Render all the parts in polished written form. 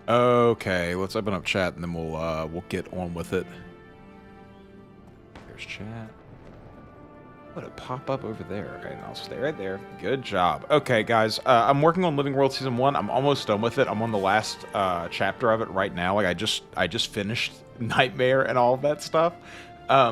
Okay, let's open up chat and then we'll get on with it. There's chat. What a pop up over there. Okay, and I'll stay right there. Good job. Okay, guys, I'm working on Living World Season 1. I'm almost done with it. I'm on the last chapter of it right now. Like I just finished Nightmare and all of that stuff.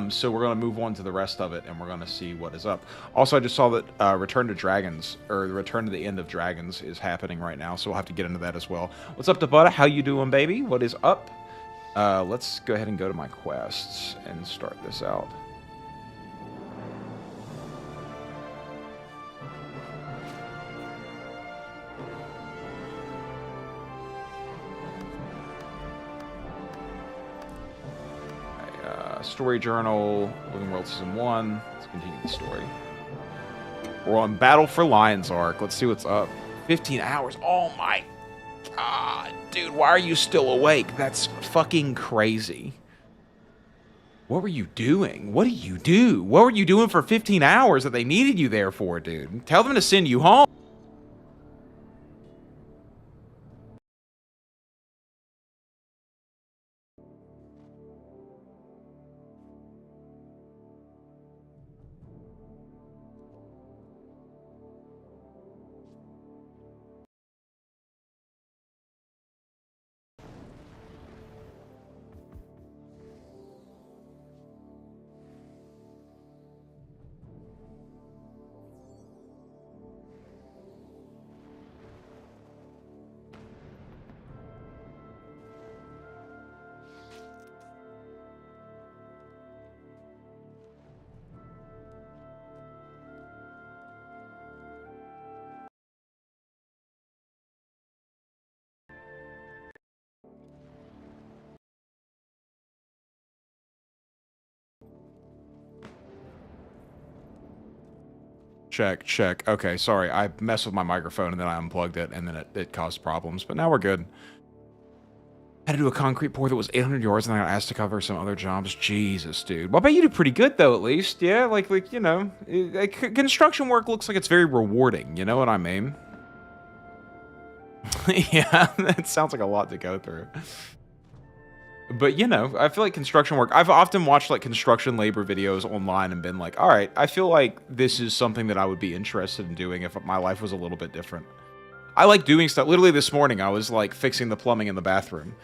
So we're gonna move on to the rest of it, and we're gonna see what is up. Also, I just saw that Return to Dragons, or the Return to the End of Dragons, is happening right now. So we'll have to get into that as well. What's up, Dabutta? How you doing, baby? What is up? Let's go ahead and go to my quests and start this out. Story journal, Living World Season 1. Let's continue the story. We're on Battle for Lion's Arc. Let's see what's up. 15 hours. Oh my god. Dude, why are you still awake? That's fucking crazy. What were you doing? What did you do? What were you doing for 15 hours that they needed you there for, dude? Tell them to send you home. Check, check. Okay, sorry. I messed with my microphone and then I unplugged it and then it caused problems. But now we're good. I had to do a concrete pour that was 800 yards and I got asked to cover some other jobs. Jesus, dude. Well, I bet you did pretty good though, at least. Yeah, like you know, construction work looks like it's very rewarding. You know what I mean? Yeah, that sounds like a lot to go through. But, you know, I feel like construction work... I've often watched, like, construction labor videos online and been like, all right, I feel like this is something that I would be interested in doing if my life was a little bit different. I like doing stuff. Literally this morning, I was, like, fixing the plumbing in the bathroom.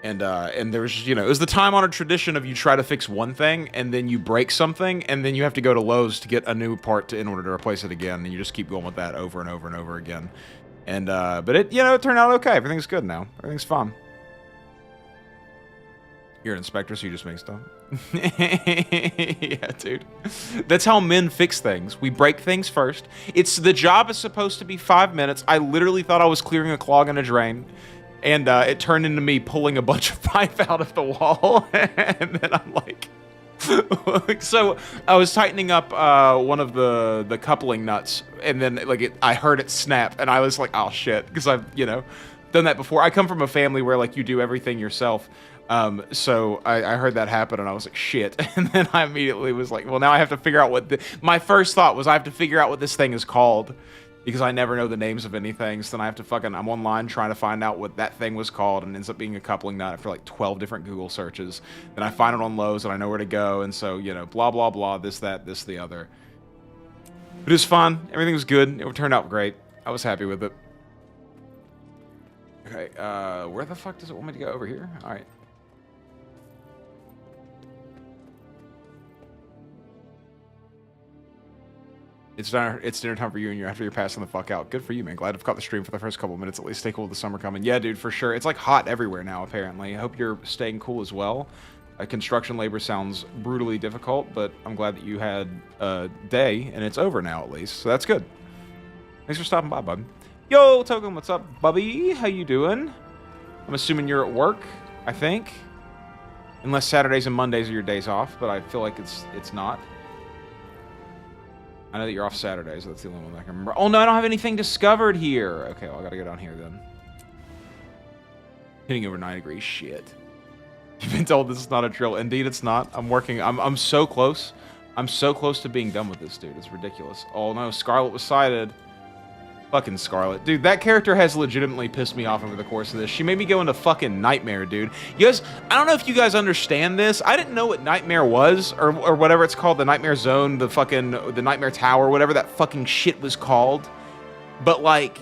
And there's, you know, it was the time-honored tradition of you try to fix one thing, and then you break something, and then you have to go to Lowe's to get a new part in order to replace it again, and you just keep going with that over and over and over again. And, but it, you know, it turned out okay. Everything's good now. Everything's fine. You're an inspector, so you just make stuff. Yeah, dude. That's how men fix things. We break things first. The job is supposed to be 5 minutes. I literally thought I was clearing a clog in a drain. And it turned into me pulling a bunch of pipe out of the wall. And then I'm like... So I was tightening up one of the coupling nuts. And then like I heard it snap. And I was like, oh shit. Because I've, you know, done that before. I come from a family where like you do everything yourself. So I heard that happen and I was like, shit. And then I immediately was like, well, now I have to figure out what my first thought was I have to figure out what this thing is called because I never know the names of anything. So then I have to I'm online trying to find out what that thing was called and ends up being a coupling nut after like 12 different Google searches. Then I find it on Lowe's and I know where to go. And so, you know, blah, blah, blah, this, that, this, the other. It was fun. Everything was good. It turned out great. I was happy with it. Okay, where the fuck does it want me to go? Over here? All right. It's dinner time for you, and you're passing the fuck out. Good for you, man. Glad I've caught the stream for the first couple of minutes. At least stay cool with the summer coming. Yeah, dude, for sure. It's like hot everywhere now, apparently. I hope you're staying cool as well. Construction labor sounds brutally difficult, but I'm glad that you had a day, and it's over now at least. So that's good. Thanks for stopping by, bud. Yo, Token, what's up, Bubby? How you doing? I'm assuming you're at work, I think. Unless Saturdays and Mondays are your days off, but I feel like it's not. I know that you're off Saturdays. That's the only one I can remember. Oh, no, I don't have anything discovered here. Okay, well, I gotta go down here then. Hitting over 9 degrees. Shit. You've been told this is not a drill. Indeed, it's not. I'm working. I'm so close. I'm so close to being done with this, dude. It's ridiculous. Oh, no. Scarlet was sighted. Fucking Scarlet. Dude, that character has legitimately pissed me off over the course of this. She made me go into fucking Nightmare, dude. You guys, I don't know if you guys understand this. I didn't know what Nightmare was, or whatever it's called, the Nightmare Zone, the Nightmare Tower, whatever that fucking shit was called. But, like,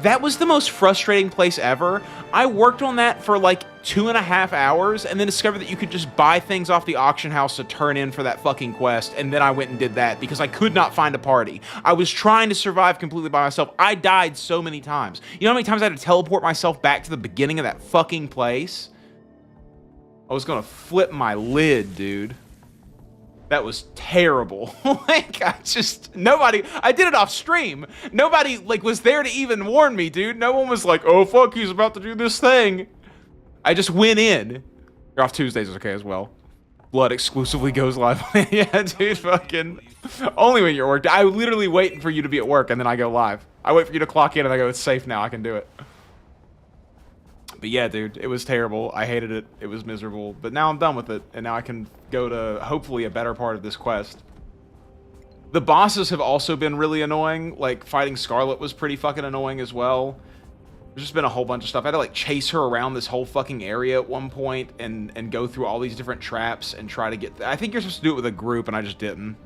that was the most frustrating place ever. I worked on that for, like, 2.5 hours, and then discovered that you could just buy things off the auction house to turn in for that fucking quest, and then I went and did that because I could not find a party. I was trying to survive completely by myself. I died so many times. You know how many times I had to teleport myself back to the beginning of that fucking place? I was gonna flip my lid, dude. That was terrible. Like, I did it off stream. Nobody, like, was there to even warn me, dude. No one was like, oh, fuck, he's about to do this thing. I just went in. You're off Tuesdays is okay as well. Blood exclusively goes live. Yeah, dude, fucking. Only when you're at work. I literally waiting for you to be at work, and then I go live. I wait for you to clock in, and I go, it's safe now. I can do it. But yeah, dude, it was terrible. I hated it. It was miserable. But now I'm done with it, and now I can go to, hopefully, a better part of this quest. The bosses have also been really annoying. Like, fighting Scarlet was pretty fucking annoying as well. There's just been a whole bunch of stuff. I had to, like, chase her around this whole fucking area at one point and go through all these different traps and try to get... I think you're supposed to do it with a group, and I just didn't.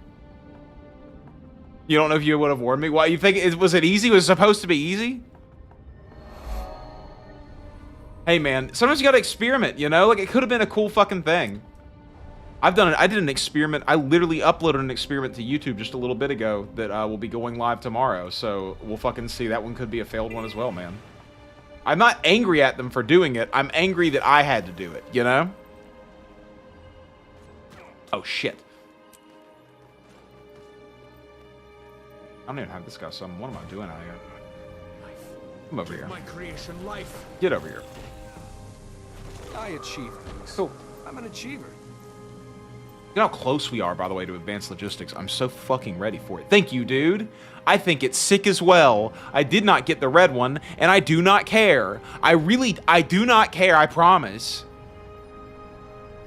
You don't know if you would have warned me? Why, you think... Was it easy? Was it supposed to be easy? Hey, man, sometimes you gotta experiment, you know? Like, it could have been a cool fucking thing. I did an experiment. I literally uploaded an experiment to YouTube just a little bit ago that will be going live tomorrow, so we'll fucking see. That one could be a failed one as well, man. I'm not angry at them for doing it. I'm angry that I had to do it, you know? Oh, shit. I don't even have this guy, so what am I doing out here? Come over here. My creation life. Get over here. I achieve things. Cool. I'm an achiever. Look how close we are, by the way, to advanced logistics. I'm so fucking ready for it. Thank you, dude. I think it's sick as well. I did not get the red one, and I do not care. I do not care, I promise.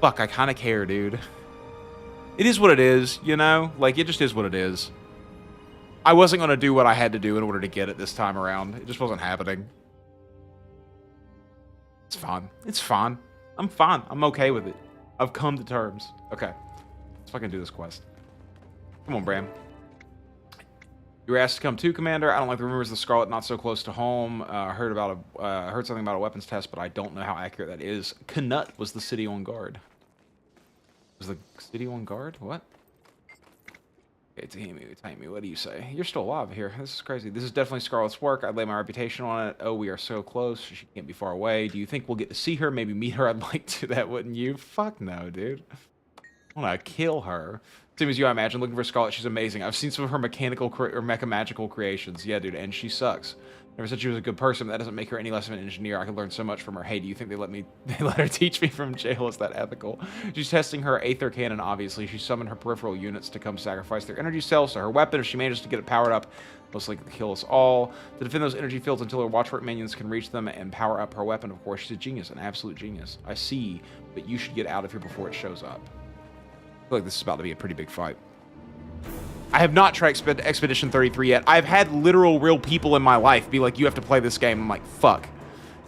Fuck, I kind of care, dude. It is what it is, you know? Like, it just is what it is. I wasn't going to do what I had to do in order to get it this time around. It just wasn't happening. It's fine. It's fine. I'm fine. I'm okay with it. I've come to terms. Okay. Let's fucking do this quest. Come on, Bram. You were asked to come too, Commander. I don't like the rumors of the Scarlet not so close to home. Heard something about a weapons test, but I don't know how accurate that is. Knut was the city on guard. Was the city on guard? What? Okay, Tammy, what do you say? You're still alive here. This is crazy. This is definitely Scarlet's work. I'd lay my reputation on it. Oh, we are so close. She can't be far away. Do you think we'll get to see her? Maybe meet her? I'd like to. That wouldn't you? Fuck no, dude. I want to kill her. Same as you, I imagine. Looking for Scarlet, she's amazing. I've seen some of her mecha magical creations. Yeah, dude, and she sucks. Never said she was a good person, but that doesn't make her any less of an engineer. I could learn so much from her. Hey, do you think they let her teach me from jail? Is that ethical? She's testing her Aether Cannon, obviously. She summoned her peripheral units to come sacrifice their energy cells, so her weapon, if she manages to get it powered up, most likely to kill us all. To defend those energy fields until her watchwork minions can reach them and power up her weapon, of course. She's a genius, an absolute genius. I see, but you should get out of here before it shows up. I feel like this is about to be a pretty big fight. I have not tried Expedition 33 yet. I've had literal real people in my life be like, you have to play this game. I'm like, fuck.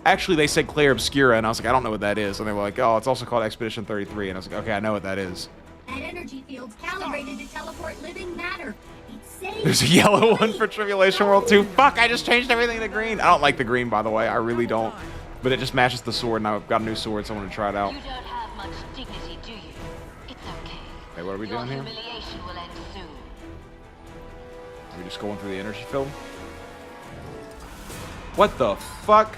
Actually, they said Claire Obscura, and I was like, I don't know what that is. And they were like, oh, it's also called Expedition 33. And I was like, okay, I know what that is. That energy field's calibrated to teleport living matter. It's safe. There's a yellow one for Tribulation World 2. Fuck, I just changed everything to green. I don't like the green, by the way. I really don't. But it just matches the sword, and I've got a new sword, so I want to try it out. You don't have much dignity, do you? It's okay. Hey, what are we doing here? Humiliation will end soon. Are we just going through the energy field? What the fuck?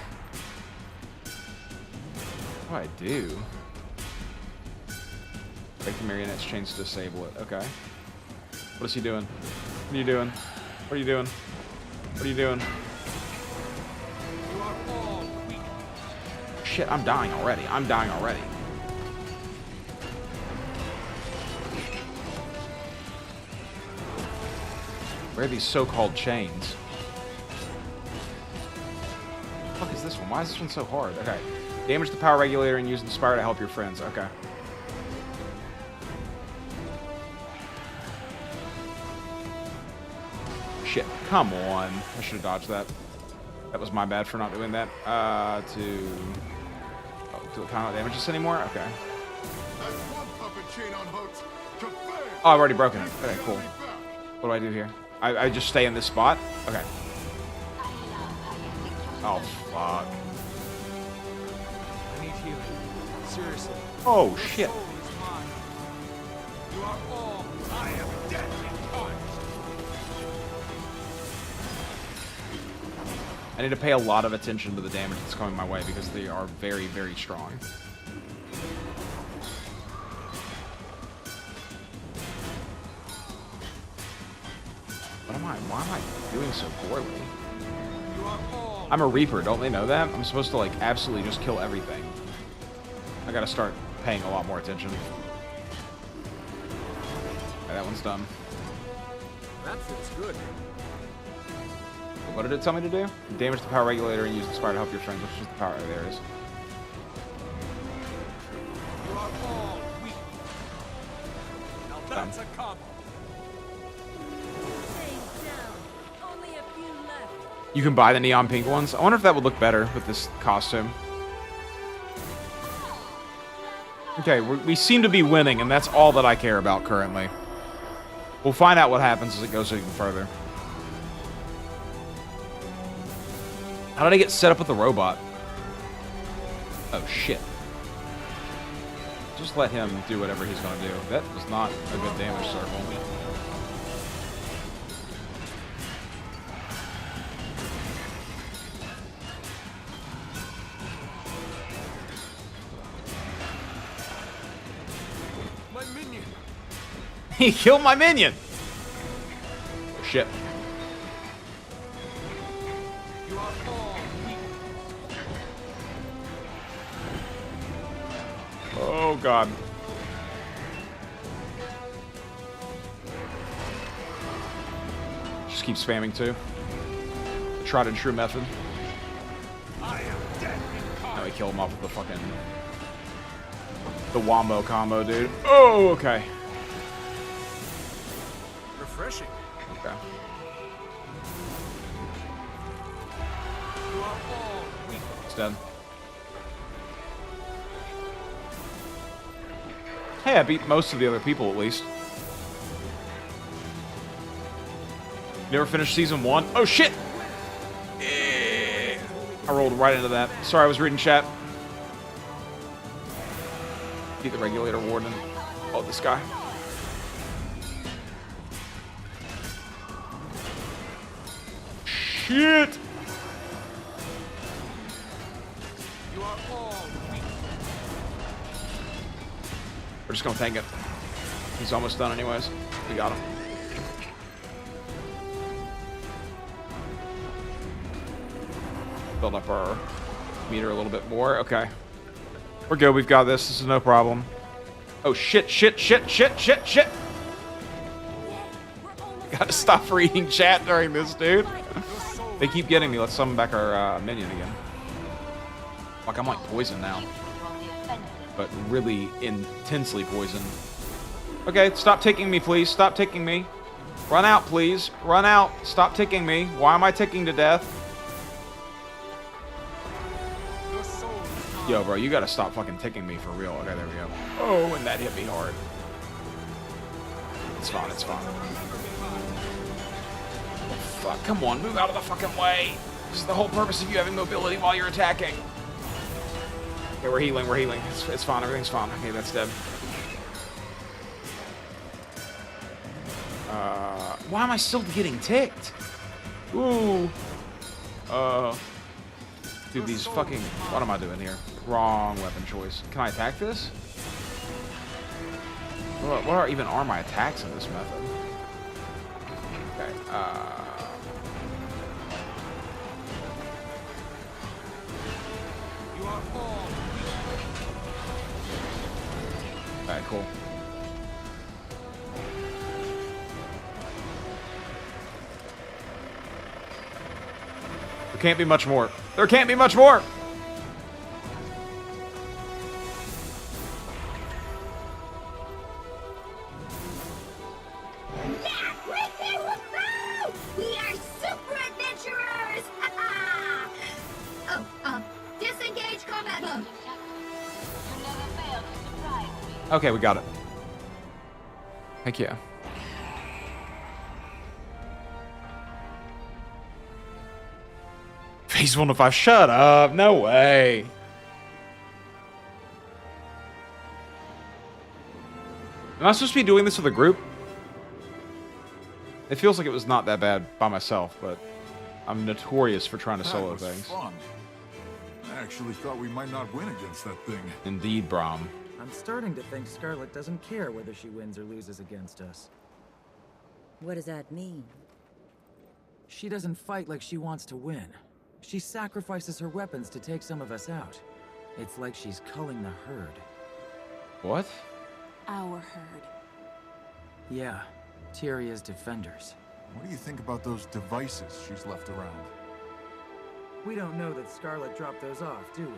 What do I do? Break the marionette's chains to disable it. Okay. What is he doing? What are you doing? What are you doing? What are you doing? You are all weak. Shit, I'm dying already. I'm dying already. Where are these so-called chains? What the fuck is this one? Why is this one so hard? Okay. Damage the power regulator and use Inspire to help your friends. Okay. shit. Come on. I should have dodged that. That was my bad for not doing that. Do it kind of damage this anymore? Okay. Oh, I've already broken it. Okay, cool. What do I do here? I just stay in this spot? Okay. Oh, fuck. I need healing. Seriously. Oh, shit. Soul is mine. You are all. I am dead incarnate. I need to pay a lot of attention to the damage that's coming my way because they are very, very strong. Why am I doing so poorly? You are all. I'm a Reaper, don't they know that? I'm supposed to, like, absolutely just kill everything. I gotta start paying a lot more attention. Okay, that one's done. That feels good. What did it tell me to do? Damage the power regulator and use Inspire to help your friends, which is the power. There it is. You are all weak. Now that's a combo. You can buy the neon pink ones. I wonder if that would look better with this costume. Okay, we seem to be winning, and that's all that I care about currently. We'll find out what happens as it goes even further. How did I get set up with the robot? Oh, shit. Just let him do whatever he's going to do. That was not a good damage circle. My minion. He killed my minion! Oh, shit. You are all weak. Oh, God. Just keep spamming, too. The tried and true method. I am dead incarnate. Now we kill him off with the fucking... the wombo combo, dude. Oh, okay. Refreshing. Okay. You are all weak. It's dead. Hey, I beat most of the other people, at least. Never finished season 1? Oh, shit! I rolled right into that. Sorry, I was reading chat. Beat the regulator warden. Oh, this guy. Shit! You are all weak. We're just gonna tank it. He's almost done anyways. We got him. Build up our meter a little bit more. Okay. We're good. We've got this. This is no problem. Oh, shit, shit, shit, shit, shit, shit. Gotta stop reading chat during this, dude. They keep getting me. Let's summon back our minion again. Fuck, I'm like poisoned now. But really intensely poisoned. Okay, stop ticking me, please. Stop ticking me. Run out, please. Run out. Stop ticking me. Why am I ticking to death? Yo, bro, you gotta stop fucking ticking me for real. Okay, there we go. Oh, and that hit me hard. It's fine, it's fine. Oh, fuck, come on, move out of the fucking way. This is the whole purpose of you having mobility while you're attacking. Okay, we're healing, we're healing. It's fine, everything's fine. Okay, that's dead. Why am I still getting ticked? Ooh. Dude, these fucking... What am I doing here? Wrong weapon choice. Can I attack this? What even are my attacks in this method? Okay, You are all. Alright, cool. There can't be much more. There can't be much more! We are Come at them! You never fail to surprise me. Okay, we got it. Heck yeah. Phase 1 of 5. Shut up. No way. Am I supposed to be doing this with a group? It feels like it was not that bad by myself, but I'm notorious for trying to solo That was things. fun. I actually thought we might not win against that thing. Indeed, Brom. I'm starting to think Scarlet doesn't care whether she wins or loses against us. What does that mean? She doesn't fight like she wants to win. She sacrifices her weapons to take some of us out. It's like she's culling the herd. What? Our herd. Yeah, Tyria's defenders. What do you think about those devices she's left around? We don't know that Scarlet dropped those off, do we?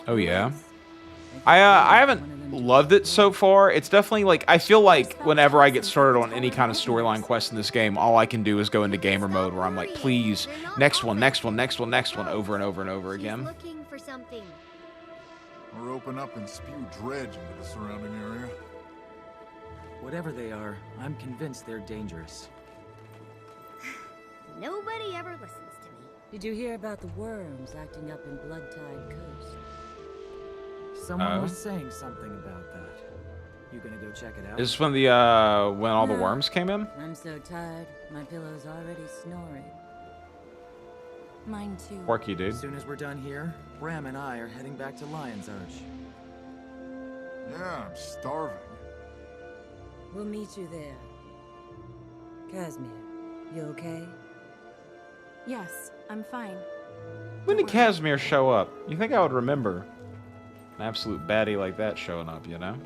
Oh, yeah. I haven't loved it so far. It's definitely like, I feel like whenever I get started on any kind of storyline quest in this game, all I can do is go into gamer mode where I'm like, please, next one, next one, next one, next one, over and over and over again. Looking for something. Or open up and spew dredge into the surrounding area? Whatever they are, I'm convinced they're dangerous. Nobody ever listens to me. Did you hear about the worms acting up in Bloodtide Coast? Someone was saying something about that. You gonna go check it out? Is this when the, when all the No. worms came in? I'm so tired, my pillow's already snoring. Mine too. Quirky, dude. As soon as we're done here, Bram and I are heading back to Lion's Arch. Yeah, I'm starving. We'll meet you there. Casimir, you okay? Yes, I'm fine. When did Casimir show up? You think I would remember an absolute baddie like that showing up, you know?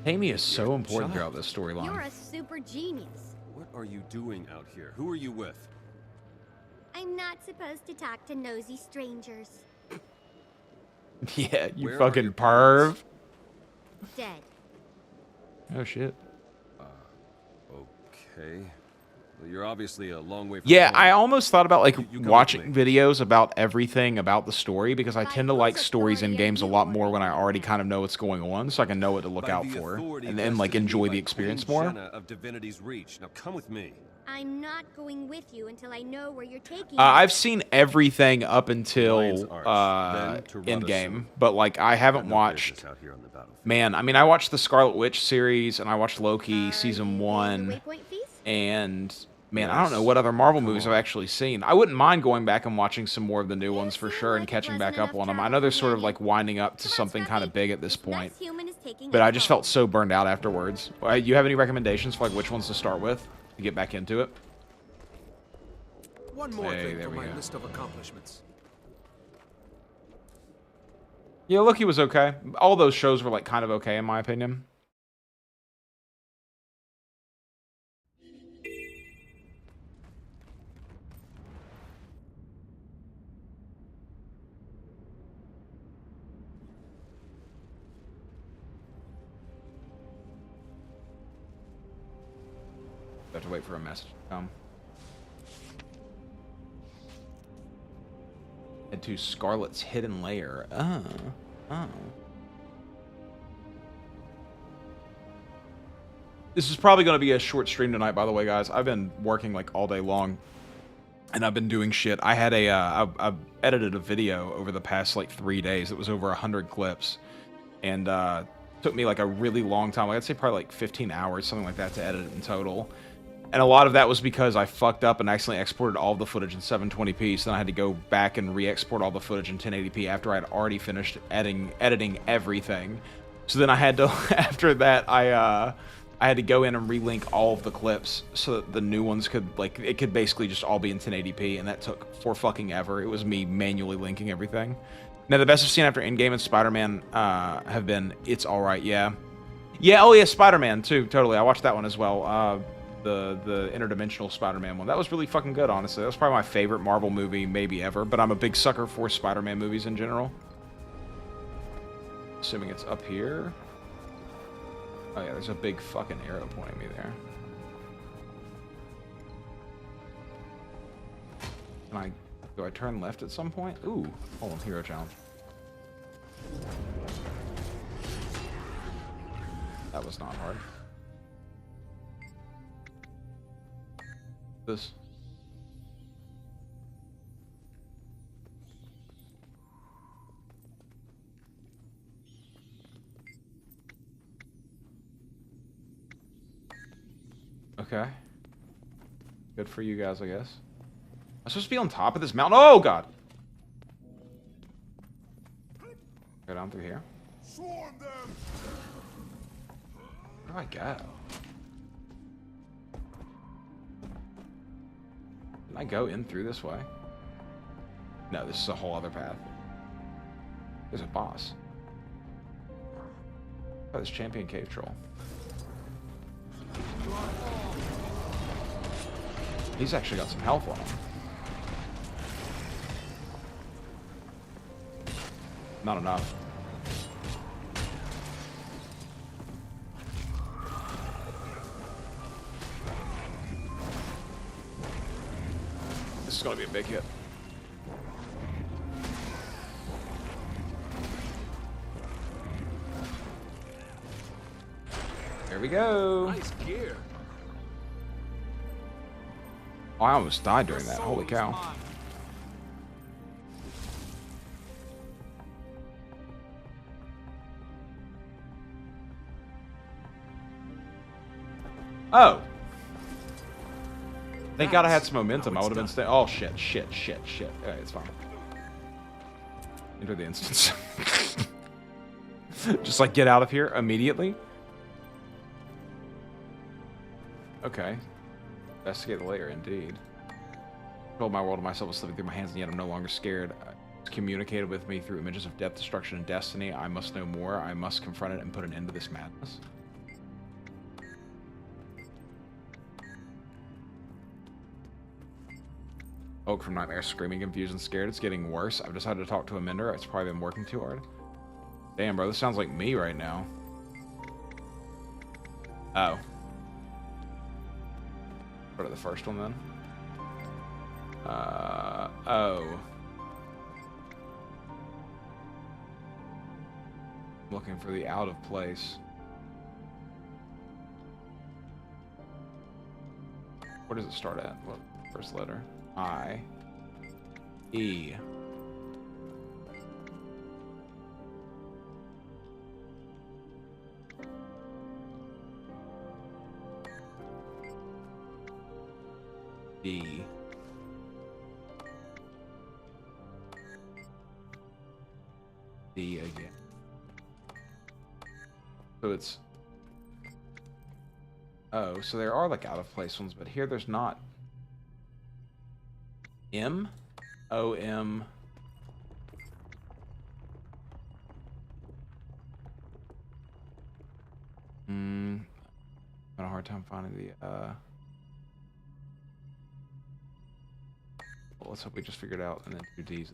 Amy is so important throughout this You're storyline. a super genius. What are you doing out here? Who are you with? I'm not supposed to talk to nosy strangers. Yeah, you Where are fucking your perv. parents? Dead. Oh, shit. Okay. Well, you're obviously a long way from Yeah, home. I almost thought about like You come watching with me. videos about everything about the story because I tend to like whose stories in authority are games a you lot more when I ordering? already kind of know what's going on, so I can know what to look By out the for authority and then like vested in me enjoy by the experience Queen more. Jenna of Divinity's Reach. Now come with me. I'm not going with you until I know where you're taking me. I've seen everything up Lion's until Arch, then to in Rudder game, Soon. but like I haven't Got no watched. business out here on the battlefield. Man, I mean, I watched the Scarlet Witch series and I watched Loki Are season you paying the 1, waypoint fees? and man, I don't know Yes. what other Marvel Come movies on. I've actually seen. I wouldn't mind going back and watching some more of the new You ones for seem sure and like a catching back pleasant up on enough them. I know they're sort of travel like winding up to Come on, something kind of Scruffy. big at this This less point. human is taking But us I just home. felt so burned out afterwards. You have any recommendations for like which ones to start with to get back into it? One more Hey, thing there from we my go. list of accomplishments. Yeah, Loki was okay. All those shows were like kind of okay in my opinion. Have to wait for a message to come. Head to Scarlet's hidden lair. Oh. This is probably going to be a short stream tonight, by the way, guys. I've been working like all day long, and I've been doing shit. I had I've edited a video over the past like 3 days. It was over 100 clips, and took me like a really long time. Like, I'd say probably like 15 hours, something like that, to edit it in total. And a lot of that was because I fucked up and accidentally exported all the footage in 720p, so then I had to go back and re-export all the footage in 1080p after I'd already finished editing everything. So then I had to, after that, I had to go in and relink all of the clips so that the new ones could, like, it could basically just all be in 1080p, and that took for fucking ever. It was me manually linking everything. Now, the best I've seen after Endgame and Spider-Man have been It's Alright, yeah. Yeah, oh yeah, Spider-Man, too, totally. I watched that one as well. The interdimensional Spider-Man one. That was really fucking good, honestly. That was probably my favorite Marvel movie maybe ever, but I'm a big sucker for Spider-Man movies in general. Assuming it's up here. Oh yeah, there's a big fucking arrow pointing me there. Do I turn left at some point? Ooh, hold on, hero challenge. That was not hard. This. Okay. Good for you guys, I guess. I'm supposed to be on top of this mountain. Oh, God. Go down through here. Swarm them! Where do I go? Can I go in through this way? No, this is a whole other path. There's a boss. Oh, this champion cave troll. He's actually got some health on him. Not enough. This is gonna be a big hit. There we go. Nice gear. Oh, I almost died during that. Holy cow. Oh. Thank God I had some momentum. I would have been staying. Oh, shit. Okay, it's fine. Enter the instance. Just like get out of here immediately. Okay. Investigate the lair, indeed. Told my world and myself was slipping through my hands, and yet I'm no longer scared. It's communicated with me through images of death, destruction, and destiny. I must know more. I must confront it and put an end to this madness. Oak from Nightmare, screaming, confused, and scared. It's getting worse. I've decided to talk to a mender. It's probably been working too hard. Damn, bro, this sounds like me right now. Oh. Go to the first one then. Oh. Looking for the out of place. Where does it start at? What first letter? I. E. D. D again. So it's... Oh, so there are like out of place ones, but here there's not. M? O M. Having a hard time finding the well, let's hope we just figure it out and then do D's.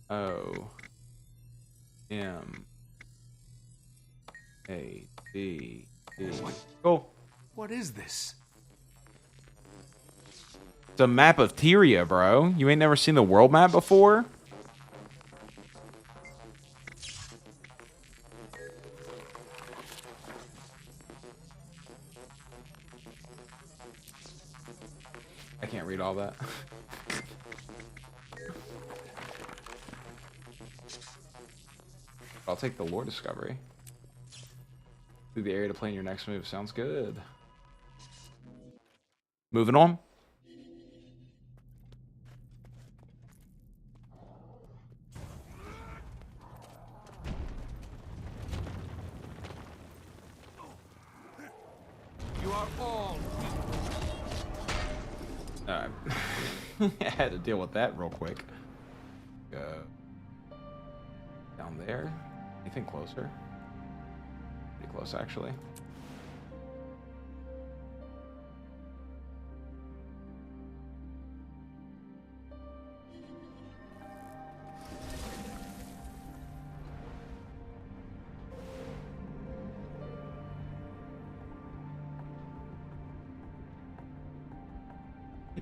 O M A D D. Cool. What is this? It's a map of Tyria, bro. You ain't never seen the world map before? I can't read all that. I'll take the lore discovery. Through the area to plan your next move. Sounds good. Moving on. You are all Alright. I had to deal with that real quick. Go down there. Anything closer? Pretty close, actually.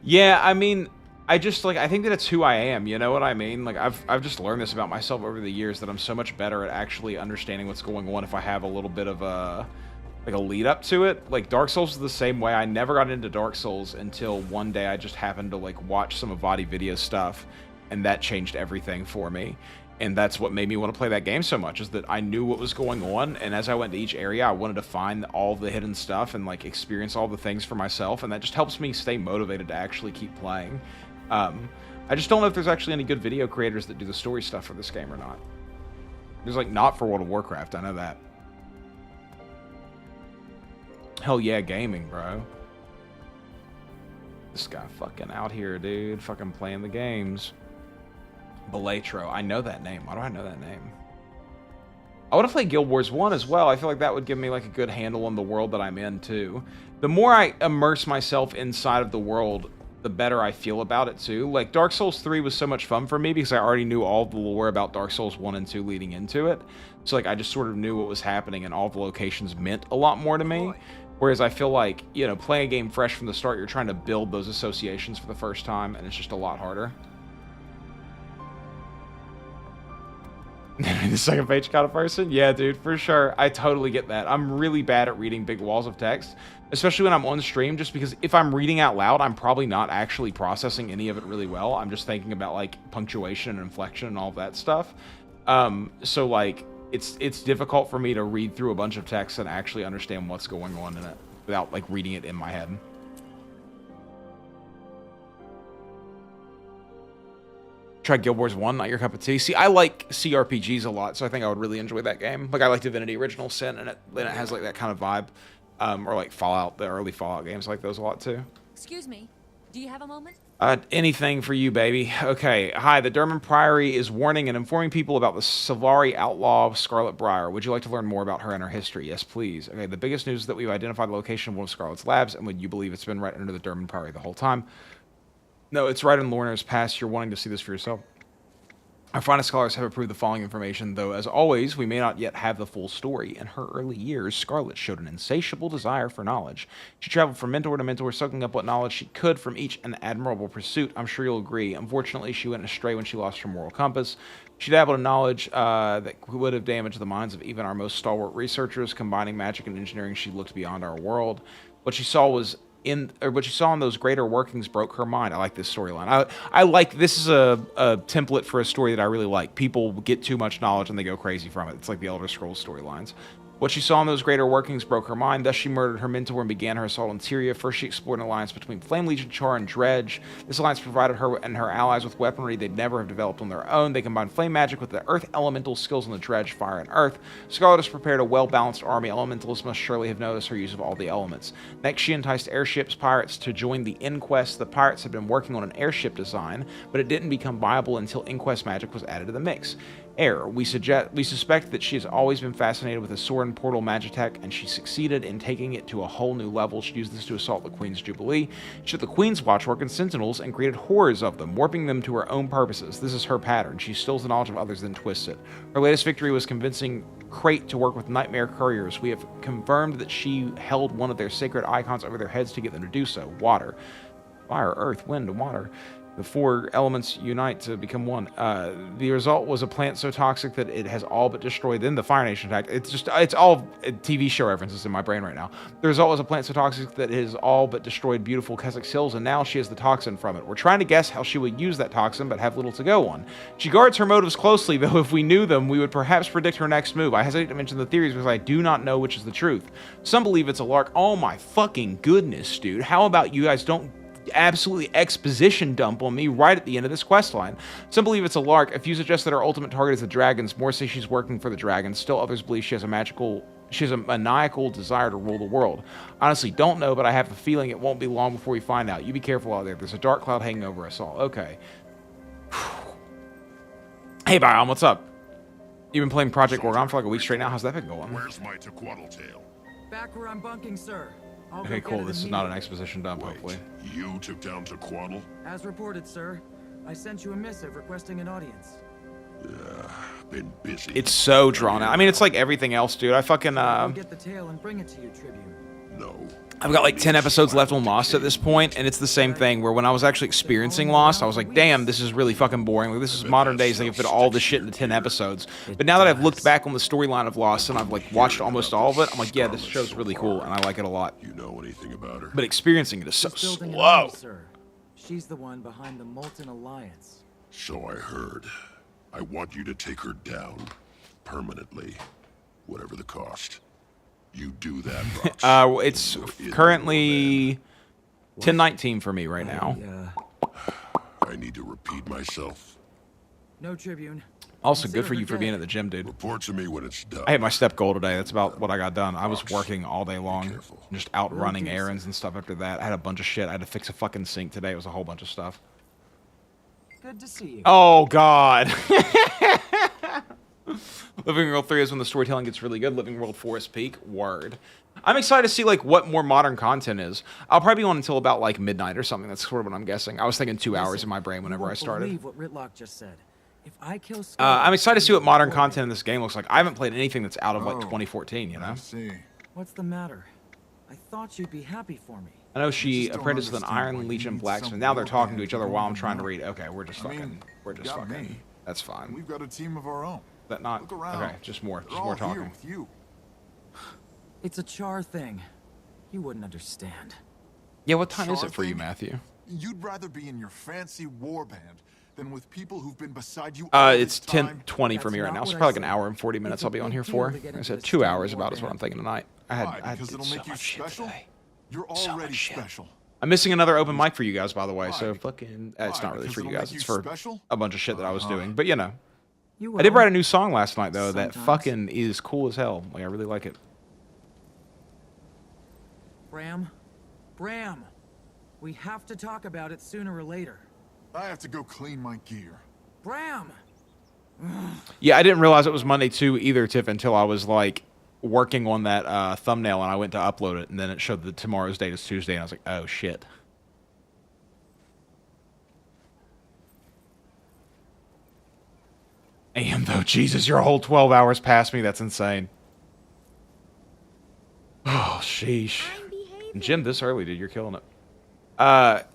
Yeah, I mean, I just like I think that it's who I am, you know what I mean? Like I've just learned this about myself over the years that I'm so much better at actually understanding what's going on if I have a little bit of a like a lead up to it. Like Dark Souls is the same way. I never got into Dark Souls until one day I just happened to like watch some of Vadi video stuff, and that changed everything for me. And that's what made me want to play that game so much, is that I knew what was going on, and as I went to each area, I wanted to find all the hidden stuff and like experience all the things for myself, and that just helps me stay motivated to actually keep playing. I just don't know if there's actually any good video creators that do the story stuff for this game or not. There's like not for World of Warcraft, I know that. Hell yeah, gaming, bro. This guy fucking out here, dude. Fucking playing the games. Belatro. I know that name. Why do I know that name? I want to play Guild Wars 1 as well. I feel like that would give me like a good handle on the world that I'm in too. The more I immerse myself inside of the world, the better I feel about it too. Like Dark Souls 3 was so much fun for me because I already knew all the lore about Dark Souls 1 and 2 leading into it. So like I just sort of knew what was happening, and all the locations meant a lot more to me. Whereas I feel like, you know, playing a game fresh from the start, you're trying to build those associations for the first time, and it's just a lot harder. The second page kind of person? Yeah, dude, for sure. I totally get that. I'm really bad at reading big walls of text, especially when I'm on stream, just because if I'm reading out loud, I'm probably not actually processing any of it really well. I'm just thinking about, like, punctuation and inflection and all of that stuff. So, like, it's difficult for me to read through a bunch of text and actually understand what's going on in it without, like, reading it in my head. Try Guild Wars 1, not your cup of tea. See, I like CRPGs a lot, so I think I would really enjoy that game. Like, I like Divinity Original Sin, and it has, like, that kind of vibe. Or, like, Fallout, the early Fallout games, I like those a lot, too. Excuse me. Do you have a moment? Anything for you, baby. Okay, hi, the Durman Priory is warning and informing people about the Sylvari outlaw Scarlet Brier. Would you like to learn more about her and her history? Yes, please. Okay, the biggest news is that we've identified the location of one of Scarlet's labs, and would you believe it's been right under the Durman Priory the whole time? No, it's right in Lorna's Pass. You're wanting to see this for yourself. Our finest scholars have approved the following information, though, as always, we may not yet have the full story. In her early years, Scarlet showed an insatiable desire for knowledge. She traveled from mentor to mentor, soaking up what knowledge she could from each, an admirable pursuit. I'm sure you'll agree. Unfortunately, she went astray when she lost her moral compass. She dabbled in knowledge that would have damaged the minds of even our most stalwart researchers. Combining magic and engineering, she looked beyond our world. What she saw in those greater workings broke her mind. I like this storyline. I like this is a template for a story that I really like. People get too much knowledge and they go crazy from it. It's like the Elder Scrolls storylines. What she saw in those greater workings broke her mind. Thus, she murdered her mentor and began her assault on Tyria. First, she explored an alliance between Flame Legion, Char, and Dredge. This alliance provided her and her allies with weaponry they'd never have developed on their own. They combined flame magic with the earth elemental skills on the Dredge, fire, and earth. Scarlet has prepared a well-balanced army. Elementalists must surely have noticed her use of all the elements. Next, she enticed airships pirates to join the Inquest. The pirates had been working on an airship design, but it didn't become viable until Inquest magic was added to the mix. We suspect that she has always been fascinated with the Sorin portal magitech, and she succeeded in taking it to a whole new level. She used this to assault the Queen's Jubilee. She took the Queen's Watchwork and Sentinels and created horrors of them, warping them to her own purposes. This is her pattern. She steals the knowledge of others, then twists it. Her latest victory was convincing Crate to work with Nightmare Couriers. We have confirmed that she held one of their sacred icons over their heads to get them to do so. Water. Fire, earth, wind, and water. The four elements unite to become one. The result was a plant so toxic that it has all but destroyed. Then the Fire Nation attacked. It's all TV show references in my brain right now. The result was a plant so toxic that it has all but destroyed beautiful Keswick's hills, and now she has the toxin from it. We're trying to guess how she would use that toxin, but have little to go on. She guards her motives closely, though if we knew them, we would perhaps predict her next move. I hesitate to mention the theories because I do not know which is the truth. Some believe it's a lark. Oh my fucking goodness, dude. How about you guys don't absolutely exposition dump on me right at the end of this quest line. Some believe it's a lark. A few suggest that her ultimate target is the dragons. More say she's working for the dragons. Still others believe she has a maniacal desire to rule the world. Honestly, don't know, but I have a feeling it won't be long before we find out. You be careful out there. There's a dark cloud hanging over us all. Okay. Hey, Bion, what's up? You've been playing Project Gorgon for like a week straight now. How's that been going? Where's my Tail? Back where I'm bunking, sir. Okay, cool. This is not an exposition dump, hopefully. You took down Taquaddle? As reported, sir. I sent you a missive requesting an audience. Been busy. It's so drawn out. I mean, it's like everything else, dude. I fucking Get the tail and bring it to you, Tribune. No. I've got like 10 episodes left on Lost at this point, and it's the same thing where when I was actually experiencing Lost, I was like, damn, this is really fucking boring. Like, this is modern days, they can fit all this shit into 10 episodes. But now that I've looked back on the storyline of Lost and I've like watched almost all of it, I'm like, yeah, this show's really cool, and I like it a lot. You know anything about her? But experiencing it is so She's building an slow. army, sir. She's the one behind the Molten Alliance. So I heard. I want you to take her down. Permanently. Whatever the cost. You do that, Rox. It's currently 10:19 for me right now. I need to repeat myself. No, Tribune. Also, good for you for being at the gym, dude. Report to me when it's done. I hit my step goal today. That's about what I got done. I was working all day long, careful. just out running errands and stuff after that. I had a bunch of shit. I had to fix a fucking sink today. It was a whole bunch of stuff. Good to see you. Oh, God. Living World 3 is when the storytelling gets really good. Living World 4 is peak. Word. I'm excited to see, like, what more modern content is. I'll probably be on until about, like, midnight or something. That's sort of what I'm guessing. I was thinking 2 hours in my brain whenever I started. Believe what Ritlock just said. If I kill Scarlet, I'm excited to see what modern content in this game looks like. I haven't played anything that's out of, like, 2014, you know? I see. What's the matter? I thought you'd be happy for me. I know she just don't apprenticed with an understand why Iron you Legion need blacksmith. some Now they're talking to warband each other to while I'm roam trying to around. read. Okay, we're just I mean, fucking. We're just got fucking. me. That's fine. We've got a team of our own. That not. Look around. Okay, just more. They're Just all more here talking. with you. It's a Char thing. You wouldn't understand. Yeah, what time is Char it for you, thing? Matthew? You'd rather be in your fancy warband than with people who've been beside you. It's 10:20 for That's me right not now. So what I probably like an said. hour and 40 minutes It's a I'll be on big here deal for. to get I into said the 2 steam hours about is what warband. I'm thinking tonight. Why? I Because did it'll so make you much shit special? today. You're So much already shit. special. I'm missing another open mic for you guys, by the way. So Why? fucking. It's Why? not really Because for you it'll guys. make It's you for special? a bunch of shit that I was Uh-huh. doing. But you know, You I did will. write a new song last night though that Sometimes. fucking is cool as hell. Like I really like it. Bram? Bram! We have to talk about it sooner or later. I have to go clean my gear. Bram! Yeah, I didn't realize it was Monday too either, Tiff, until I was like working on that thumbnail and I went to upload it, and then it showed that tomorrow's date is Tuesday, and I was like, oh shit. And though, Jesus, you're a whole 12 hours past me. That's insane. Oh, sheesh. I'm behaving. Jim, this early, dude, you're killing it.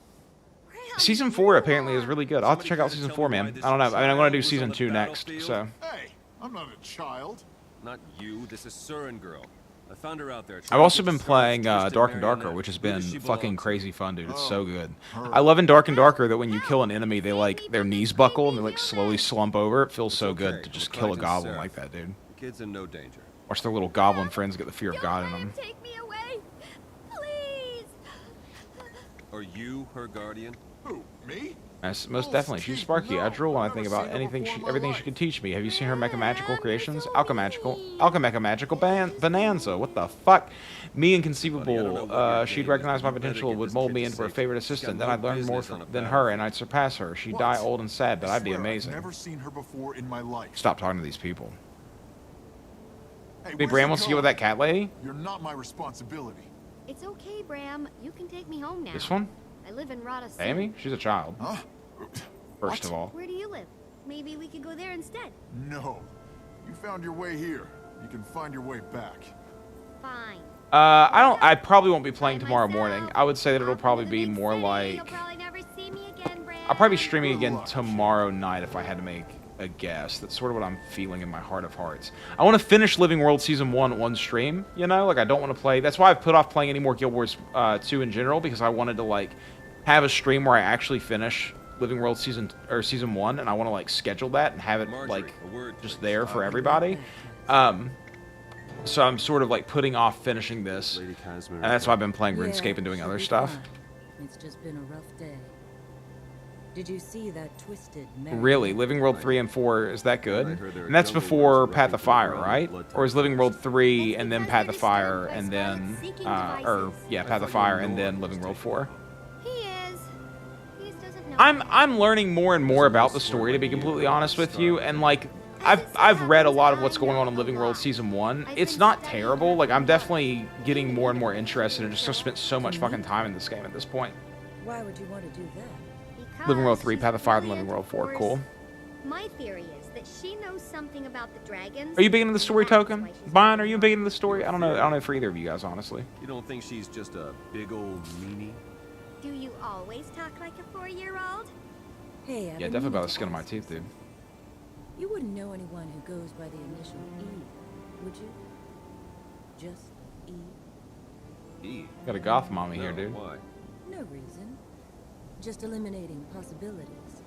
Season 4 apparently is really good. I'll have to check out season 4, man. I don't know. I mean, I'm going to do season 2 next, so. Hey, I'm not a child. Not you. This is Surin girl. I found her out there. I've also been playing Dark and Darker, which has been fucking crazy fun, dude. It's so Oh, good. her. I love in Dark and Darker that when you kill an enemy, they like their knees buckle and they like slowly slump over. It feels so good to just kill a goblin like that, dude. The kid's in no danger. Watch their little goblin friends get the fear of God in them. Take me away, please. Are you her guardian? Who? Me? Yes, most definitely. She's sparky. I drool when I think about everything she could teach me. Have you seen her Mecha Magical creations? Alchemical Magical Bonanza. What the fuck? Me inconceivable. She'd recognize my potential, would mold me into her favorite assistant. Then I'd learn more than her, and I'd surpass her. She'd die old and sad, but I I'd be swear, amazing. I've never seen her before in my life. Stop talking to these people. Hey, Hey, where's Bram the wants to get car? with that cat lady? You're not my responsibility. It's okay, Bram. You can take me home now. This one? I live in Rada City. Amy? She's a child, Huh? first What? of all. Where do you live? Maybe we could go there instead. No. You found your way here. You can find your way back. Fine. I probably won't be playing tomorrow morning. I would say that it'll probably be more like... You'll probably never see me again, Bram. I'll probably be streaming again tomorrow night if I had to make a guess. That's sort of what I'm feeling in my heart of hearts. I want to finish Living World Season 1 on one stream, you know? Like, I don't want to play... That's why I've put off playing any more Guild Wars 2 in general, because I wanted to, like, have a stream where I actually finish Living World Season 1, and I want to, like, schedule that and have it, like, just there for everybody. So I'm sort of, like, putting off finishing this, Lady Casimir. and that's why I've been playing RuneScape Yeah, and doing she'll other be stuff. fine. It's just been a rough day. Did you see that twisted Really? Living World 3 and 4, is that good? And that's before Path of Fire, right? Or is Living World 3 and then Path of Fire and then, Path of Fire and then Living World 4? He is. He just doesn't know. I'm learning more and more about the story, to be completely honest with you, and like I've read a lot of what's going on in Living World Season 1. It's not terrible. Like, I'm definitely getting more and more interested, and just have spent so much fucking time in this game at this point. Why would you want to do that? Living World 3, Path of Fire, and Living World 4, cool. My theory is that she knows something about the dragons. Are you big into the story, and that's Token? why she's Brian, are you holding big on. into the story? I don't know for either of you guys, honestly. You don't think she's just a big old meanie? Do you always talk like a 4-year-old? Hey, Yeah, definitely by the skin of my teeth, dude. You wouldn't know anyone who goes by the initial E, would you? Just E? E. Got a goth mommy here, No, dude. Why? No reason. Just eliminating possibilities.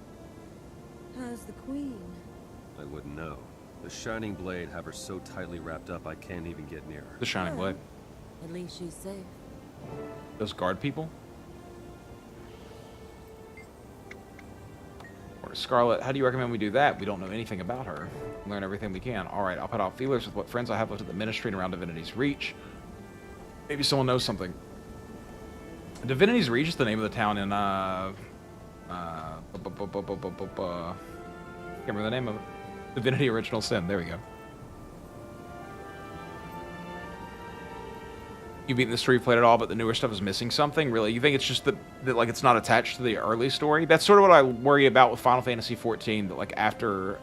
How's the queen? I wouldn't know. The Shining Blade have her so tightly wrapped up I can't even get near her. The Shining Blade. At least she's safe. Those guard people? Or Scarlet, how do you recommend we do that? We don't know anything about her. Learn everything we can. Alright, I'll put out feelers with what friends I have left at the Ministry and around Divinity's Reach. Maybe someone knows something. Divinity's Reach is the name of the town in, can't remember the name of it. Divinity Original Sin. There we go. You beaten the story, played it all, but the newer stuff is missing something? Really? You think it's just that like it's not attached to the early story? That's sort of what I worry about with Final Fantasy XIV. That like after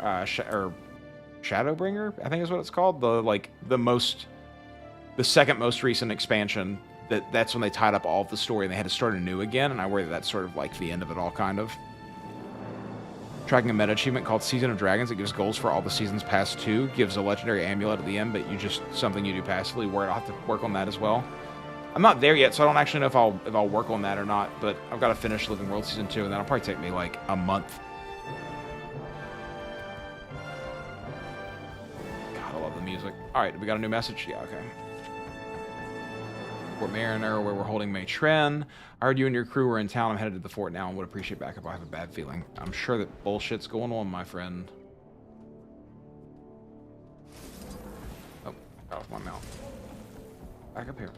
Shadowbringer, I think is what it's called. The second most recent expansion. That's when they tied up all of the story and they had to start anew again. And I worry that that's sort of like the end of it all, kind of. Tracking a meta achievement called Season of Dragons. It gives goals for all the seasons past 2. Gives a legendary amulet at the end, but something you do passively. Where I'll have to work on that as well. I'm not there yet, so I don't actually know if I'll work on that or not. But I've got to finish Living World Season 2, and that'll probably take me like a month. God, I love the music. All right, we got a new message. Yeah, okay. Fort Mariner, where we're holding Matren. I heard you and your crew were in town. I'm headed to the fort now and would appreciate backup. I have a bad feeling. I'm sure that bullshit's going on, my friend. Oh, got off my mouth. Back up here.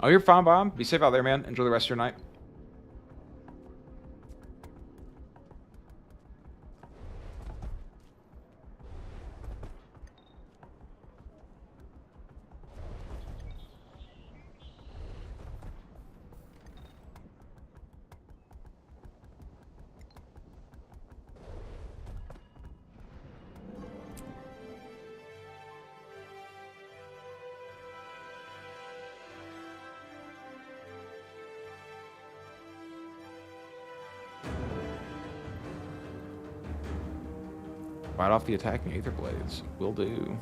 Oh, you're fine, Bob. Be safe out there, man. Enjoy the rest of your night. Fight off the attacking Aether Blades. Will do.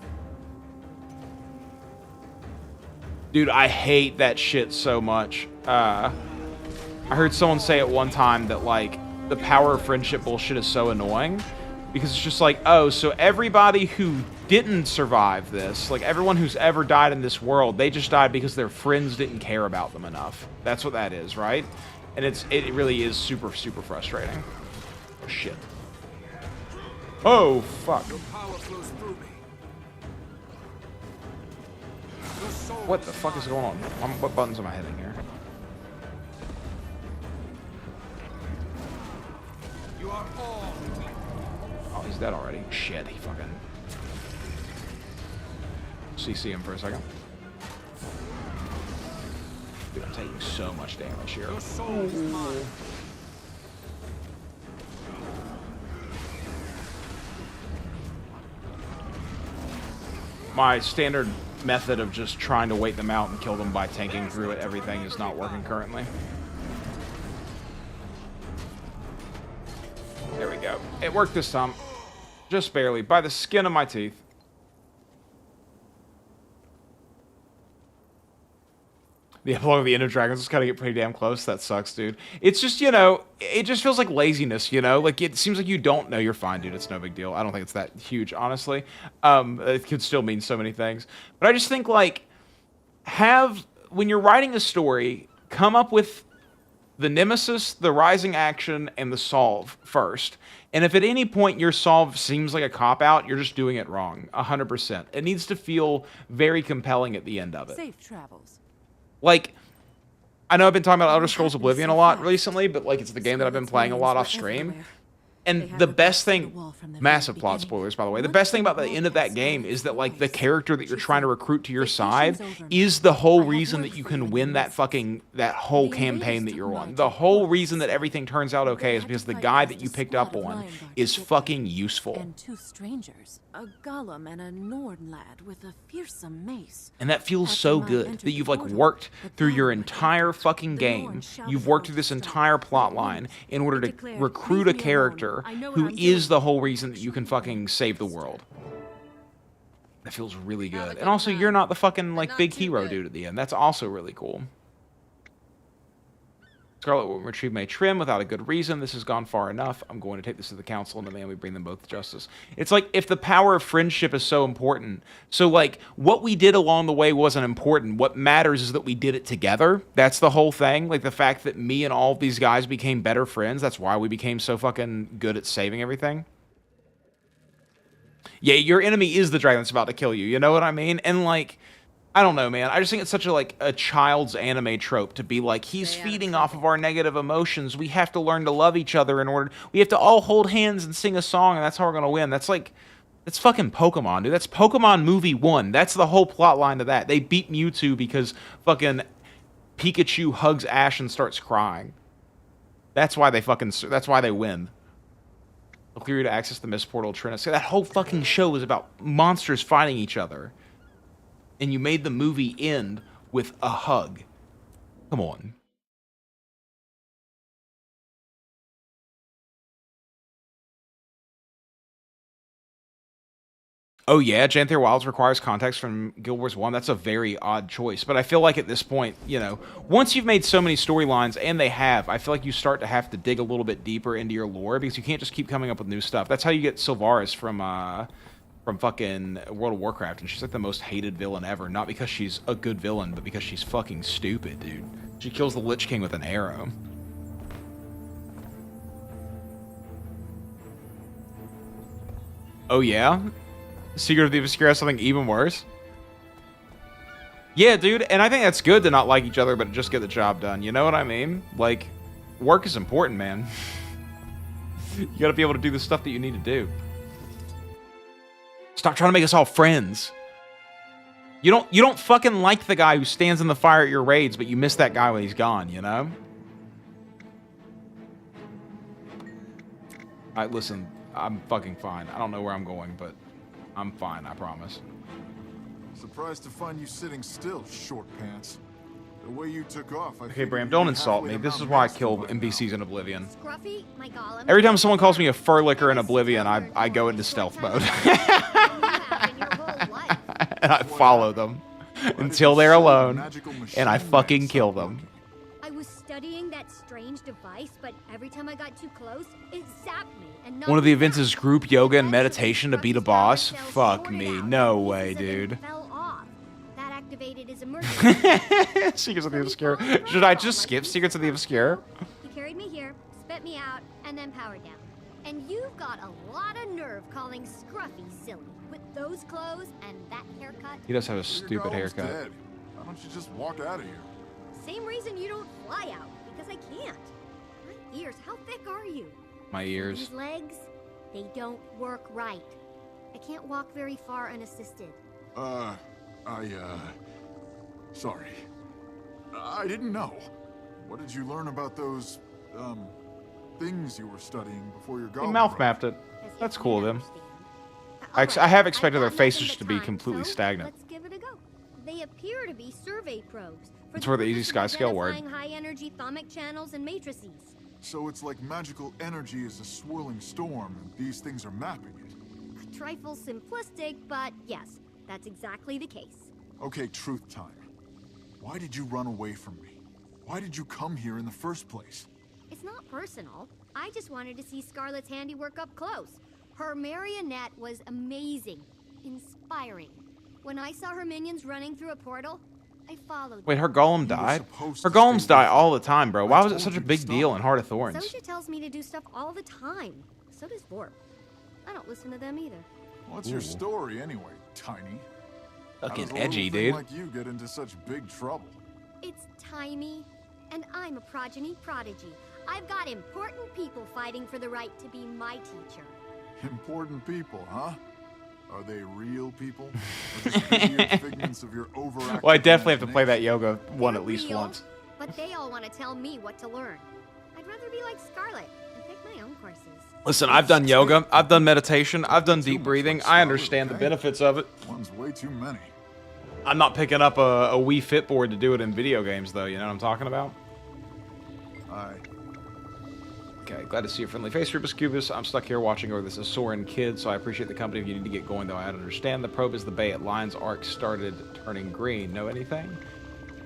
Dude, I hate that shit so much. I heard someone say at one time that, like, the power of friendship bullshit is so annoying. Because it's just like, oh, so everybody who didn't survive this, like, everyone who's ever died in this world, they just died because their friends didn't care about them enough. That's what that is, right? And it really is super, super frustrating. Oh, shit. Oh, fuck. Your power flows through me. Your soul What the fuck is going on? What buttons am I hitting here? You are all. Oh, he's dead already. Shit, he fucking... CC him for a second. Dude, I'm taking so much damage here. Your soul is mine. My standard method of just trying to wait them out and kill them by tanking through it, everything is not working currently. There we go. It worked this time. Just barely. By the skin of my teeth. The epilogue of the End of Dragons is kind of get pretty damn close. That sucks, dude. It's just, you know, it just feels like laziness, you know? Like, it seems like you don't know. You're fine, dude. It's no big deal. I don't think it's that huge, honestly. It could still mean so many things. But I just think, like, when you're writing a story, come up with the nemesis, the rising action, and the solve first. And if at any point your solve seems like a cop-out, you're just doing it wrong. 100%. It needs to feel very compelling at the end of it. Safe travels. Like, I know I've been talking about Elder Scrolls Oblivion a lot recently, but, like, it's the game that I've been playing a lot off stream. And the best thing, massive plot spoilers, by the way, the best thing about the end of that game is that, like, the character that you're trying to recruit to your side is the whole reason that you can win that whole campaign that you're on. The whole reason that everything turns out okay is because the guy that you picked up on is fucking useful. And two strangers, a golem and a Nord lad with a fearsome mace. And that feels so good that you've, like, worked through your entire fucking game. You've worked through this entire plot line in order to recruit a character who is the whole reason that you can fucking save the world. That feels really good. And also, you're not the fucking, like, big hero dude at the end. That's also really cool. Scarlet will retrieve my trim without a good reason. This has gone far enough. I'm going to take this to the council and demand we bring them both to justice. It's like, if the power of friendship is so important, so, like, what we did along the way wasn't important. What matters is that we did it together. That's the whole thing. Like, the fact that me and all of these guys became better friends, that's why we became so fucking good at saving everything. Yeah, your enemy is the dragon that's about to kill you. You know what I mean? And, like, I don't know, man. I just think it's such a child's anime trope to be like, he's feeding off of our negative emotions. We have to learn to love each other in order. We have to all hold hands and sing a song, and that's how we're gonna win. That's like, that's fucking Pokemon, dude. That's Pokemon Movie 1. That's the whole plot line to that. They beat Mewtwo because fucking Pikachu hugs Ash and starts crying. That's why they win. Clear to access the Mist Portal Trinity. So that whole fucking show was about monsters fighting each other. And you made the movie end with a hug. Come on. Oh yeah, Janther Wilds requires context from Guild Wars 1. That's a very odd choice. But I feel like at this point, you know, once you've made so many storylines, and they have, I feel like you start to have to dig a little bit deeper into your lore, because you can't just keep coming up with new stuff. That's how you get Sylvaris from fucking World of Warcraft, and she's like the most hated villain ever. Not because she's a good villain, but because she's fucking stupid, dude. She kills the Lich King with an arrow. Oh yeah? Secret of the Obscure has something even worse? Yeah, dude, and I think that's good to not like each other, but just get the job done. You know what I mean? Like, work is important, man. You gotta be able to do the stuff that you need to do. Stop trying to make us all friends. You don't fucking like the guy who stands in the fire at your raids, but you miss that guy when he's gone, you know? Alright, listen, I'm fucking fine. I don't know where I'm going, but I'm fine, I promise. Surprised to find you sitting still, short pants. The way you took off, Okay, Bram, don't insult me. This is why I kill NPCs in Oblivion. Scruffy, my golem. Every time someone calls me a fur licker in Oblivion, I go into stealth mode. And I follow them until they're alone, and I fucking kill them. I was studying that strange device, but every time I got too close, it zapped me. And one of the events is group yoga and meditation to beat a boss? Fuck me. No way, dude. That activated his emergency. Secrets of the Obscure. Should I just skip Secrets of the Obscure? He carried me here, spit me out, and then powered down. And you've got a lot of nerve calling Scruffy silly. With those clothes and that haircut. He does have a stupid haircut. Dead. Why don't you just walk out of here? Same reason you don't fly out, because I can't. My ears, how thick are you? My ears. These legs, they don't work right. I can't walk very far unassisted. Sorry. I didn't know. What did you learn about those, things you were studying before your golem? He mouth mapped it. That's cool of him. I have expected their faces to be completely stagnant. Let's give it a go. They appear to be survey probes. It's for the easy sky scale word. High energy thermic channels and matrices. So it's like magical energy is a swirling storm, and these things are mapping it. A trifle simplistic, but yes, that's exactly the case. Okay, truth time. Why did you run away from me? Why did you come here in the first place? It's not personal. I just wanted to see Scarlet's handiwork up close. Her marionette was amazing, inspiring. When I saw her minions running through a portal, I followed. Wait, her golem died? Her golems die all the time, bro. Why was it such a big deal in Heart of Thorns? Sosha tells me to do stuff all the time. So does Vorp. I don't listen to them either. What's your story anyway, Tiny? Fucking edgy, dude. Like you get into such big trouble. It's Tiny, and I'm a progeny prodigy. I've got important people fighting for the right to be my teacher. Important people, huh? Are they real people? Or just weird figments of your overactive Well, I definitely have to play that imagination? yoga one They're at least real, once. But they all want to tell me what to learn. I'd rather be like Scarlet and pick my own courses. Listen, I've done yoga, I've done meditation, I've done Too deep much breathing. like I Scarlet, understand the okay? benefits of it. One's way too many. I'm not picking up a Wii Fit board to do it in video games, though. You know what I'm talking about? Aye. Okay, glad to see your friendly face, Rubeus Cubus. I'm stuck here watching over this Asoran kid, so I appreciate the company if you need to get going, though I understand. The probe is the bay at Lion's arc started turning green. Know anything?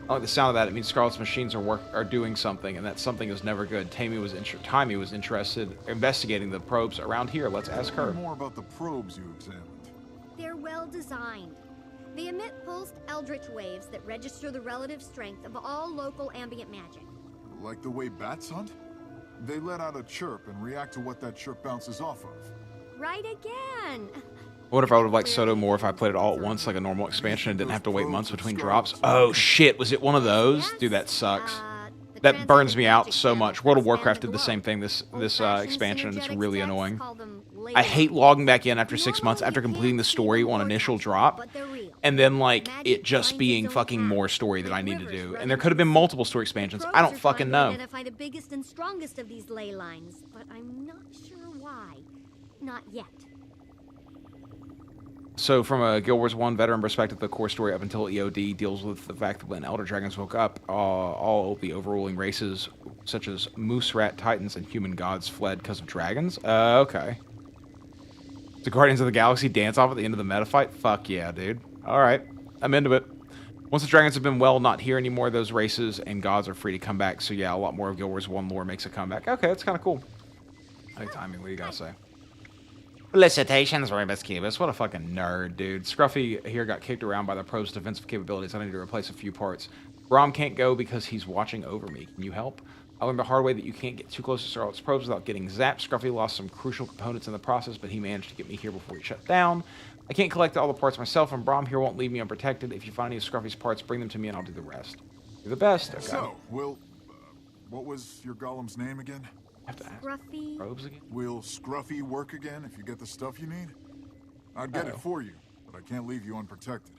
I like the sound of that. It means Scarlet's machines are doing something, and that something is never good. Timey was interested investigating the probes around here. Let's ask Tell her. me more about the probes you examined. They're well designed. They emit pulsed eldritch waves that register the relative strength of all local ambient magic. Like the way bats hunt? They let out a chirp and react to what that chirp bounces off of. Right again! What if I would have liked Soto more if I played it all at once, like a normal expansion, and didn't have to wait months between drops? Oh shit, was it one of those? Dude, that sucks. That burns me out so much. World of Warcraft did the same thing this expansion, and it's really annoying. I hate logging back in after 6 months after completing the story on initial drop, and then like it just being fucking more story that I need to do. And there could have been multiple story expansions. I don't fucking know. Identify the biggest and strongest of these ley lines, but I'm not sure why. Not yet. So from a Guild Wars 1 veteran perspective, the core story up until EOD deals with the fact that when Elder Dragons woke up, all the overruling races, such as Moose Rat Titans and human gods, fled because of dragons? Okay. The Guardians of the Galaxy dance off at the end of the meta fight? Fuck yeah, dude. Alright, I'm into it. Once the dragons have been not here anymore, those races and gods are free to come back, so yeah, a lot more of Guild Wars 1 lore makes a comeback. Okay, that's kind of cool. Hey, Timing, what do you gotta say? Felicitations, Rubeus Cubus. What a fucking nerd, dude. Scruffy here got kicked around by the pro's defensive capabilities. I need to replace a few parts. Brom can't go because he's watching over me. Can you help? I learned the hard way that you can't get too close to Scarlet's probes without getting zapped. Scruffy lost some crucial components in the process, but he managed to get me here before he shut down. I can't collect all the parts myself, and Brom here won't leave me unprotected. If you find any of Scruffy's parts, bring them to me and I'll do the rest. You're the best. Okay. So, what was your golem's name again? I have to ask. Scruffy. Probes again? Will Scruffy work again if you get the stuff you need? I'd get it for you, but I can't leave you unprotected.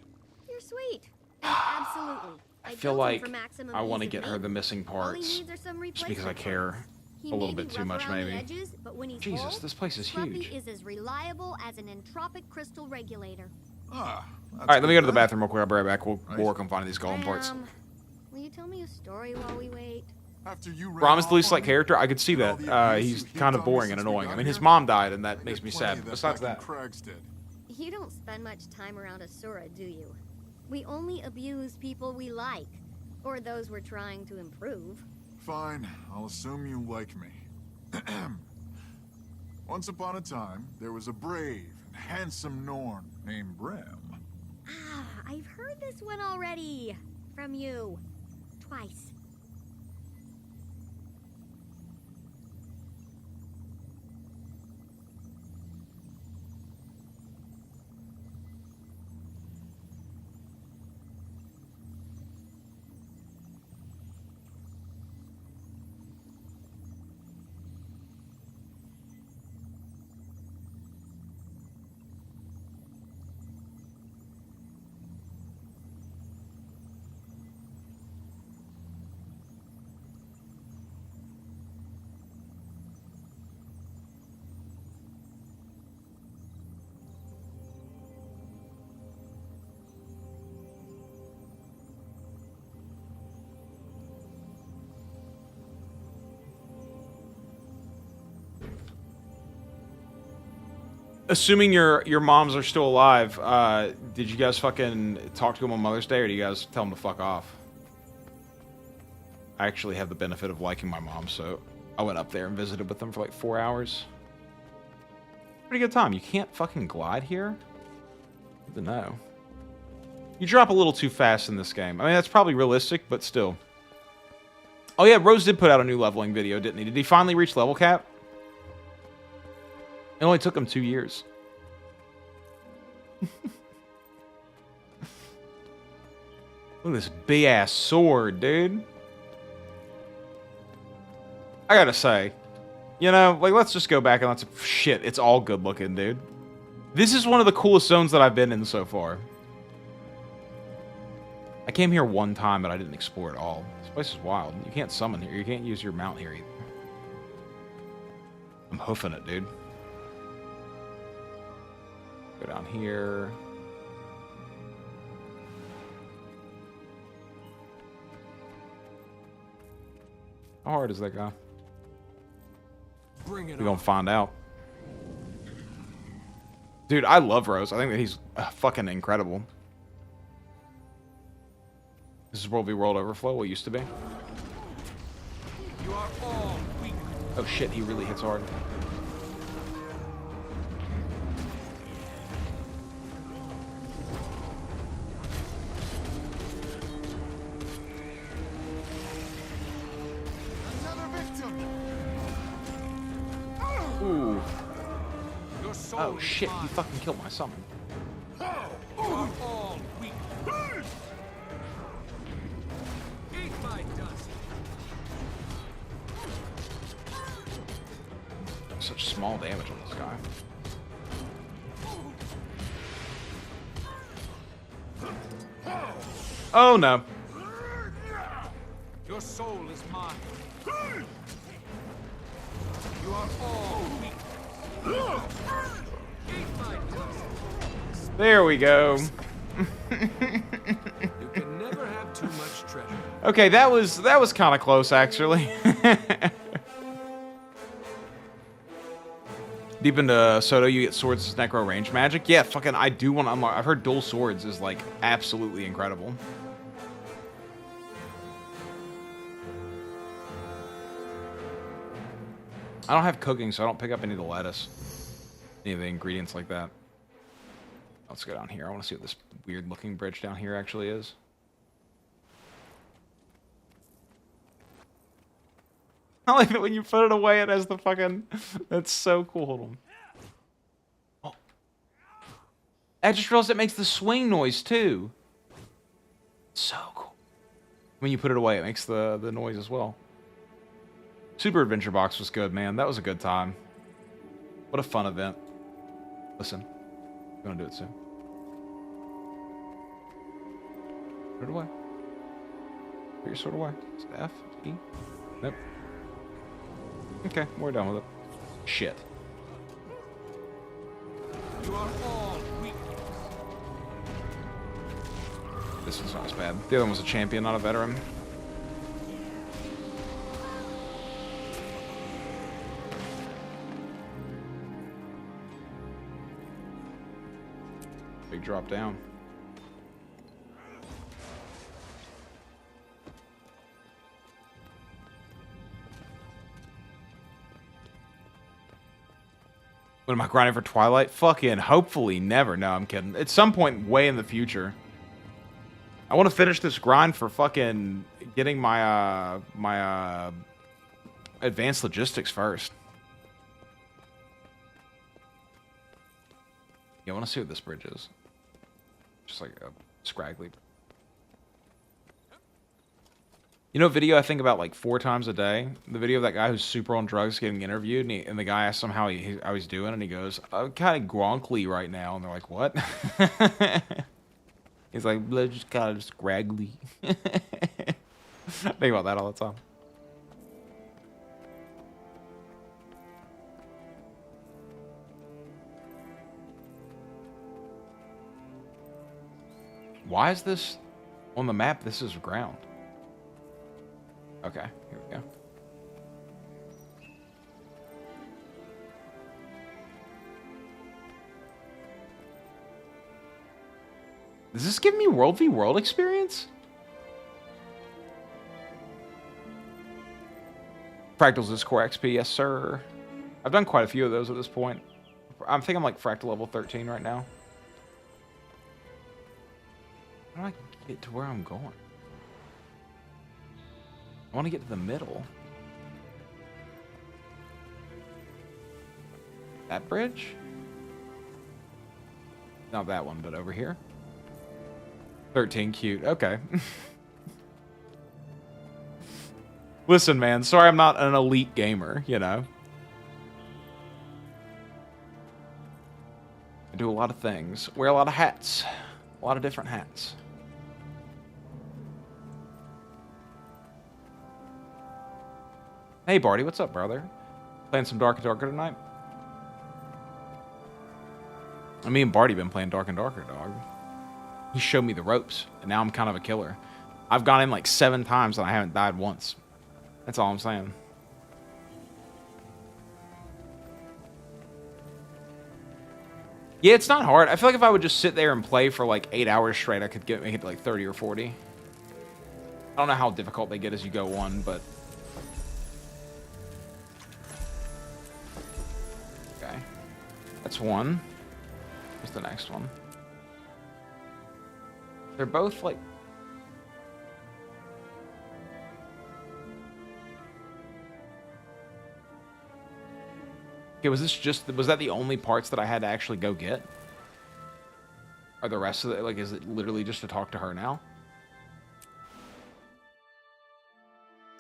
You're sweet. And absolutely. I feel like I want to get her the missing parts just because I care a little bit too much, maybe. Edges, but when he's Jesus, whole, this place is Scruffy huge. is as reliable as an entropic crystal regulator. Ah. All right, let me go to the bathroom real quick. I'll be right back. We'll work on finding these golem parts. Will you tell me a story while we wait? After you Brom is the least like character. I could see that. He's kind of boring and annoying. I mean, his mom died, and that makes me sad. But besides that, You don't spend much time around Asura, do you? We only abuse people we like, or those we're trying to improve. Fine, I'll assume you like me. Once upon a time, there was a brave and handsome Norn named Brem. Ah, I've heard this one already. From you. Twice. assuming your moms are still alive, did you guys fucking talk to them on Mother's Day, or do you guys tell them to fuck off? I actually have the benefit of liking my mom, so I went up there and visited with them for like 4 hours. Pretty good time. You can't fucking glide here? Good to know. You drop a little too fast in this game. I mean, that's probably realistic, but still. Oh yeah, Rose did put out a new leveling video, didn't he? Did he finally reach level cap? It only took him 2 years. Look at this big-ass sword, dude. I gotta say, you know, like, let's just go back and let's... Shit, it's all good looking, dude. This is one of the coolest zones that I've been in so far. I came here one time, but I didn't explore it all. This place is wild. You can't summon here. You can't use your mount here either. I'm hoofing it, dude. Go down here. How hard is that guy? We're gonna find out. Dude, I love Rose. I think that he's fucking incredible. This is World v World Overflow, what used to be. You are all weak. Oh shit, he really hits hard. Ooh. Oh shit, he fucking killed my summon. You are all weak. Eat my dust. Such small damage on this guy. Oh no. Your soul is mine. You are all weak. Eat my dust. There we go. You can never have too much treasure. Okay, that was kind of close actually. Deep into Soto, you get swords as necro range magic. Yeah, fucking, I do want to unlock. I've heard dual swords is like absolutely incredible. I don't have cooking, so I don't pick up any of the lettuce, any of the ingredients like that. Let's go down here. I want to see what this weird looking bridge down here actually is. I like that when you put it away, it has the fucking... That's so cool. Hold on. Oh. I just realized it makes the swing noise, too. So cool. When you put it away, it makes the noise as well. Super Adventure Box was good, man. That was a good time. What a fun event. Listen. I'm gonna do it soon. Put it away. Put your sword away. Is it F? E? Nope. Okay, we're done with it. Shit. You are all weak. This one's not as bad. The other one was a champion, not a veteran. Big drop down. What am I grinding for Twilight? Fucking hopefully never. No, I'm kidding. At some point way in the future. I want to finish this grind for fucking getting my advanced logistics first. Yeah, I want to see what this bridge is. Just like a scraggly. You know, a video I think about like 4 times a day. The video of that guy who's super on drugs getting interviewed, and the guy asks him how he's doing, and he goes, "I'm kind of gronkly right now," and they're like, "What?" He's like, "Just kind of scraggly." I think about that all the time. Why is this on the map? This is ground. Okay, here we go. Does this give me World v World experience? Fractals is core XP, yes sir. I've done quite a few of those at this point. I think I'm like fractal level 13 right now. How do I get to where I'm going? I want to get to the middle. That bridge? Not that one, but over here. 13, cute. Okay. Listen, man, sorry I'm not an elite gamer, you know? I do a lot of things. Wear a lot of hats. A lot of different hats. Hey, Barty, what's up, brother? Playing some Dark and Darker tonight? Me and Barty been playing Dark and Darker, dog. He showed me the ropes, and now I'm kind of a killer. I've gone in like 7 times, and I haven't died once. That's all I'm saying. Yeah, it's not hard. I feel like if I would just sit there and play for like 8 hours straight, I could make it like 30 or 40. I don't know how difficult they get as you go on, but... Okay. That's one. What's the next one? They're both like... Okay, was that the only parts that I had to actually go get? Are the rest of it, like, is it literally just to talk to her now?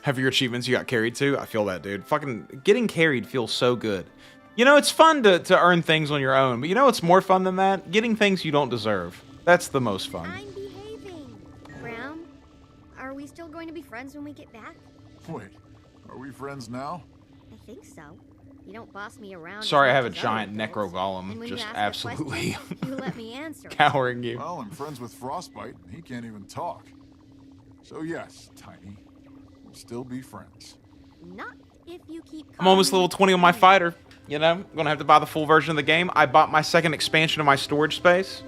Have your achievements you got carried to? I feel that, dude. Fucking getting carried feels so good. You know, it's fun to earn things on your own, but you know what's more fun than that? Getting things you don't deserve. That's the most fun. I'm behaving. Brown, are we still going to be friends when we get back? Wait, are we friends now? I think so. You don't boss me around. Sorry, I have a giant necro golem just absolutely you let me answer. cowering you. Well, I'm friends with Frostbite, and he can't even talk. So yes, Tiny, we'll still be friends. Not if you keep. I'm almost level 20 on my fighter. You know, I'm gonna have to buy the full version of the game. I bought my second expansion of my storage space.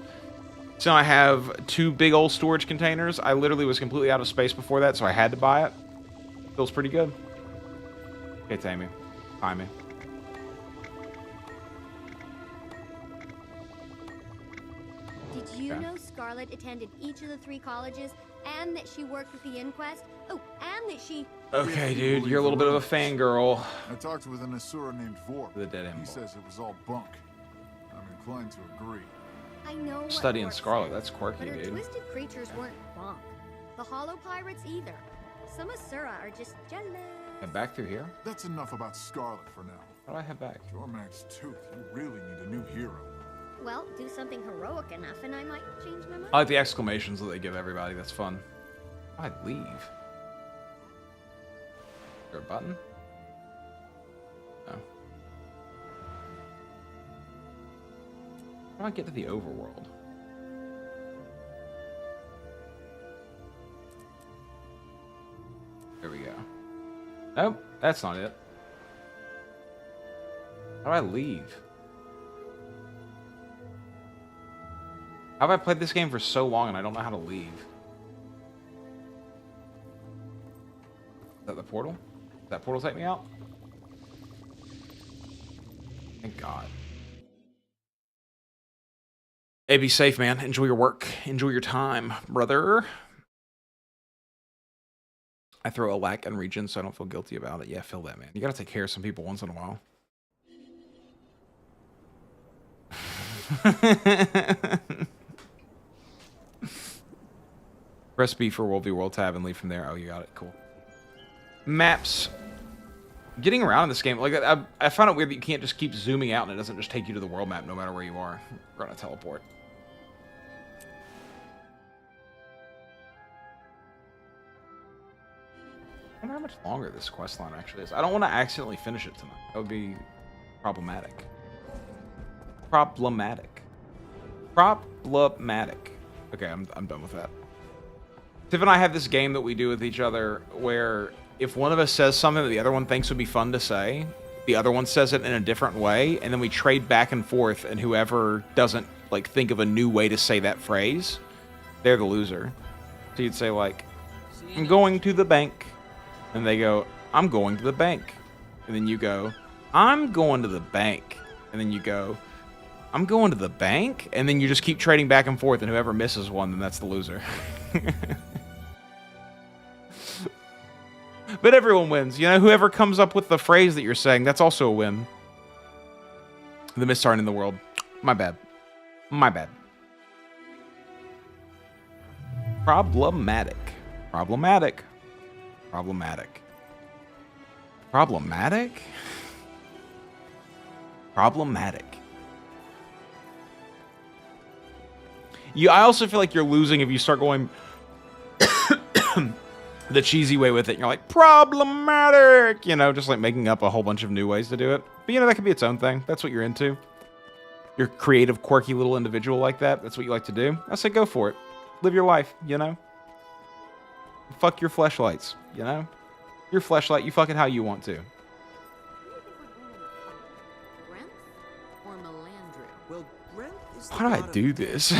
So I have 2 big old storage containers. I literally was completely out of space before that, so I had to buy it. Feels pretty good. Okay, Tammy. Hi, me. Did you know Scarlet attended each of the 3 colleges, and that she worked with the inquest? Oh, and that she... Okay, dude, you're a little bit of a fangirl. I talked with an Asura named Vorp. The dead end. He says it was all bunk. I'm inclined to agree. I know what Studying Vorp Scarlet, said, that's quirky, but her dude. twisted creatures weren't bunk. The Hollow Pirates either. Some Asura are just jealous. Head back through here? That's enough about Scarlet for now. How do I head back? Jormac's tooth, you really need a new hero. Well, do something heroic enough and I might change my mind. I like the exclamations that they give everybody. That's fun. How do I leave? Is there a button? No. How do I get to the overworld? There we go. Nope, that's not it. How do I leave? How have I played this game for so long and I don't know how to leave? Is that the portal? Does that portal take me out? Thank God. Hey, be safe, man. Enjoy your work. Enjoy your time, brother. I throw a lack in region so I don't feel guilty about it. Yeah, feel that, man. You gotta take care of some people once in a while. Press B for World v World tab and leave from there. Oh, you got it. Cool. Maps. Getting around in this game, like I found it weird that you can't just keep zooming out and it doesn't just take you to the world map no matter where you are. We're gonna teleport. I wonder how much longer this quest line actually is. I don't want to accidentally finish it tonight. That would be problematic. Problematic. Okay, I'm done with that. Tiff and I have this game that we do with each other where if one of us says something that the other one thinks would be fun to say, the other one says it in a different way, and then we trade back and forth, and whoever doesn't like think of a new way to say that phrase, they're the loser. So you'd say like, I'm going to the bank. And they go, I'm going to the bank. And then you go, I'm going to the bank. And then you go, I'm going to the bank. And then you just keep trading back and forth, and whoever misses one, then that's the loser. But everyone wins. You know, whoever comes up with the phrase that you're saying, that's also a win. The misstarting in the world. My bad. My bad. Problematic. Problematic. Problematic. Problematic? Problematic. I also feel like you're losing if you start going the cheesy way with it. You're like, problematic! You know, just like making up a whole bunch of new ways to do it. But you know, that could be its own thing. That's what you're into. You're a creative, quirky little individual like that. That's what you like to do. I say go for it. Live your life, you know? Fuck your fleshlights, you know? Your fleshlight, you fuck it how you want to. How do I do this?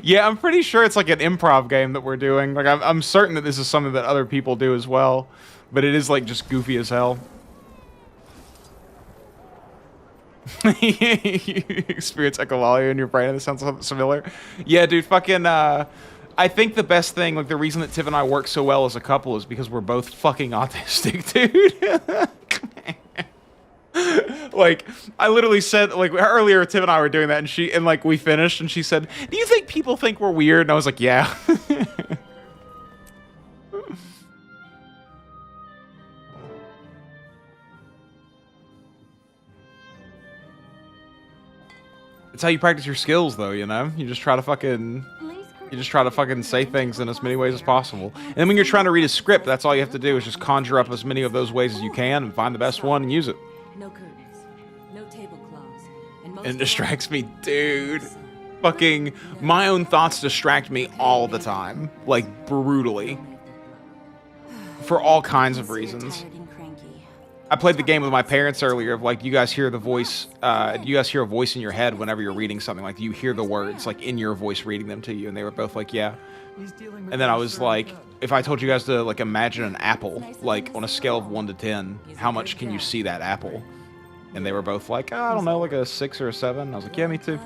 Yeah, I'm pretty sure it's like an improv game that we're doing. Like, I'm certain that this is something that other people do as well. But it is, like, just goofy as hell. You experience echolalia in your brain, and it sounds similar. Yeah, dude, fucking, I think the best thing, like, the reason that Tiv and I work so well as a couple is because we're both fucking autistic, dude. Like, I literally said, like, earlier Tiv and I were doing that, and like, we finished, and she said, do you think people think we're weird? And I was like, yeah. It's how you practice your skills, though, you know? You just try to fucking say things in as many ways as possible. And then when you're trying to read a script, that's all you have to do is just conjure up as many of those ways as you can and find the best one and use it. No curtains, no tablecloths, and It distracts me, dude. Fucking, my own thoughts distract me all the time. Like, brutally. For all kinds of reasons. I played the game with my parents earlier of, like, you guys hear the voice, you guys hear a voice in your head whenever you're reading something. Like, you hear the words, like, in your voice reading them to you. And they were both like, yeah. And then I was like, if I told you guys to, like, imagine an apple, like, on a scale of 1 to 10, how much can you see that apple? And they were both like, oh, I don't know, like a 6 or a 7. I was like, yeah, me too.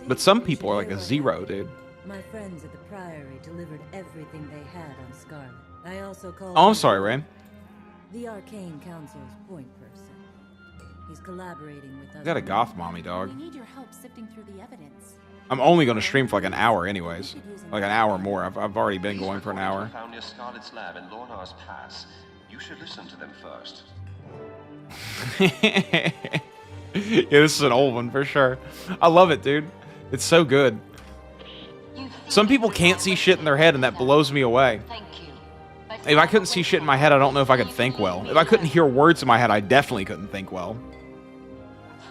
But some people are like a 0, dude. My friends at the Priory delivered everything they had on Scarlet. I also called Oh, I'm sorry, Rain. the Arcane Council's point person. He's collaborating with us. You got a goth mommy, dog. We need your help sifting through the evidence. I'm only going to stream for like an hour anyways. Like an hour more. I've already been going for an hour. Found near Scarlet's lab in Lornar's Pass. You should listen to them first. Yeah, this is an old one for sure. I love it, dude. It's so good. Some people can't see shit in their head, and that blows me away. If I couldn't see shit in my head, I don't know if I could think well. If I couldn't hear words in my head, I definitely couldn't think well.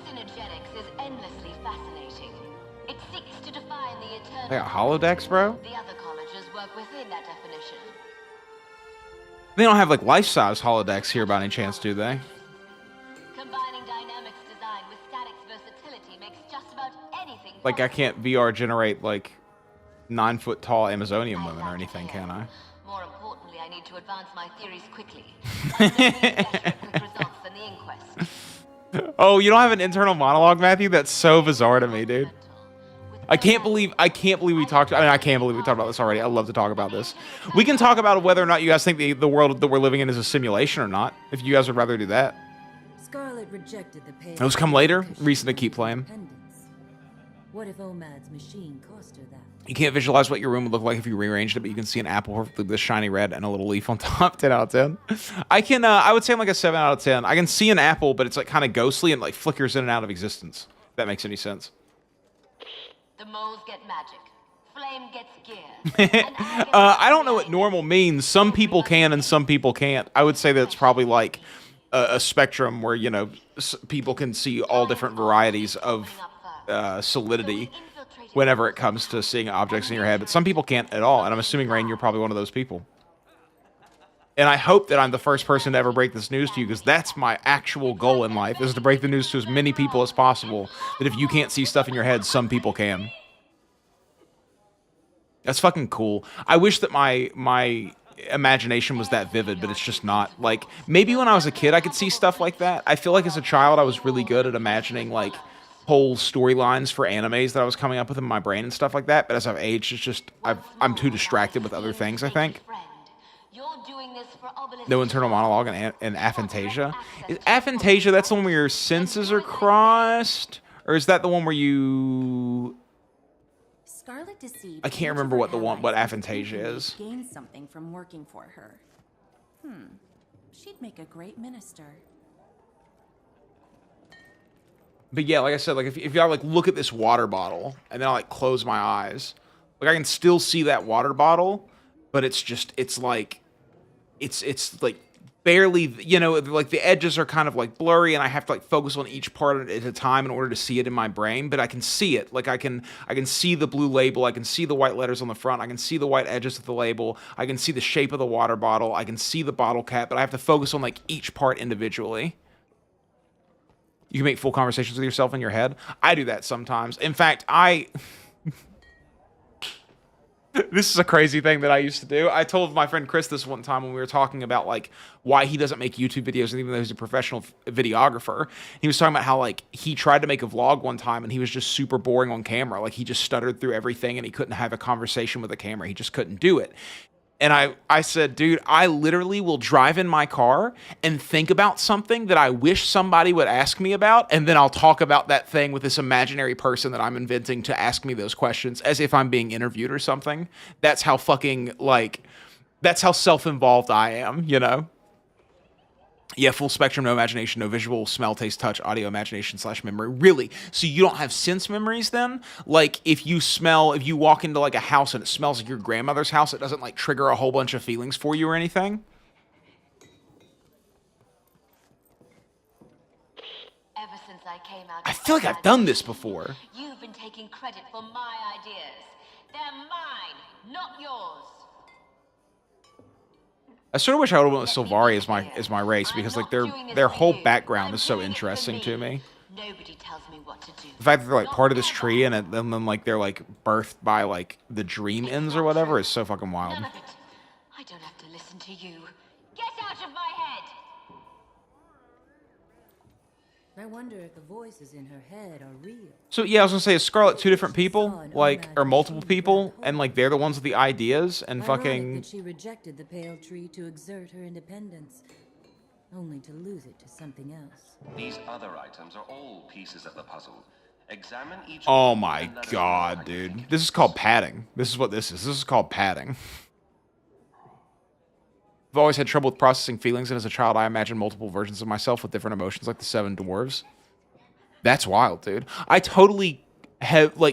Synergetics is endlessly fascinating. It seeks to define the eternal. They got holodecks, bro? The other colleges work within that definition. They don't have like life-size holodecks here by any chance, do they? Combining dynamics design with statics versatility makes just about anything. Like I can't VR generate like 9-foot tall Amazonian women or anything, can I? More importantly, I need to advance my theories quickly. Quick results than the inquest. Oh, you don't have an internal monologue, Matthew? That's so bizarre to me, dude. I can't believe we talked. I mean, I can't believe we talked about this already. I love to talk about this. We can talk about whether or not you guys think the world that we're living in is a simulation or not. If you guys would rather do that. Scarlet rejected the pay. Those come later. Reason to keep playing. What if Omad's machine cost her that? You can't visualize what your room would look like if you rearranged it, but you can see an apple with this shiny red and a little leaf on top. 10 out of 10. I can. I would say I'm like a 7 out of 10. I can see an apple, but it's like kind of ghostly and like flickers in and out of existence. If that makes any sense. The moles get magic. Flame gets gear. I don't know what normal means. Some people can and some people can't. I would say that it's probably like a spectrum where, you know, people can see all different varieties of solidity whenever it comes to seeing objects in your head. But some people can't at all. And I'm assuming, Rain, you're probably one of those people. And I hope that I'm the first person to ever break this news to you, because that's my actual goal in life, is to break the news to as many people as possible, that if you can't see stuff in your head, some people can. That's fucking cool. I wish that my imagination was that vivid, but it's just not. Like, maybe when I was a kid, I could see stuff like that. I feel like as a child, I was really good at imagining, like, whole storylines for animes that I was coming up with in my brain and stuff like that. But as I've aged, it's just, I'm too distracted with other things, I think. No internal monologue and aphantasia. Is aphantasia, that's the one where your senses are crossed? Or is that the one where you... Scarlet deceived. I can't remember what aphantasia is. Gain something from working for her. She'd make a great minister. But yeah, like I said, like if y'all like look at this water bottle and then I like close my eyes, like I can still see that water bottle, but it's like barely, you know, like the edges are kind of like blurry and I have to like focus on each part at a time in order to see it in my brain, but I can see it. Like I can see the blue label, I can see the white letters on the front, I can see the white edges of the label, I can see the shape of the water bottle, I can see the bottle cap, but I have to focus on like each part individually. You can make full conversations with yourself in your head. I do that sometimes. In fact, this is a crazy thing that I used to do. I told my friend Chris this one time when we were talking about like why he doesn't make YouTube videos, and even though he's a professional videographer, he was talking about how like he tried to make a vlog one time and he was just super boring on camera. Like he just stuttered through everything and he couldn't have a conversation with the camera. He just couldn't do it. And I said, dude, I literally will drive in my car and think about something that I wish somebody would ask me about, and then I'll talk about that thing with this imaginary person that I'm inventing to ask me those questions as if I'm being interviewed or something. That's how fucking, like, that's how self-involved I am, you know? Yeah, full spectrum, no imagination, no visual, smell, taste, touch, audio, imagination / memory. Really? So you don't have sense memories then? Like if you walk into like a house and it smells like your grandmother's house, it doesn't like trigger a whole bunch of feelings for you or anything? Ever since I came out, I feel like I've done this before. You've been taking credit for my ideas. They're mine, not yours. I sort of wish I would have went with Sylvari as my race, because like their whole background is so interesting to me. Nobody tells me what to do. The fact that they're like part of this tree and then like they're like birthed by like the dream ends or whatever is so fucking wild. None of it. I don't have to listen to you. Get out of my head. I wonder if the voices in her head are real. So yeah, I was gonna say, is Scarlet two different people, like, or multiple people, and like they're the ones with the ideas and fucking? That she rejected the pale tree to exert her independence, only to lose it to something else. These other items are all pieces of the puzzle. Examine each. Oh my god, dude! This is called padding. This is what this is. This is called padding. I've always had trouble with processing feelings, and as a child, I imagined multiple versions of myself with different emotions, like the Seven Dwarves. That's wild, dude. I totally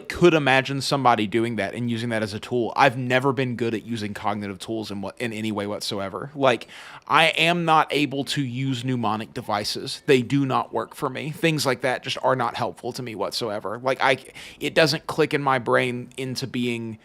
could imagine somebody doing that and using that as a tool. I've never been good at using cognitive tools in any way whatsoever. Like, I am not able to use mnemonic devices. They do not work for me. Things like that just are not helpful to me whatsoever. Like, it doesn't click in my brain into being.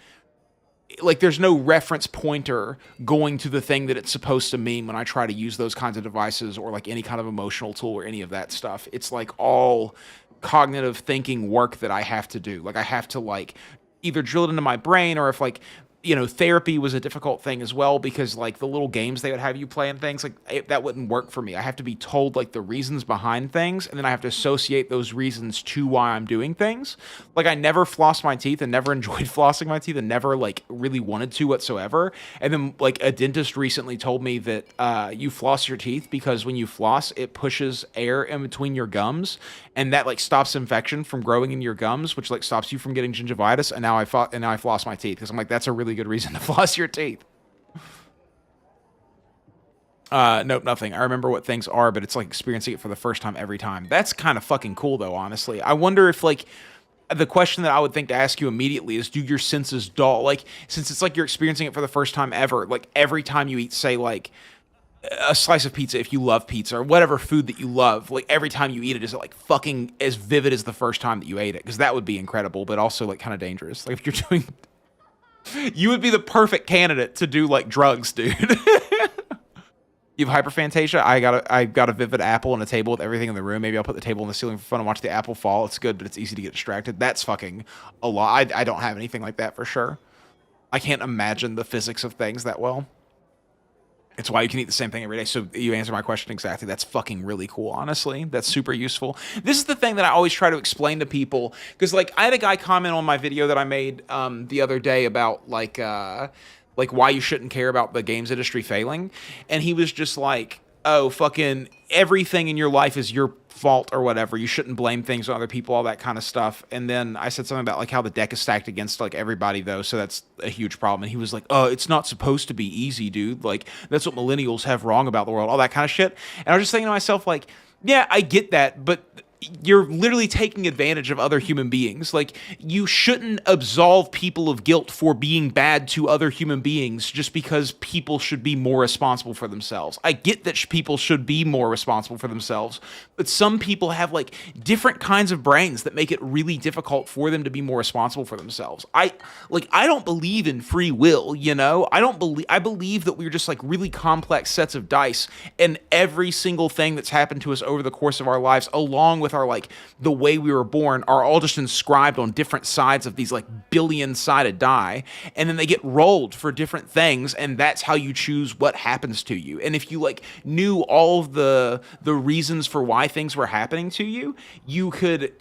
Like, there's no reference pointer going to the thing that it's supposed to mean when I try to use those kinds of devices or like any kind of emotional tool or any of that stuff. It's like all cognitive thinking work that I have to do. Like, I have to like either drill it into my brain, or if like, you know, therapy was a difficult thing as well, because like the little games they would have you play and things like that wouldn't work for me. I have to be told like the reasons behind things, and then I have to associate those reasons to why I'm doing things. Like, I never flossed my teeth and never enjoyed flossing my teeth and never like really wanted to whatsoever. And then like a dentist recently told me that you floss your teeth because when you floss, it pushes air in between your gums, and that like stops infection from growing in your gums, which like stops you from getting gingivitis. And now I floss my teeth because I'm like, that's a really good reason to floss your teeth. Nope, nothing. I remember what things are, but it's like experiencing it for the first time every time. That's kind of fucking cool, though, honestly. I wonder if, like, the question that I would think to ask you immediately is, do your senses dull? Like, since it's like you're experiencing it for the first time ever, like, every time you eat, say, like, a slice of pizza, if you love pizza, or whatever food that you love, like, every time you eat it, is it, like, fucking as vivid as the first time that you ate it? Because that would be incredible, but also, like, kind of dangerous. Like, if you're doing... You would be the perfect candidate to do, like, drugs, dude. You have hyperphantasia? I got a vivid apple and a table with everything in the room. Maybe I'll put the table on the ceiling for fun and watch the apple fall. It's good, but it's easy to get distracted. That's fucking a lot. I don't have anything like that for sure. I can't imagine the physics of things that well. It's why you can eat the same thing every day. So you answer my question exactly. That's fucking really cool, honestly. That's super useful. This is the thing that I always try to explain to people. Because, like, I had a guy comment on my video that I made the other day about, like why you shouldn't care about the games industry failing. And he was just like, oh, fucking everything in your life is your fault or whatever. You shouldn't blame things on other people, all that kind of stuff. And then I said something about like how the deck is stacked against like everybody though, so that's a huge problem. And he was like, oh, it's not supposed to be easy, dude. Like that's what millennials have wrong about the world, all that kind of shit. And I was just thinking to myself, like, yeah, I get that, but you're literally taking advantage of other human beings. Like, you shouldn't absolve people of guilt for being bad to other human beings just because people should be more responsible for themselves. I get that people should be more responsible for themselves, but some people have, like, different kinds of brains that make it really difficult for them to be more responsible for themselves. I don't believe in free will, you know? I believe that we're just, like, really complex sets of dice, and every single thing that's happened to us over the course of our lives, along with our, like, the way we were born, are all just inscribed on different sides of these, like, billion-sided die, and then they get rolled for different things, and that's how you choose what happens to you. And if you, like, knew all of the reasons for why things were happening to you, you could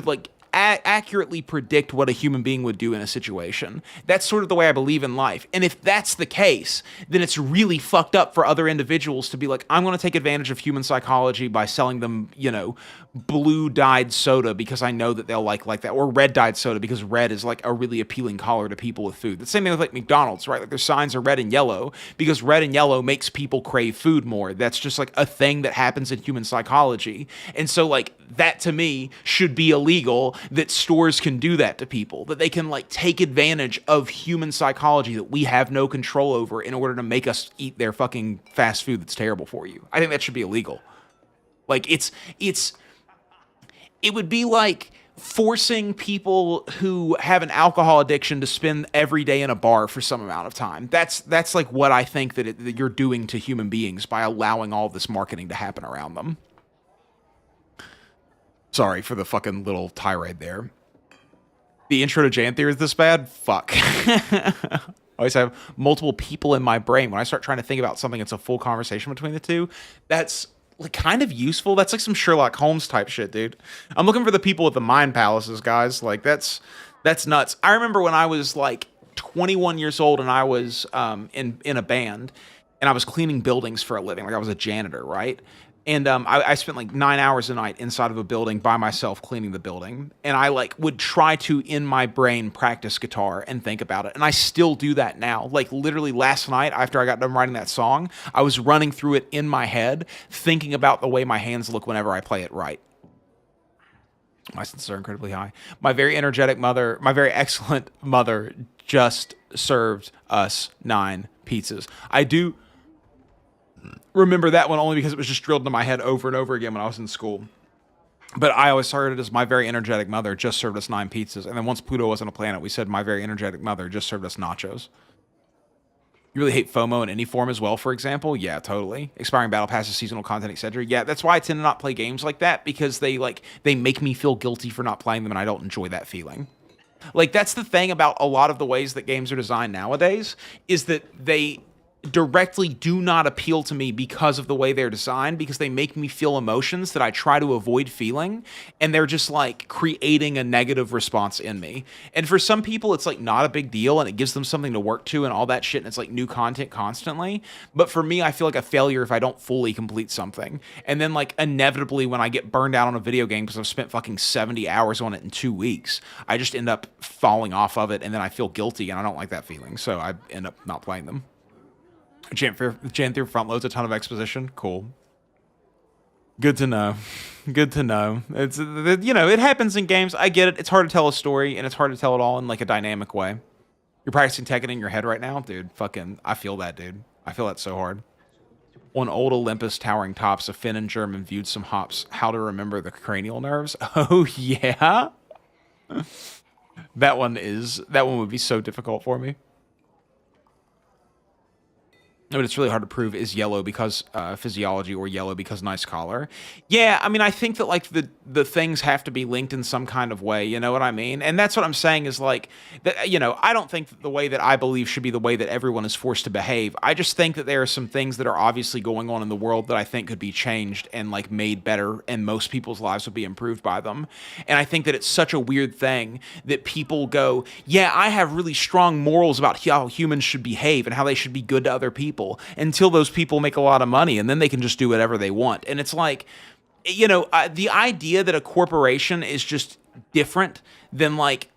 like, accurately predict what a human being would do in a situation. That's sort of the way I believe in life. And if that's the case, then it's really fucked up for other individuals to be like, I'm going to take advantage of human psychology by selling them, you know, blue-dyed soda because I know that they'll like that, or red-dyed soda because red is like a really appealing color to people with food. The same thing with like McDonald's, right? Like their signs are red and yellow because red and yellow makes people crave food more. That's just like a thing that happens in human psychology. And so like that to me should be illegal, that stores can do that to people, that they can like take advantage of human psychology that we have no control over in order to make us eat their fucking fast food that's terrible for you. I think that should be illegal. Like it would be like forcing people who have an alcohol addiction to spend every day in a bar for some amount of time. That's like what I think that you're doing to human beings by allowing all this marketing to happen around them. Sorry for the fucking little tirade there. The intro to Janthier is this bad? Fuck. I always have multiple people in my brain. When I start trying to think about something, it's a full conversation between the two. That's like kind of useful. That's like some Sherlock Holmes type shit, dude. I'm looking for the people with the mind palaces, guys. Like that's nuts. I remember when I was like 21 years old and I was in a band and I was cleaning buildings for a living. Like I was a janitor, right? And I spent like 9 hours a night inside of a building by myself cleaning the building. And I like would try to, in my brain, practice guitar and think about it. And I still do that now. Like literally last night, after I got done writing that song, I was running through it in my head, thinking about the way my hands look whenever I play it right. My senses are incredibly high. My very energetic mother, my very excellent mother just served us 9 pizzas. I do remember that one only because it was just drilled into my head over and over again when I was in school. But I always heard it as my very energetic mother just served us 9 pizzas. And then once Pluto wasn't a planet, we said my very energetic mother just served us nachos. You really hate FOMO in any form as well, for example? Yeah, totally. Expiring battle passes, seasonal content, etc. Yeah, that's why I tend to not play games like that, because they make me feel guilty for not playing them, and I don't enjoy that feeling. Like, that's the thing about a lot of the ways that games are designed nowadays, is that they directly do not appeal to me because of the way they're designed, because they make me feel emotions that I try to avoid feeling, and they're just like creating a negative response in me. And for some people it's like not a big deal and it gives them something to work to and all that shit, and it's like new content constantly. But for me, I feel like a failure if I don't fully complete something. And then like inevitably when I get burned out on a video game because I've spent fucking 70 hours on it in 2 weeks, I just end up falling off of it, and then I feel guilty, and I don't like that feeling, so I end up not playing them. Janthier front loads a ton of exposition. Cool. Good to know. Good to know. It's, you know, it happens in games. I get it. It's hard to tell a story, and it's hard to tell it all in like a dynamic way. You're practicing Tekken in your head right now? Dude, fucking, I feel that, dude. I feel that so hard. On old Olympus towering tops, a Finn and German viewed some hops. How to remember the cranial nerves? Oh, yeah? That one would be so difficult for me. But it's really hard to prove is yellow because physiology or yellow because nice collar. Yeah, I mean, I think that like the things have to be linked in some kind of way, you know what I mean? And that's what I'm saying is like, that, you know, I don't think that the way that I believe should be the way that everyone is forced to behave. I just think that there are some things that are obviously going on in the world that I think could be changed and like made better, and most people's lives would be improved by them. And I think that it's such a weird thing that people go, yeah, I have really strong morals about how humans should behave and how they should be good to other people. people until those people make a lot of money, and then they can just do whatever they want. And it's like, you know, the idea that a corporation is just different than like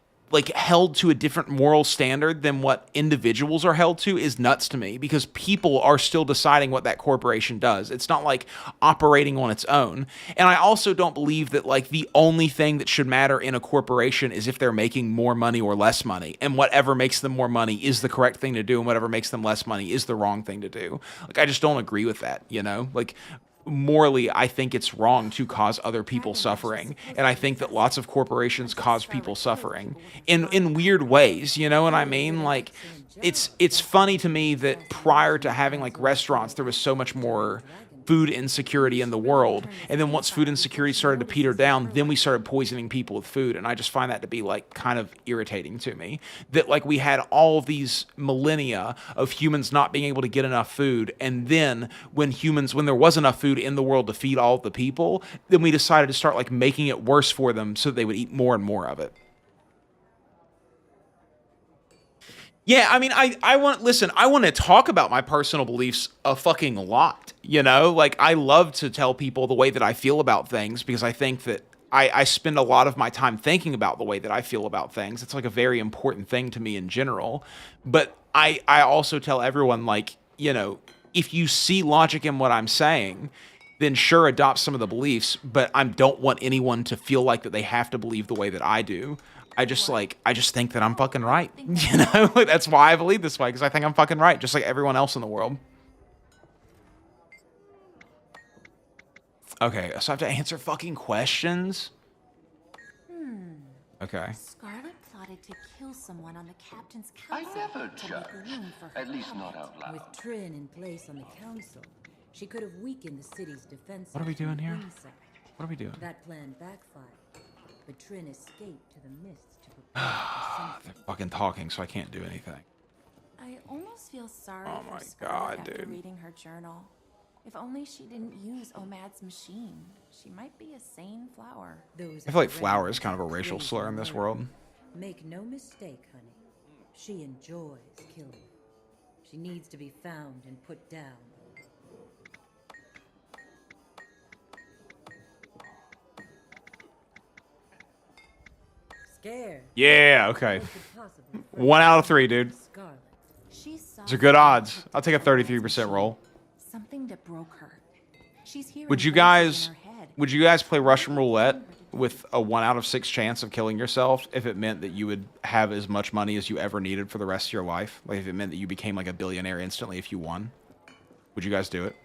held to a different moral standard than what individuals are held to is nuts to me, because people are still deciding what that corporation does. It's not like operating on its own. And I also don't believe that like the only thing that should matter in a corporation is if they're making more money or less money, and whatever makes them more money is the correct thing to do, and whatever makes them less money is the wrong thing to do. Like, I just don't agree with that, you know? Like, morally, I think it's wrong to cause other people suffering, and I think that lots of corporations cause people suffering in weird ways, you know what I mean? Like, it's funny to me that prior to having like restaurants, there was so much more food insecurity in the world, and then once food insecurity started to peter down, then we started poisoning people with food. And I just find that to be like kind of irritating to me, that like we had all of these millennia of humans not being able to get enough food, and then when there was enough food in the world to feed all of the people, then we decided to start like making it worse for them so that they would eat more and more of it. Yeah, I mean, I want to talk about my personal beliefs a fucking lot, you know? Like, I love to tell people the way that I feel about things, because I think that I spend a lot of my time thinking about the way that I feel about things. It's like a very important thing to me in general. But I also tell everyone, like, you know, if you see logic in what I'm saying, then sure, adopt some of the beliefs, but I don't want anyone to feel like that they have to believe the way that I do. I just think that I'm fucking right. You know, that's why I believe this way, because I think I'm fucking right, just like everyone else in the world. Okay, so I have to answer fucking questions? Okay. Scarlet plotted to kill someone on the captain's I council never to judged. make room for her At least not comment. out loud. With Trin in place on the council, she could have weakened the city's defenses. What are we doing here? inside. What are we doing? That plan backfired, but Trin escaped to the mists to prepare for something. They're fucking talking, so I can't do anything. I almost feel sorry Oh for my Scarlet God, after dude. reading her journal. If only she didn't use Omad's machine, she might be a sane flower. Those I feel like are flower is red kind of a racial crazy slur in this murder. world. Make no mistake, honey. She enjoys killing. She needs to be found and put down. Scared. Yeah, okay. Who could possibly 1 out of 3, dude. Scarlet. She saw Those are good odds. I'll take a 33% roll. something that broke her. She's hearing Would you voices guys in her head. play Russian roulette with a 1 out of 6 chance of killing yourself if it meant that you would have as much money as you ever needed for the rest of your life? Like if it meant that you became like a billionaire instantly if you won? Would you guys do it?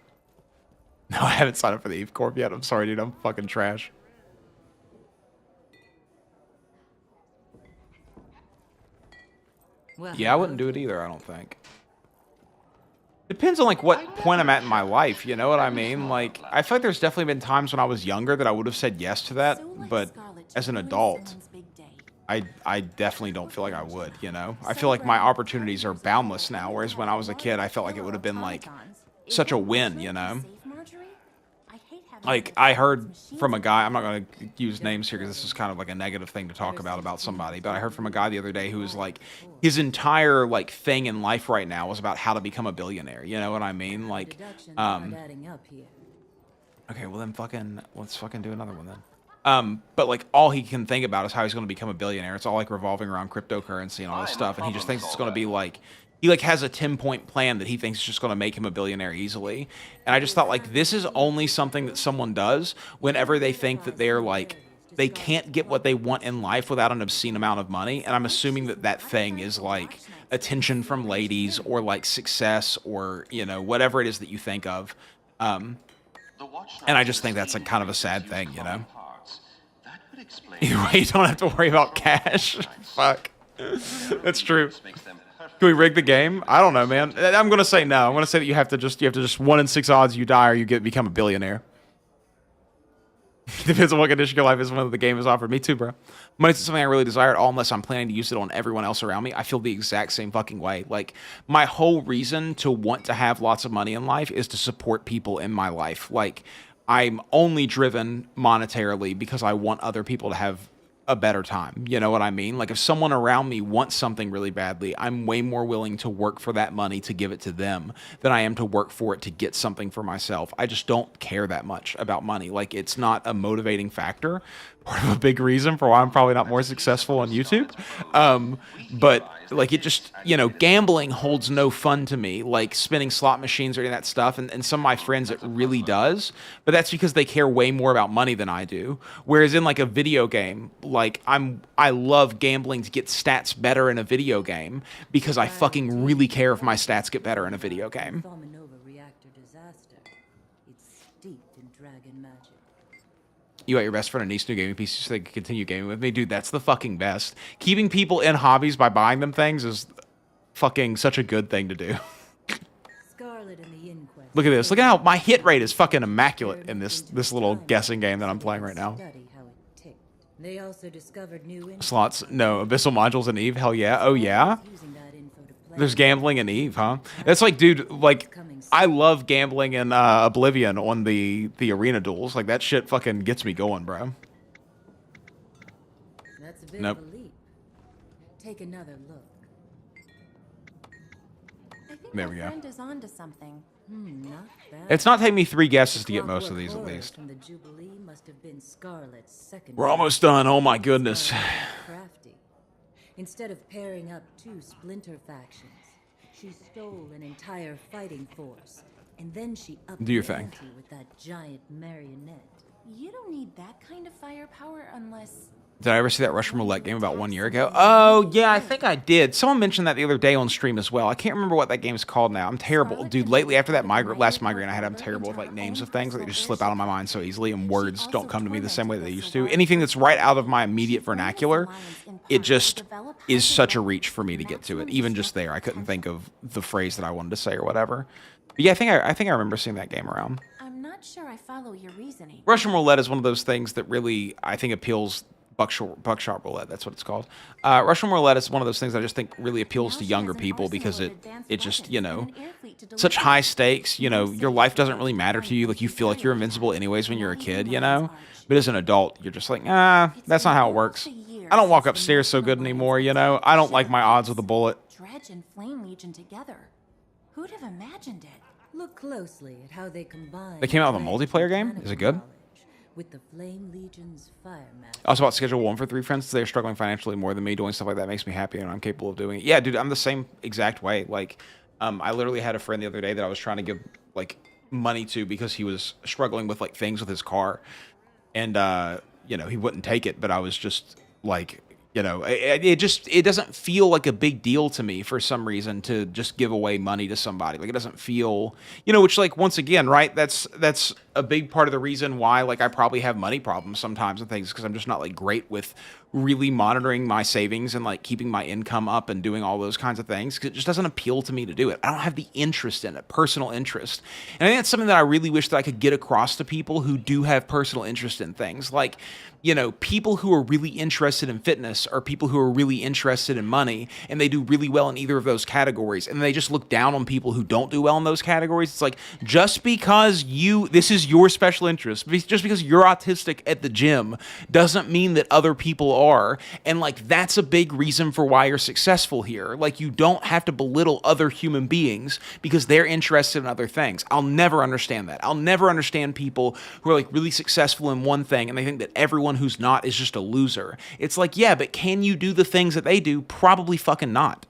No, I haven't signed up for the Eve Corp yet. I'm sorry, dude. I'm fucking trash. Well, Yeah, I wouldn't do it either, I don't think. Depends on like what point I'm at in my life, you know what I mean? Like, I feel like there's definitely been times when I was younger that I would have said yes to that, but as an adult, I definitely don't feel like I would, you know? I feel like my opportunities are boundless now, whereas when I was a kid, I felt like it would have been like such a win, you know? Like, I heard from a guy, I'm not going to use names here because this is kind of like a negative thing to talk about somebody, but I heard from a guy the other day who was like, his entire like thing in life right now was about how to become a billionaire, you know what I mean? Like, okay, well then let's fucking do another one then. But like all he can think about is how he's going to become a billionaire. It's all like revolving around cryptocurrency and all this stuff, and he just thinks it's going to be like, he like has a 10-point plan that he thinks is just going to make him a billionaire easily. And I just thought like, this is only something that someone does whenever they think that they're like, they can't get what they want in life without an obscene amount of money. And I'm assuming that that thing is like attention from ladies or like success or, you know, whatever it is that you think of. And I just think that's like kind of a sad thing, you know? Either way, you don't have to worry about cash. Fuck. That's true. Can we rig the game? I don't know, man. I'm gonna say no. I'm gonna say that you have to just 1 in 6 odds you die or you become a billionaire. Depends on what condition your life is when the game is offered. Me too, bro. Money is something I really desire at all unless I'm planning to use it on everyone else around me. I feel the exact same fucking way. Like, my whole reason to want to have lots of money in life is to support people in my life. Like, I'm only driven monetarily because I want other people to have a better time. You know what I mean? Like if someone around me wants something really badly, I'm way more willing to work for that money to give it to them than I am to work for it to get something for myself. I just don't care that much about money. Like it's not a motivating factor. Part of a big reason for why I'm probably not more successful on YouTube. But like it just, you know, gambling holds no fun to me, like spinning slot machines or any of that stuff. And some of my friends, it really does. But that's because they care way more about money than I do. Whereas in like a video game, like I love gambling to get stats better in a video game because I fucking really care if my stats get better in a video game. Reactor disaster. It's steeped in dragon magic. You got your best friend a niece new gaming PC so they can continue gaming with me. Dude, that's the fucking best. Keeping people in hobbies by buying them things is fucking such a good thing to do. Scarlet in the inquest. Look at this. Look at how my hit rate is fucking immaculate in this little guessing game that I'm playing right now. They also discovered new Slots. No. Abyssal modules in Eve. Hell yeah. Oh yeah. There's gambling in Eve, huh? That's like, dude, like, I love gambling in Oblivion on the arena duels. Like, that shit fucking gets me going, bro. That's a bit nope. of a leap. Take another look. I think there we my go. friend is onto something. Not bad. It's not taking me 3 guesses to get most of these, at least. From the Jubilee must have been Scarlet's second. We're almost done. Oh my goodness. Crafty. Instead of pairing up 2 splinter factions, she stole an entire fighting force, and then she upped Do your the thing. ante with that giant marionette. You don't need that kind of firepower unless... Did I ever see that Russian roulette game about 1 year ago? Oh, yeah, I think I did. Someone mentioned that the other day on stream as well. I can't remember what that game is called now. I'm terrible. Dude, lately, after that last migraine I had, I'm terrible with like names of things. Like, they just slip out of my mind so easily, and words don't come to me the same way they used to. Anything that's right out of my immediate vernacular, it just is such a reach for me to get to it. Even just there, I couldn't think of the phrase that I wanted to say or whatever. But yeah, I think I remember seeing that game around. I'm not sure I follow your reasoning. Russian roulette is one of those things that really, I think, appeals... Buckshot roulette, that's what it's called. Russian roulette is one of those things I just think really appeals to younger people because it just, you know, such high stakes, you know, your life doesn't really matter to you. Like, you feel like you're invincible anyways when you're a kid, you know? But as an adult, you're just like, that's not how it works. I don't walk upstairs so good anymore, you know? I don't like my odds with a bullet. Dredge and Flame Legion together. Who'd have imagined it? Look closely at how they combine. They came out with a multiplayer game? Is it good? With the Flame Legion's fire magic. I was about to schedule one for 3 friends. They're struggling financially more than me. Doing stuff like that makes me happy, and I'm capable of doing it. Yeah, dude, I'm the same exact way. Like, I literally had a friend the other day that I was trying to give like money to because he was struggling with like things with his car, and you know, he wouldn't take it. But I was just like, you know, it doesn't feel like a big deal to me for some reason to just give away money to somebody. Like, it doesn't feel, you know, which, like, once again, right, that's a big part of the reason why, like, I probably have money problems sometimes and things, because I'm just not, like, great with really monitoring my savings and, like, keeping my income up and doing all those kinds of things, because it just doesn't appeal to me to do it. I don't have the interest in it, personal interest. And I think that's something that I really wish that I could get across to people who do have personal interest in things. Like, you know, people who are really interested in fitness or people who are really interested in money, and they do really well in either of those categories, and they just look down on people who don't do well in those categories. It's like, just because this is your special interest, just because you're autistic at the gym doesn't mean that other people are. And like, that's a big reason for why you're successful here. Like, you don't have to belittle other human beings because they're interested in other things. I'll never understand that. I'll never understand people who are like really successful in one thing and they think that everyone who's not is just a loser. It's like, yeah, but can you do the things that they do? Probably fucking not.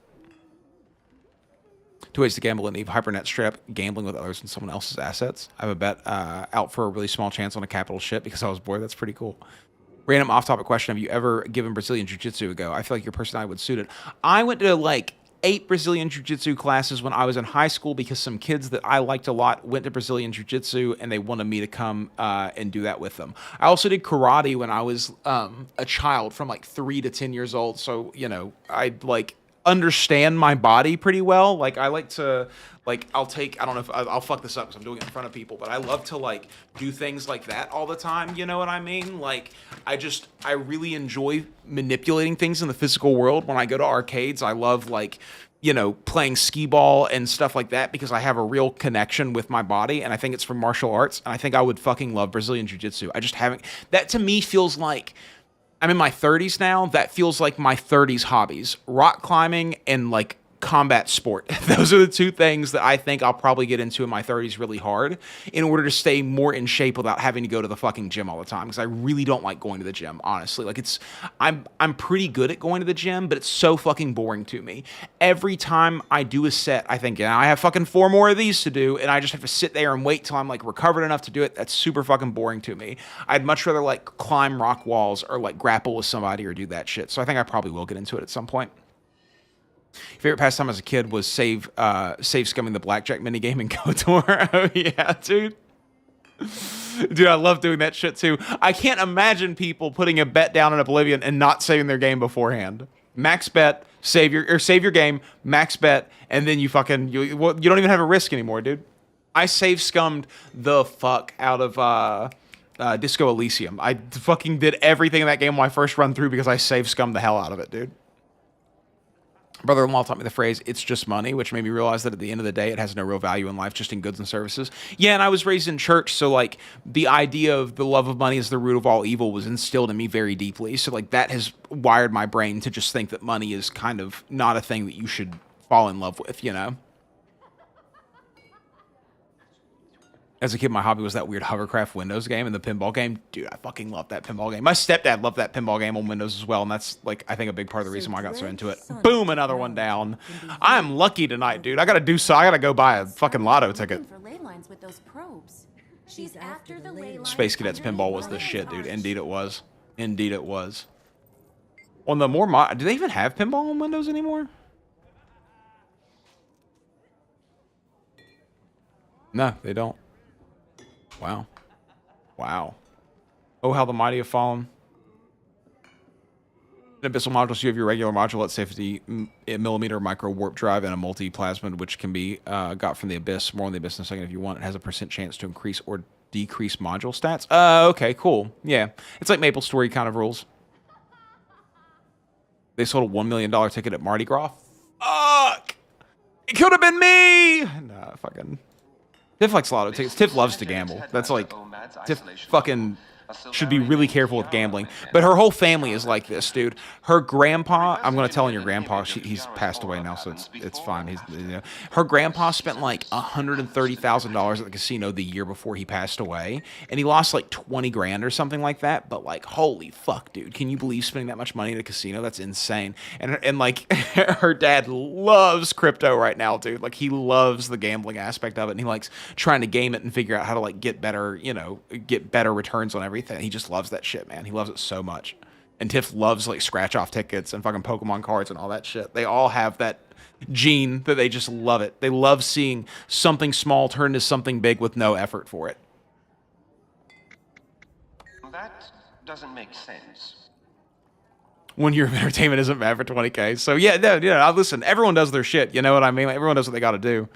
2 ways to gamble in Eve. Hypernet strip, gambling with others and someone else's assets. I have a bet out for a really small chance on a capital shit because I was bored. That's pretty cool. Random off-topic question. Have you ever given Brazilian Jiu-Jitsu a go? I feel like your personality would suit it. I went to like 8 Brazilian Jiu-Jitsu classes when I was in high school because some kids that I liked a lot went to Brazilian Jiu-Jitsu and they wanted me to come and do that with them. I also did karate when I was a child from like 3 to 10 years old. So, you know, I like understand my body pretty well. Like, I like to, like, I don't know if I'll fuck this up because I'm doing it in front of people, but I love to like do things like that all the time. You know what I mean? Like, I really enjoy manipulating things in the physical world. When I go to arcades, I love like, you know, playing skee ball and stuff like that because I have a real connection with my body, and I think it's from martial arts, and I think I would fucking love Brazilian Jiu-Jitsu. I just haven't, that to me feels like I'm in my 30s now. That feels like my 30s hobbies. Rock climbing and like combat sport. Those are the two things that I think I'll probably get into in my 30s really hard in order to stay more in shape without having to go to the fucking gym all the time, because I really don't like going to the gym, honestly. Like I'm pretty good at going to the gym, but it's so fucking boring to me. Every time I do a set, I think, yeah, I have fucking 4 more of these to do, and I just have to sit there and wait till I'm like recovered enough to do it. That's super fucking boring to me. I'd much rather like climb rock walls or like grapple with somebody or do that shit. So I think I probably will get into it at some point. Favorite pastime as a kid was save scumming the blackjack minigame in KOTOR. Oh yeah, dude. Dude, I love doing that shit too. I can't imagine people putting a bet down in Oblivion and not saving their game beforehand. Max bet, save your game, max bet, and then you fucking you don't even have a risk anymore, dude. I save scummed the fuck out of Disco Elysium. I fucking did everything in that game when I first run through because I save scummed the hell out of it, dude. Brother-in-law taught me the phrase, "It's just money," which made me realize that at the end of the day, it has no real value in life, just in goods and services. Yeah, and I was raised in church, so, like, the idea of the love of money as the root of all evil was instilled in me very deeply. So, like, that has wired my brain to just think that money is kind of not a thing that you should fall in love with, you know? As a kid, my hobby was that weird hovercraft Windows game and the pinball game. Dude, I fucking loved that pinball game. My stepdad loved that pinball game on Windows as well, and that's, like, I think a big part of the reason why I got so into it. Boom, another one down. I'm lucky tonight, dude. I gotta go buy a fucking lotto ticket. Space Cadets pinball was the shit, dude. Indeed it was. Indeed it was. On the more do they even have pinball on Windows anymore? No, they don't. Wow. Wow. Oh, how the mighty have fallen. In Abyssal modules, you have your regular module at 50mm micro warp drive and a multi-plasmid, which can be got from the Abyss. More on the Abyss in a second if you want. It has a % chance to increase or decrease module stats. Okay, cool. Yeah. It's like Maple Story kind of rules. They sold a $1 million ticket at Mardi Gras. Fuck! It could have been me! Nah, fucking... Tiff likes lotto tickets. Tiff loves to gamble. That's like, Tiff fucking should be really careful with gambling. But her whole family is like this, dude. Her grandpa, I'm going to tell on your grandpa, he's passed away now, so it's fine. He's, you know. Her grandpa spent like $130,000 at the casino the year before he passed away, and he lost like 20 grand or something like that. But like, holy fuck, dude. Can you believe spending that much money at a casino? That's insane. And like, her dad loves crypto right now, dude. Like, he loves the gambling aspect of it, and he likes trying to game it and figure out how to like get better, you know, get better returns on everything. He just loves that shit, man. He loves it so much. And Tiff loves like scratch off tickets and fucking Pokemon cards and all that shit. They all have that gene that they just love it. They love seeing something small turn into something big with no effort for it. That doesn't make sense. When your entertainment isn't bad for 20K. So yeah, no, listen, everyone does their shit. You know what I mean? Like, everyone does what they got to do.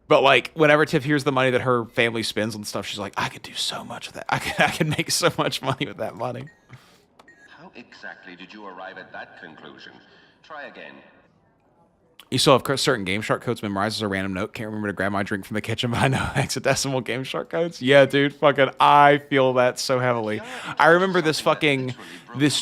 But like, whenever Tiff hears the money that her family spends on stuff, she's like, I could do so much with that. I could make so much money with that money. How exactly did you arrive at that conclusion? Try again. You still have certain Game Shark codes memorized as a random note. Can't remember to grab my drink from the kitchen, but I know hexadecimal Game Shark codes. Yeah, dude, fucking, I feel that so heavily. I remember this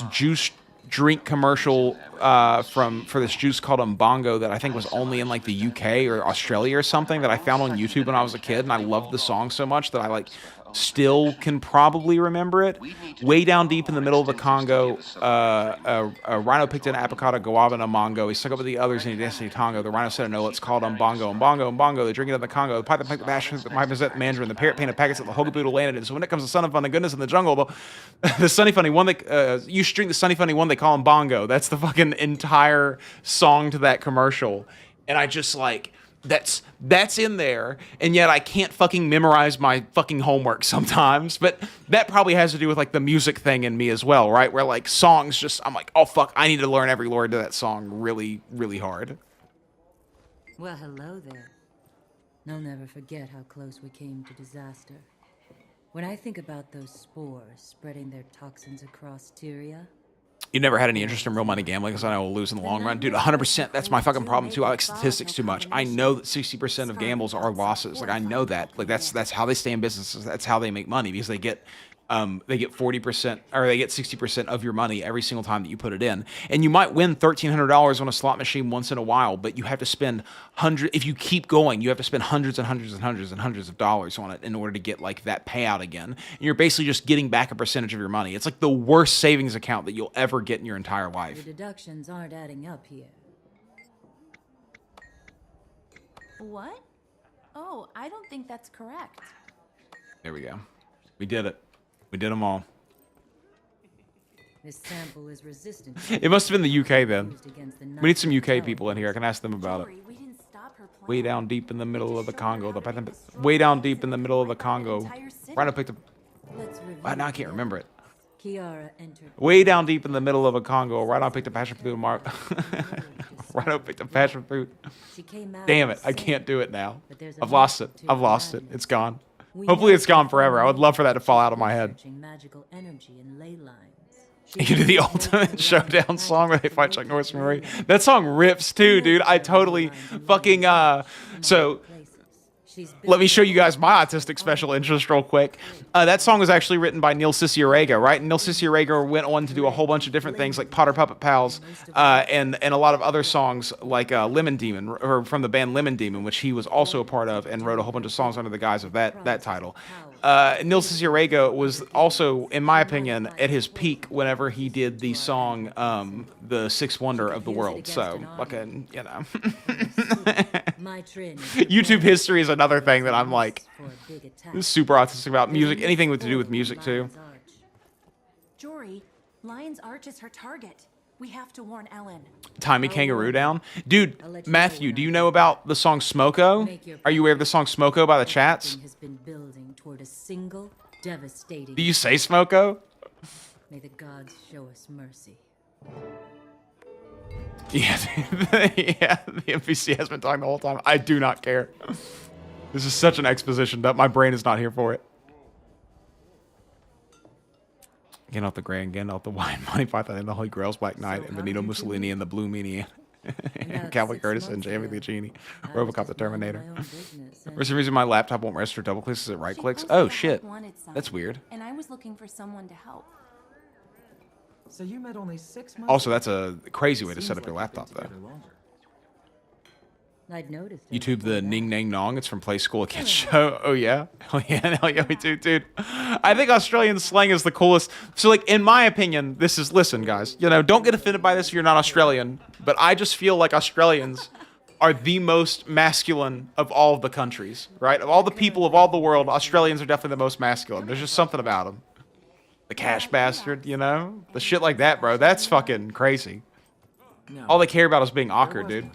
juice drink commercial for this juice called Mbongo that I think was only in like the UK or Australia or something that I found on YouTube when I was a kid, and I loved the song so much that I like still can probably remember it. Way down deep in the middle of the Congo, a rhino picked an apricot, a guava, and a mango. He stuck up with the others and he danced in tango. The rhino said, "No, it's called Mbongo, Mbongo, Mbongo." They drink it in the Congo. The python picked the bash, the pipe is at the mandarin. The parrot painted packets that the hogaboodle landed in. So when it comes to Son of Fun and Goodness in the jungle, the Sunny Funny one, you should drink the Sunny Funny one, they call him Bongo. That's the fucking entire song to that commercial. And I just like... That's in there, and yet I can't fucking memorize my fucking homework sometimes. But that probably has to do with like the music thing in me as well, right? Where like songs just, I'm like, oh fuck, I need to learn every word to that song really, really hard. Well, hello there. I'll never forget how close we came to disaster. When I think about those spores spreading their toxins across Tyria... You never had any interest in real money gambling because I know I will lose in the long run. Dude, 100%, that's my fucking problem too. I like statistics too much. I know that 60% of gambles are losses. Like, I know that. Like, that's how they stay in business. That's how they make money, because they get they get 40% or they get 60% of your money every single time that you put it in. And you might win $1,300 on a slot machine once in a while, but you have to spend if you keep going, you have to spend hundreds and hundreds and hundreds and hundreds of dollars on it in order to get like that payout again. And you're basically just getting back a percentage of your money. It's like the worst savings account that you'll ever get in your entire life. The deductions aren't adding up here. What? Oh, I don't think that's correct. There we go. We did it. We did them all. This sample is resistant. It must have been the UK then. We need some UK people in here. I can ask them about it. Way down deep in the middle of the Congo. Way down deep in the middle of the Congo. Rhino picked up. Now I can't remember it. Way down deep in the middle of a Congo. Rhino picked a passion fruit. Rhino picked a passion fruit. Damn it! I can't do it now. I've lost it. I've lost it. It's gone. Hopefully it's gone forever. I would love for that to fall out of my head. You can do the ultimate showdown song where they fight Chuck Norris and Marie. That song rips too, dude. I totally fucking so let me show you guys my autistic special interest real quick. That song was actually written by Neil Cicierega, right? And Neil Cicierega went on to do a whole bunch of different things like Potter Puppet Pals and a lot of other songs like Lemon Demon, or from the band Lemon Demon, which he was also a part of and wrote a whole bunch of songs under the guise of that title. Neil Cicierega was also, in my opinion, at his peak whenever he did the song The Sixth Wonder of the World. So, fucking, you know. YouTube history is another thing that I'm like super autistic about. Music, anything to do with music too. Jory, Lion's Arch is her target. We have to warn Ellen. Tie me kangaroo down. Dude, Matthew, do you know about the song Smoko? Are you aware of the song Smoko by the Chats? Do you say Smoko? May the gods show us mercy. Yeah, yeah, the NPC has been talking the whole time. I do not care. This is such an exposition that my brain is not here for it. Gandalf the Grey and Gandalf the White, Monty Python and the Holy Grail's Black Knight, and Benito Mussolini and the Blue Meanie, and Calvin Curtis and Jamie the Genie, Robocop the Terminator. For some reason, my laptop won't register double clicks as it right clicks. Oh shit, that's weird. And I was looking for someone to help. So you met only 6 months. Also, that's a crazy way to set up your laptop, though. I'd noticed. YouTube the Ning Nang Nong. It's from Play School a Kids Show. Oh yeah, hell yeah, hell yeah, we do, dude. I think Australian slang is the coolest. So like, in my opinion, this is, listen, guys. You know, don't get offended by this if you're not Australian. But I just feel like Australians are the most masculine of all of the countries, right? Of all the people of all the world, Australians are definitely the most masculine. There's just something about them. The cash bastard, you know? The shit like that, bro. That's fucking crazy. All they care about is being awkward, dude.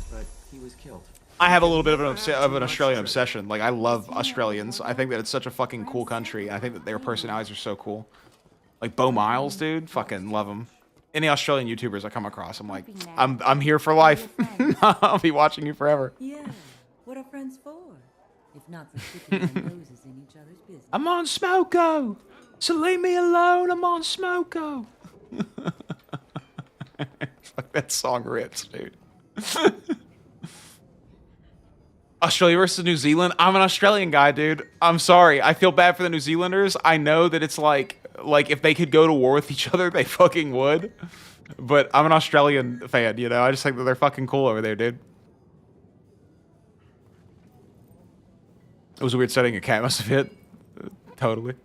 But he was killed. I have a little bit of an Australian obsession. Like, I love Australians. I think that it's such a fucking cool country. I think that their personalities are so cool. Like Bo Miles, dude. Fucking love him. Any Australian YouTubers I come across, I'm like, I'm here for life. I'll be watching you forever. Yeah, what are friends for? If not for sticking their noses in each other's business. I'm on Smoko. So leave me alone, I'm on Smoko. Fuck, that song rips, dude. Australia versus New Zealand. I'm an Australian guy, dude. I'm sorry. I feel bad for the New Zealanders. I know that it's like if they could go to war with each other, they fucking would. But I'm an Australian fan, you know? I just think that they're fucking cool over there, dude. It was a weird setting a cat must have hit. Totally.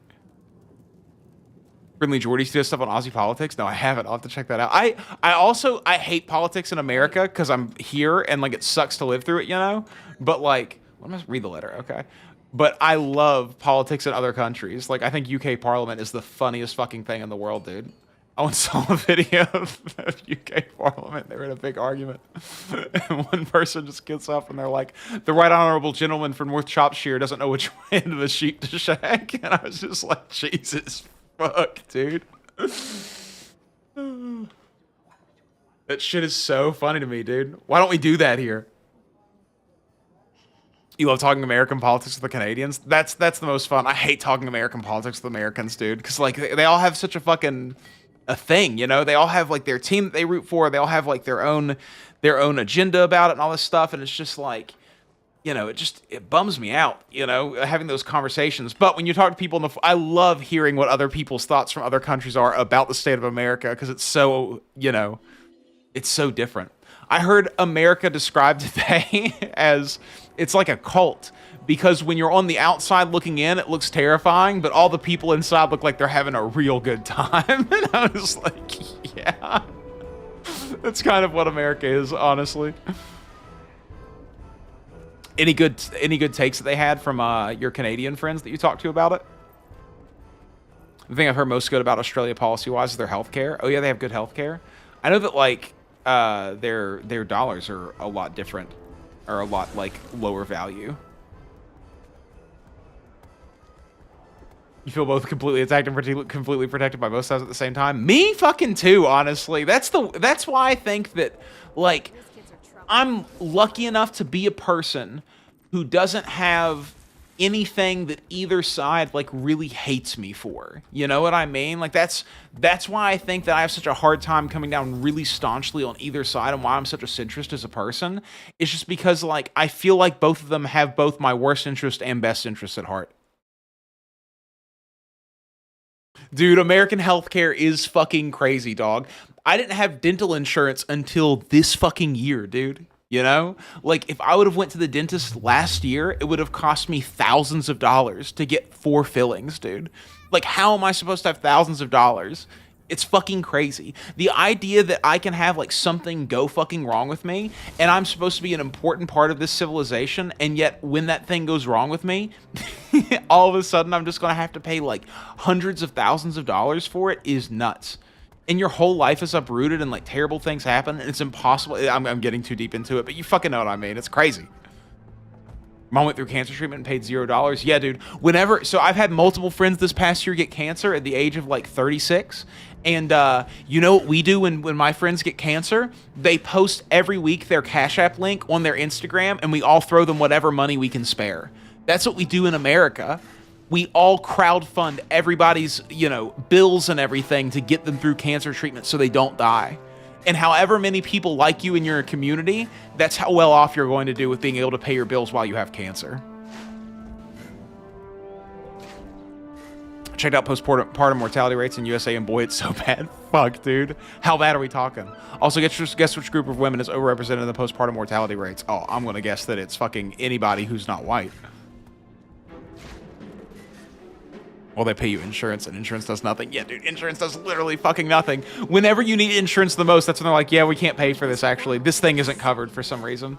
Friendly Jordy does stuff on Aussie politics? No, I haven't. I'll have to check that out. I hate politics in America because I'm here and like it sucks to live through it, you know? But like, let me read the letter, okay? But I love politics in other countries. Like, I think UK Parliament is the funniest fucking thing in the world, dude. I once saw a video of UK Parliament. They were in a big argument. And one person just gets up and they're like, the right honourable gentleman from North Shropshire doesn't know which way into the sheep to shag. And I was just like, Jesus fuck, dude. That shit is so funny to me, dude. Why don't we do that here? You love talking American politics with the Canadians? That's the most fun. I hate talking American politics with Americans, dude. Because, like, they all have such a fucking... a thing, you know? They all have, like, their team that they root for. They all have, like, their own agenda about it and all this stuff. And it's just, like... you know, it bums me out, you know, having those conversations. But when you talk to people I love hearing what other people's thoughts from other countries are about the state of America, because it's so, you know, it's so different. I heard America described today as it's like a cult, because when you're on the outside looking in, it looks terrifying, but all the people inside look like they're having a real good time. And I was like, yeah, that's kind of what America is, honestly. Any good takes that they had from your Canadian friends that you talked to about it? The thing I've heard most good about Australia policy-wise is their healthcare. Oh yeah, they have good healthcare. I know that like their dollars are a lot different, or a lot like lower value. You feel both completely attacked and completely protected by both sides at the same time? Me fucking too, honestly. That's why I think that, like, I'm lucky enough to be a person who doesn't have anything that either side, like, really hates me for. You know what I mean? Like, that's why I think that I have such a hard time coming down really staunchly on either side, and why I'm such a centrist as a person. It's just because, like, I feel like both of them have both my worst interest and best interest at heart. Dude, American healthcare is fucking crazy, dog. I didn't have dental insurance until this fucking year, dude. You know? Like, if I would have went to the dentist last year, it would have cost me thousands of dollars to get 4 fillings, dude. Like, how am I supposed to have thousands of dollars? It's fucking crazy. The idea that I can have, like, something go fucking wrong with me, and I'm supposed to be an important part of this civilization, and yet when that thing goes wrong with me, all of a sudden I'm just gonna have to pay, like, hundreds of thousands of dollars for it is nuts. And your whole life is uprooted, and, like, terrible things happen, and it's impossible. I'm getting too deep into it, but you fucking know what I mean. It's crazy. Mom went through cancer treatment and paid $0. Yeah, dude. So I've had multiple friends this past year get cancer at the age of, like, 36. And you know what we do when my friends get cancer? They post every week their Cash App link on their Instagram, and we all throw them whatever money we can spare. That's what we do in America. We all crowdfund everybody's, you know, bills and everything to get them through cancer treatment so they don't die. And however many people like you in your community, that's how well off you're going to do with being able to pay your bills while you have cancer. Checked out postpartum mortality rates in USA, and boy, it's so bad. Fuck, dude. How bad are we talking? Also, guess which group of women is overrepresented in the postpartum mortality rates? Oh, I'm going to guess that it's fucking anybody who's not white. Well, they pay you insurance, and insurance does nothing. Yeah, dude, insurance does literally fucking nothing. Whenever you need insurance the most, that's when they're like, yeah, we can't pay for this, actually. This thing isn't covered for some reason.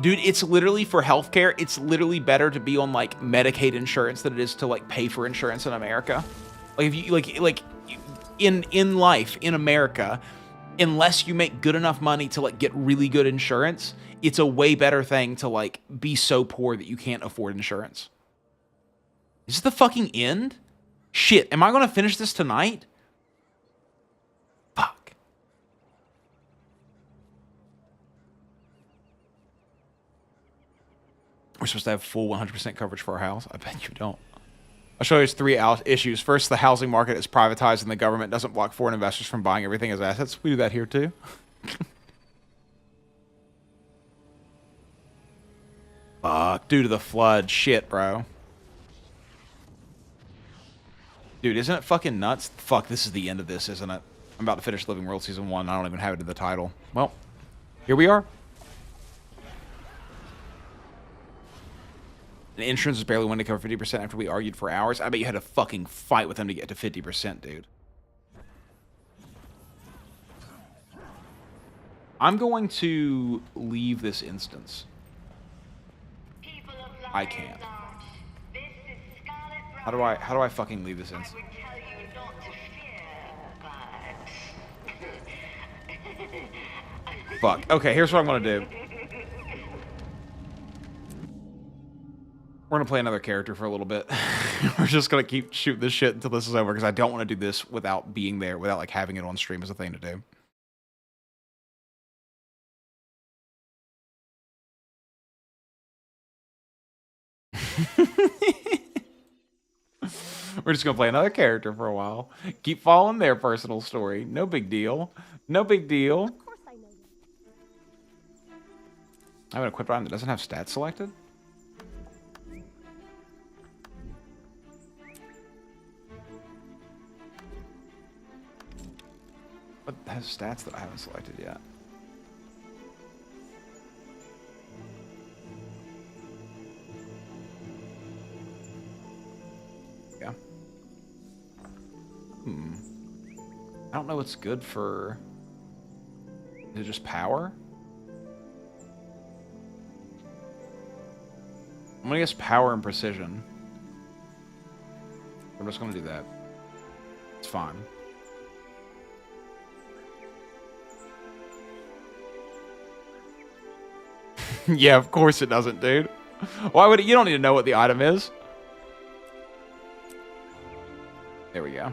Dude, it's literally, for healthcare, it's literally better to be on, like, Medicaid insurance than it is to, like, pay for insurance in America. Like, if you, like in life, in America, unless you make good enough money to, like, get really good insurance, it's a way better thing to, like, be so poor that you can't afford insurance. Is this the fucking end? Shit, am I gonna finish this tonight? Fuck. We're supposed to have full 100% coverage for our house? I bet you don't. I'll show you 3 issues. First, the housing market is privatized and the government doesn't block foreign investors from buying everything as assets. We do that here too. Fuck, due to the flood. Shit, bro. Dude, isn't it fucking nuts? Fuck, this is the end of this, isn't it? I'm about to finish Living World Season 1. I don't even have it in the title. Well, here we are. And insurance is barely willing to cover 50% after we argued for hours. I bet you had a fucking fight with them to get to 50%, dude. I'm going to leave this instance. I can't. How do I fucking leave this instance? Fuck. Okay, here's what I'm gonna do. We're gonna play another character for a little bit. We're just gonna keep shooting this shit until this is over, because I don't want to do this without being there, without, like, having it on stream as a thing to do. We're just gonna play another character for a while. Keep following their personal story. No big deal. No big deal. Of course I know you. I have an equipped item that doesn't have stats selected? What has stats that I haven't selected yet? Yeah. I don't know what's good for... Is it just power? I'm gonna guess power and precision. I'm just gonna do that. It's fine. Yeah, of course it doesn't, dude. Why would it? You don't need to know what the item is. There we go.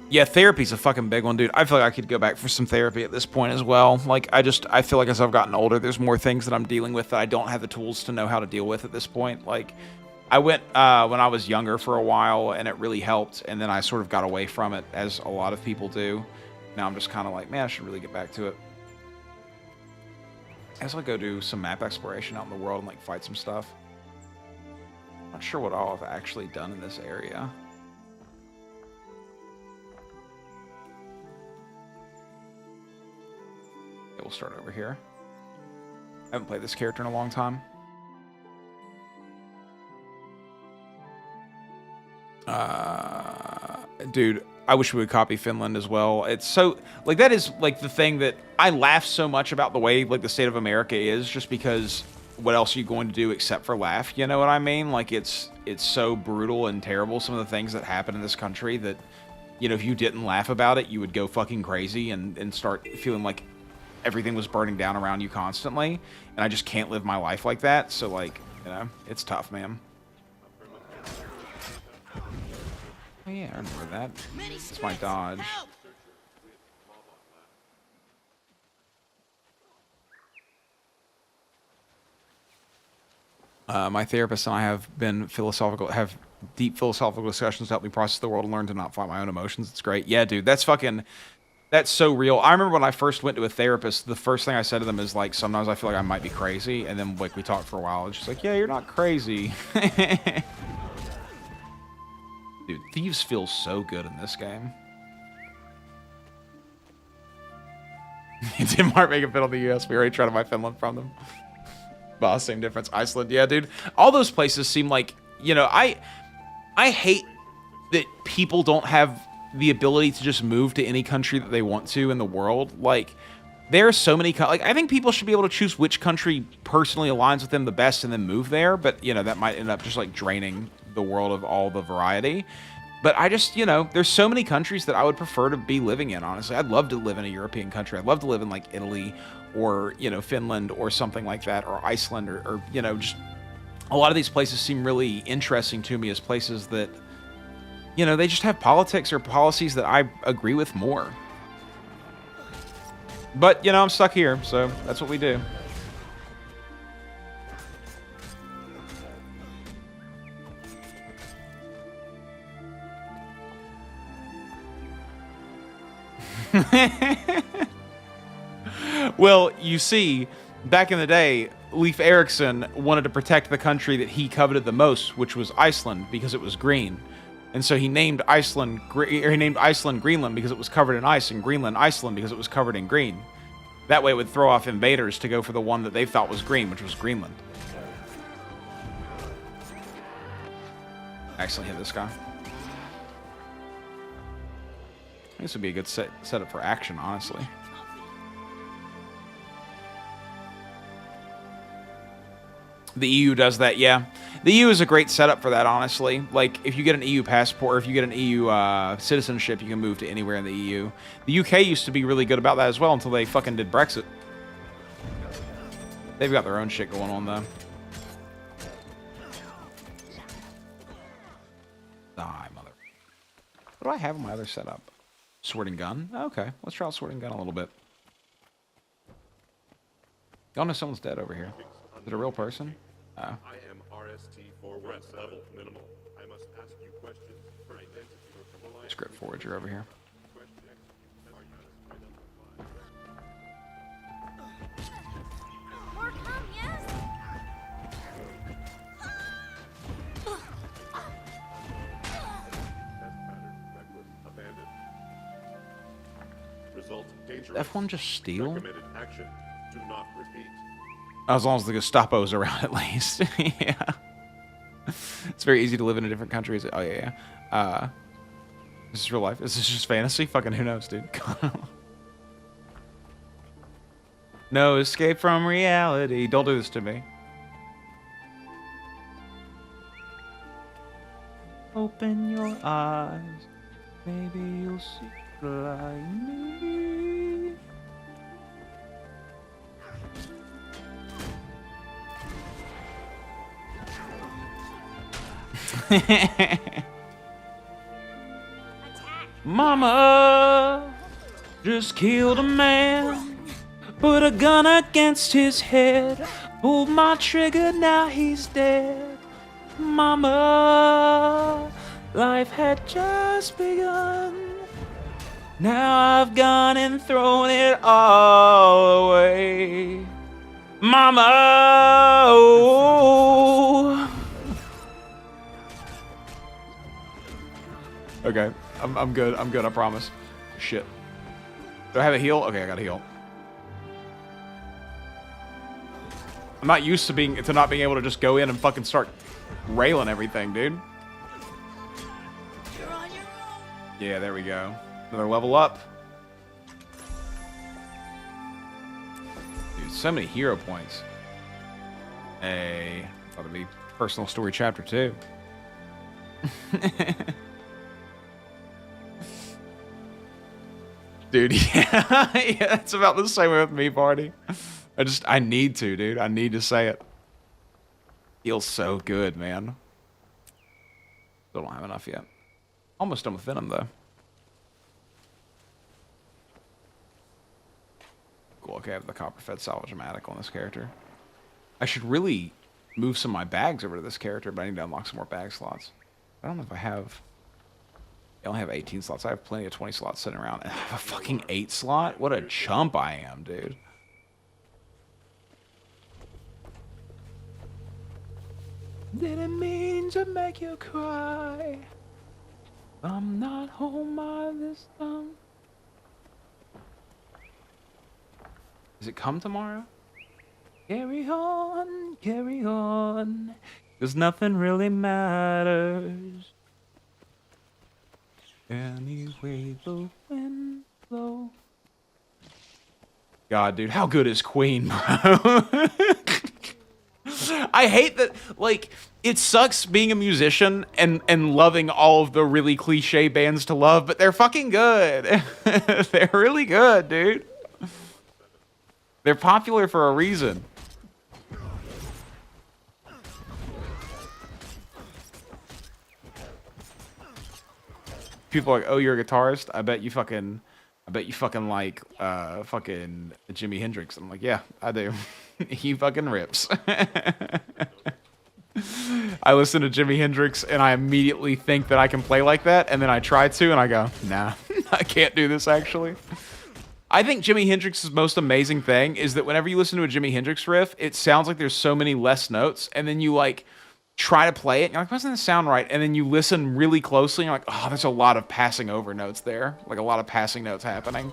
Yeah, therapy's a fucking big one, dude. I feel like I could go back for some therapy at this point as well. Like, I feel like as I've gotten older, there's more things that I'm dealing with that I don't have the tools to know how to deal with at this point. Like, I went when I was younger for a while, and it really helped, and then I sort of got away from it, as a lot of people do. Now I'm just kind of like, man, I should really get back to it. I guess I'll go do some map exploration out in the world and, like, fight some stuff. Not sure what all I've actually done in this area. Okay, we'll start over here. I haven't played this character in a long time. Dude, I wish we would copy Finland as well. It's so, like, that is, like, the thing that I laugh so much about the way, like, the state of America is, just because what else are you going to do except for laugh? You know what I mean? Like, it's so brutal and terrible, some of the things that happen in this country, that, you know, if you didn't laugh about it, you would go fucking crazy and start feeling like everything was burning down around you constantly. And I just can't live my life like that. So, like, you know, it's tough, man. Oh yeah, I remember that. It's my dodge. My therapist and I have deep philosophical discussions to help me process the world and learn to not fight my own emotions. It's great. Yeah, dude, that's so real. I remember when I first went to a therapist, the first thing I said to them is, like, sometimes I feel like I might be crazy, and then, like, we talked for a while, and she's like, yeah, you're not crazy. Dude, thieves feel so good in this game. Denmark make a bid on the US. We already tried to buy Finland from them. Boss, same difference. Iceland, yeah, dude. All those places seem like, you know, I hate that people don't have the ability to just move to any country that they want to in the world. Like, there are so many, like, I think people should be able to choose which country personally aligns with them the best and then move there, but, you know, that might end up just, like, draining the world of all the variety. But I just, you know, there's so many countries that I would prefer to be living in, honestly. I'd love to live in a European country. I'd love to live in, like, Italy or, you know, Finland or something like that, or Iceland, or you know, just a lot of these places seem really interesting to me as places that, you know, they just have politics or policies that I agree with more. But, you know, I'm stuck here, so that's what we do. Well, you see, back in the day, Leif Erikson wanted to protect the country that he coveted the most, which was Iceland, because it was green. And so he named Iceland Greenland because it was covered in ice, and Greenland Iceland because it was covered in green. That way it would throw off invaders to go for the one that they thought was green, which was Greenland. I accidentally hit this guy. This would be a good setup for action, honestly. The EU does that, yeah. The EU is a great setup for that, honestly. Like, if you get an EU passport, or if you get an EU citizenship, you can move to anywhere in the EU. The UK used to be really good about that as well until they fucking did Brexit. They've got their own shit going on, though. Die, mother. What do I have in my other setup? Sword and gun? Okay, let's try sword and gun a little bit. Oh no, someone's dead over here. Is it a real person? Oh. I am RST-4 West level minimal. I must ask you questions for identity or criminal. Script forger over here. result dangerous. F1 just steal? Recommended action. Do not repeat. As long as the Gestapo's around, at least. Yeah. It's very easy to live in a different country. Oh, yeah, yeah. This is real life. Is this just fantasy? Fucking who knows, dude. No escape from reality. Don't do this to me. Open your eyes. Maybe you'll see like me. Mama just killed a man, put a gun against his head, pulled my trigger, now he's dead. Mama, life had just begun. Now I've gone and thrown it all away. Mama, oh. Okay, I'm good. I'm good. I promise. Shit. Do I have a heal? Okay, I got a heal. I'm not used to not being able to just go in and fucking start railing everything, dude. Yeah, there we go. Another level up. Dude, so many hero points. Hey, thought it'd be personal story chapter 2. Dude, yeah, yeah, it's about the same way with me, party. I need to, dude. I need to say it. Feels so good, man. Still don't have enough yet. Almost done with Venom, though. Cool, okay, I have the Copperfed Salvage-O-Matic on this character. I should really move some of my bags over to this character, but I need to unlock some more bag slots. I don't know if I have... I only have 18 slots. I have plenty of 20 slots sitting around. And I have a fucking 8 slot? What a chump I am, dude. Didn't mean to make you cry. I'm not home by this time. Does it come tomorrow? Carry on, 'cause nothing really matters. Anyway, the wind blows. God, dude, how good is Queen, bro? I hate that, like, it sucks being a musician and loving all of the really cliche bands to love, but they're fucking good. They're really good, dude. They're popular for a reason. People are like, oh, you're a guitarist? I bet you fucking like fucking Jimi Hendrix. I'm like, yeah, I do. He fucking rips. I listen to Jimi Hendrix and I immediately think that I can play like that, and then I try to and I go, nah, I can't do this actually. I think Jimi Hendrix's most amazing thing is that whenever you listen to a Jimi Hendrix riff, it sounds like there's so many less notes, and then you like try to play it, and you're like, why doesn't this sound right? And then you listen really closely, and you're like, oh, there's a lot of passing over notes there. Like, a lot of passing notes happening.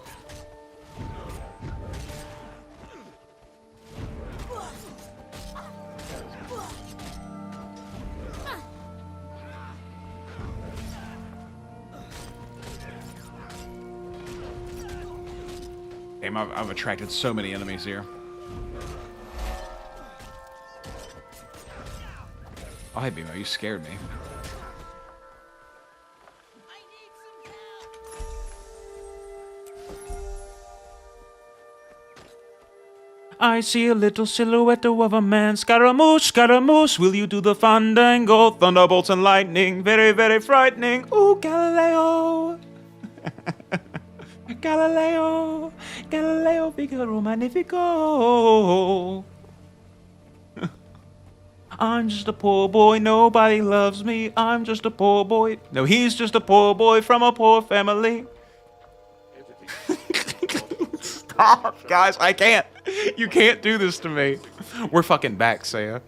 Damn, I've attracted so many enemies here. Oh, hey, Bimo, you scared me. I see a little silhouette of a man. Scaramouche, Scaramouche, will you do the fandango? Thunderbolts and lightning, very, very frightening. Ooh, Galileo. Galileo, Galileo, Figaro Magnifico. I'm just a poor boy, nobody loves me. I'm just a poor boy. No, he's just a poor boy from a poor family. Stop, guys, I can't. You can't do this to me. We're fucking back, Saya.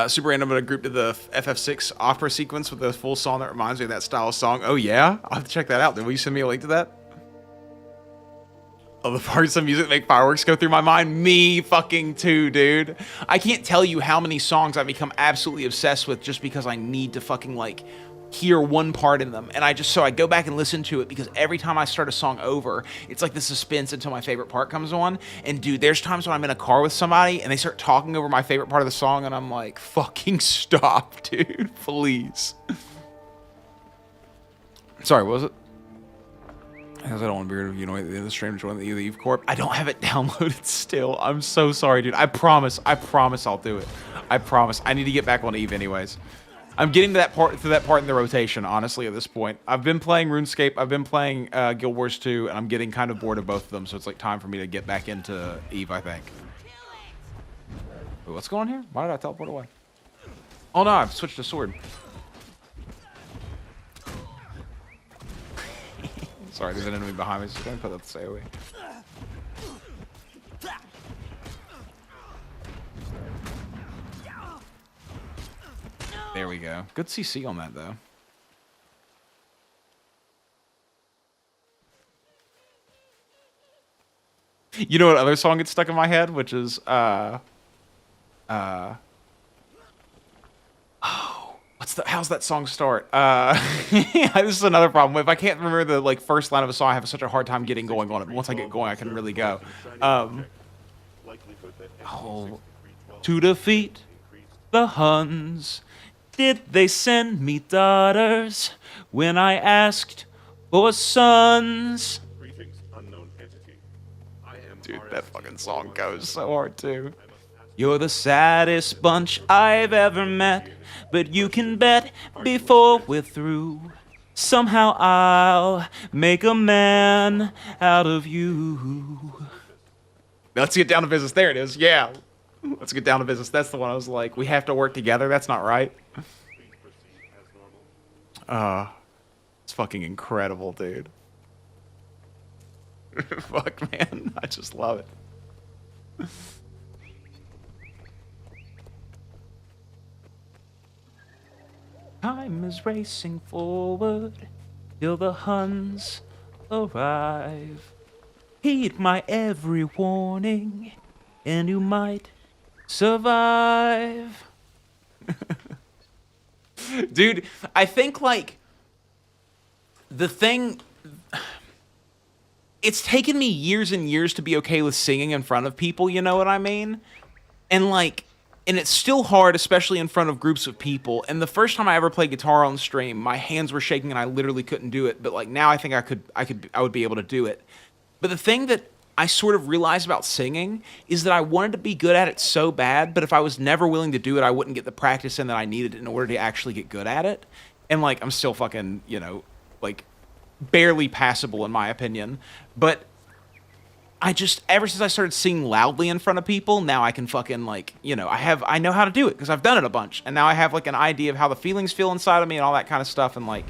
Super random, but a group to the FF6 opera sequence with a full song that reminds me of that style of song. Oh yeah? I'll have to check that out. Will you send me a link to that? Oh, the parts of music that make fireworks go through my mind. Me fucking too, dude. I can't tell you how many songs I've become absolutely obsessed with just because I need to fucking, like, hear one part in them. And I go back and listen to it because every time I start a song over, it's like the suspense until my favorite part comes on. And dude, there's times when I'm in a car with somebody and they start talking over my favorite part of the song and I'm like, fucking stop, dude, please. Sorry, what was it? Because I don't want to be weird if you know the stream to join the Eve Corp. I don't have it downloaded still. I'm so sorry, dude. I promise I'll do it. I promise. I need to get back on Eve anyways. I'm getting to that part in the rotation, honestly, at this point. I've been playing RuneScape, I've been playing Guild Wars 2, and I'm getting kind of bored of both of them, so it's like time for me to get back into Eve, I think. Wait, what's going on here? Why did I teleport away? Oh no, I've switched to sword. Sorry, there's an enemy behind me, so I'm gonna put that to say away. There we go. Good CC on that, though. You know what other song gets stuck in my head? Which is, oh, how's that song start? This is another problem. If I can't remember the, like, first line of a song, I have such a hard time getting going on it. But once I get going, I can really go. Oh, to defeat the Huns. Did they send me daughters when I asked for sons? Dude, that fucking song goes so hard too. You're the saddest bunch I've ever met, but you can bet before we're through, somehow I'll make a man out of you. Let's get down to business. There it is. Yeah. Let's get down to business. That's the one I was like, we have to work together. That's not right. It's fucking incredible, dude. Fuck, man. I just love it. Time is racing forward till the Huns arrive. Heed my every warning, and you might survive. Dude, I think, like, the thing... It's taken me years and years to be okay with singing in front of people, you know what I mean? And, like... And it's still hard, especially in front of groups of people. And the first time I ever played guitar on stream, my hands were shaking and I literally couldn't do it. But, like, now I think I would be able to do it. But the thing that I sort of realized about singing is that I wanted to be good at it so bad, but if I was never willing to do it, I wouldn't get the practice in that I needed in order to actually get good at it. And, like, I'm still fucking, you know, like, barely passable in my opinion. But I just, ever since I started singing loudly in front of people, now I can fucking, like, you know, I know how to do it because I've done it a bunch. And now I have, like, an idea of how the feelings feel inside of me and all that kind of stuff. And, like,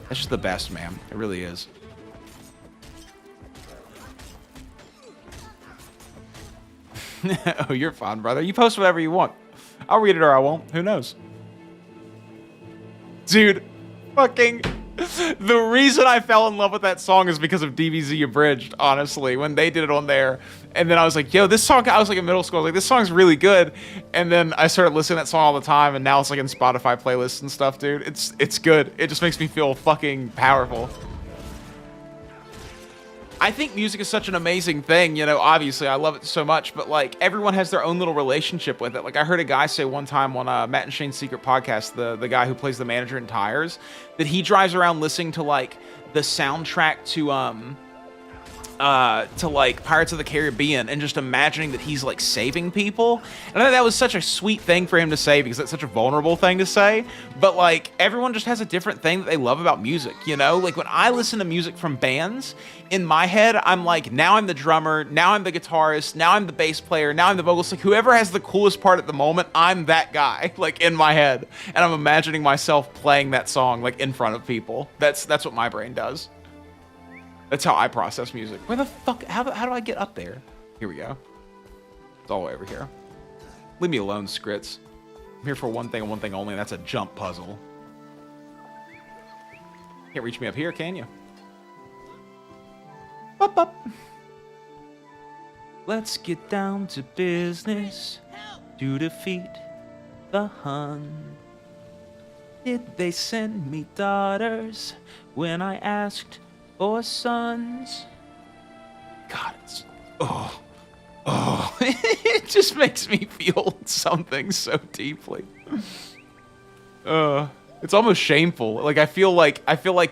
that's just the best, man. It really is. Oh, you're fine, brother. You post whatever you want. I'll read it or I won't. Who knows? Dude, fucking... The reason I fell in love with that song is because of DBZ Abridged, honestly, when they did it on there. And then I was like, yo, this song, I was like in middle school, I was like, this song's really good. And then I started listening to that song all the time, and now it's like in Spotify playlists and stuff, dude. It's good. It just makes me feel fucking powerful. I think music is such an amazing thing, you know, obviously I love it so much, but like everyone has their own little relationship with it. Like I heard a guy say one time on Matt and Shane's Secret Podcast, the guy who plays the manager in Tires, that he drives around listening to like the soundtrack to like Pirates of the Caribbean and just imagining that he's like saving people. And I think that was such a sweet thing for him to say because it's such a vulnerable thing to say. But like everyone just has a different thing that they love about music, you know? Like when I listen to music from bands, in my head, I'm like, now I'm the drummer, now I'm the guitarist, now I'm the bass player, now I'm the vocalist. Like whoever has the coolest part at the moment, I'm that guy, like in my head. And I'm imagining myself playing that song like in front of people. That's what my brain does. That's how I process music. Where the fuck, how do I get up there? Here we go. It's all the way over here. Leave me alone, Scrits. I'm here for one thing and one thing only, and that's a jump puzzle. Can't reach me up here, can you? Up, up. Let's get down to business to defeat the Hun. Did they send me daughters when I asked for sons? God, it's... Oh. Oh. It just makes me feel something so deeply. It's almost shameful. Like, I feel like,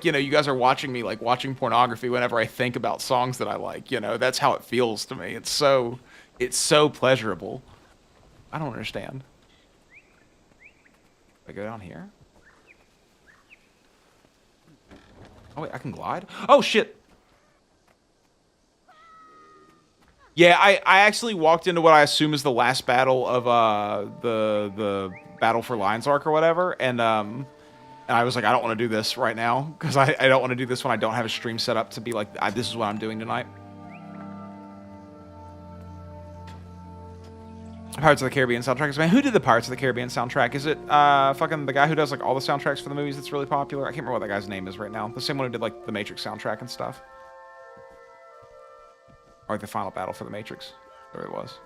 you know, you guys are watching me, like, watching pornography whenever I think about songs that I like, you know? That's how it feels to me. It's so pleasurable. I don't understand. I go down here? Oh, wait, I can glide? Oh, shit! Yeah, I actually walked into what I assume is the last battle of, the Battle for Lion's Arc or whatever, and I was like, I don't want to do this right now, because I don't want to do this when I don't have a stream set up to be like, this is what I'm doing tonight. Pirates of the Caribbean soundtrack. Man, who did the Pirates of the Caribbean soundtrack? Is it fucking the guy who does like all the soundtracks for the movies that's really popular? I can't remember what that guy's name is right now. The same one who did like the Matrix soundtrack and stuff. Or like the final battle for the Matrix. There it was.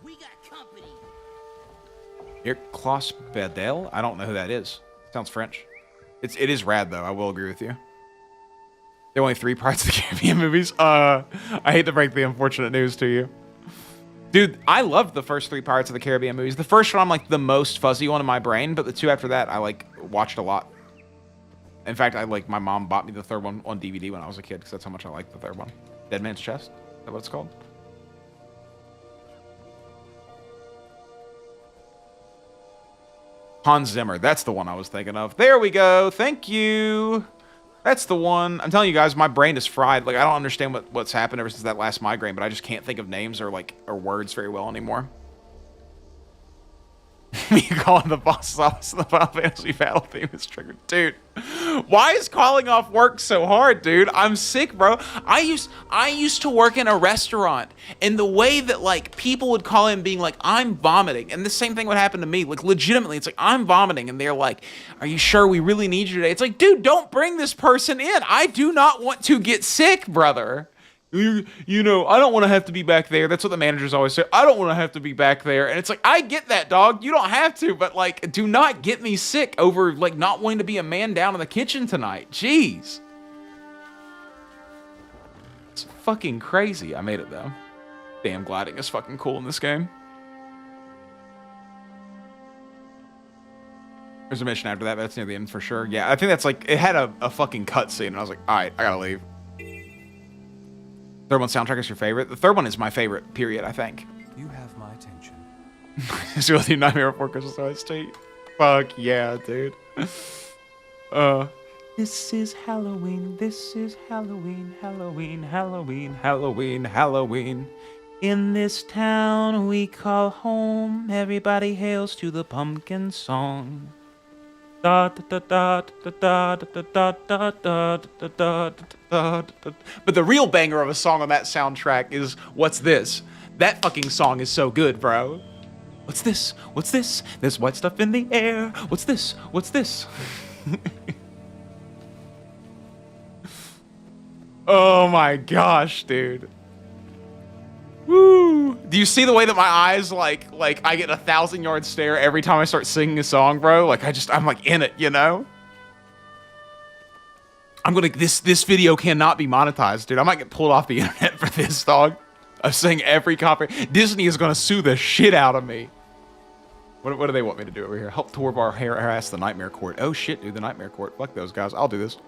We got company. Klaus Bedell? I don't know who that is. Sounds French. It is rad though, I will agree with you. There are only 3 Pirates of the Caribbean movies. I hate to break the unfortunate news to you. Dude, I loved the first 3 Pirates of the Caribbean movies. The first one I'm like the most fuzzy one in my brain, but the 2 after that I like watched a lot. In fact, my mom bought me the 3rd one on DVD when I was a kid because that's how much I liked the 3rd one. Dead Man's Chest? Is that what it's called? Hans Zimmer. That's the one I was thinking of. There we go. Thank you. That's the one. I'm telling you guys, my brain is fried. Like, I don't understand what's happened ever since that last migraine, but I just can't think of names or words very well anymore. Me calling the boss's office in the Final Fantasy battle theme is triggered. Dude, why is calling off work so hard, dude? I'm sick, bro. I used to work in a restaurant, and the way that, like, people would call in being like, I'm vomiting, and the same thing would happen to me. Like, legitimately, it's like, I'm vomiting, and they're like, are you sure we really need you today? It's like, dude, don't bring this person in. I do not want to get sick, brother. You know, I don't want to have to be back there. That's what the managers always say. I don't want to have to be back there. And it's like, I get that, dog. You don't have to, but like, do not get me sick over like not wanting to be a man down in the kitchen tonight. Jeez. It's fucking crazy. I made it though. Damn, gliding is fucking cool in this game. There's a mission after that, but that's near the end for sure. Yeah, I think that's like, it had a fucking cutscene, and I was like, all right, I gotta leave. 3rd one soundtrack is your favorite? The 3rd one is my favorite, period, I think. You have my attention. Is really Nightmare Before Christmas OST? Fuck yeah, dude. This is Halloween, this is Halloween, Halloween, Halloween, Halloween, Halloween. In this town we call home, everybody hails to the pumpkin song. But the real banger of a song on that soundtrack is What's This? That fucking song is so good, bro. What's this? What's this? There's white stuff in the air. What's this? What's this? Oh my gosh, dude. Woo! Do you see the way that my eyes like I get a 1,000-yard stare every time I start singing a song, bro? Like I'm like in it, you know? This video cannot be monetized, dude. I might get pulled off the internet for this, dog. I'm saying every copy. Disney is gonna sue the shit out of me. What do they want me to do over here? Help Torvar harass the Nightmare Court. Oh shit, dude, the Nightmare Court. Fuck those guys. I'll do this.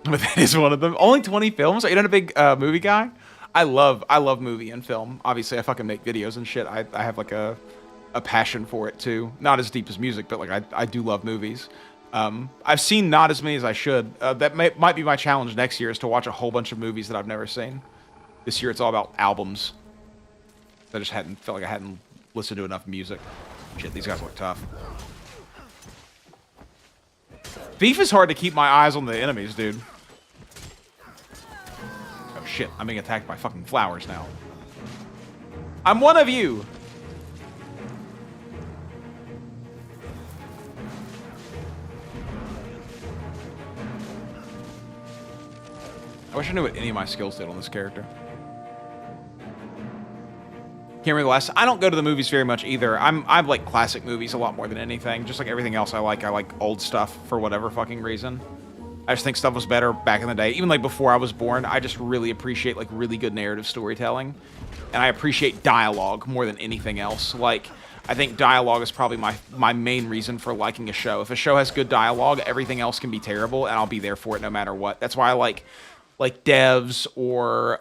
But that is one of them. Only 20 films? Are you not a big movie guy? I love movie and film. Obviously, I fucking make videos and shit. I have like a passion for it too. Not as deep as music, but like I do love movies. I've seen not as many as I should. That might be my challenge next year, is to watch a whole bunch of movies that I've never seen. This year it's all about albums. I just felt like I hadn't listened to enough music. Shit, these guys look tough. Beef is hard to keep my eyes on the enemies, dude. Oh shit, I'm being attacked by fucking flowers now. I'm one of you! I wish I knew what any of my skills did on this character. Can't remember the last. I don't go to the movies very much either. I like classic movies a lot more than anything. Just like everything else I like old stuff for whatever fucking reason. I just think stuff was better back in the day. Even like before I was born, I just really appreciate like really good narrative storytelling. And I appreciate dialogue more than anything else. Like, I think dialogue is probably my main reason for liking a show. If a show has good dialogue, everything else can be terrible, and I'll be there for it no matter what. That's why I like Devs or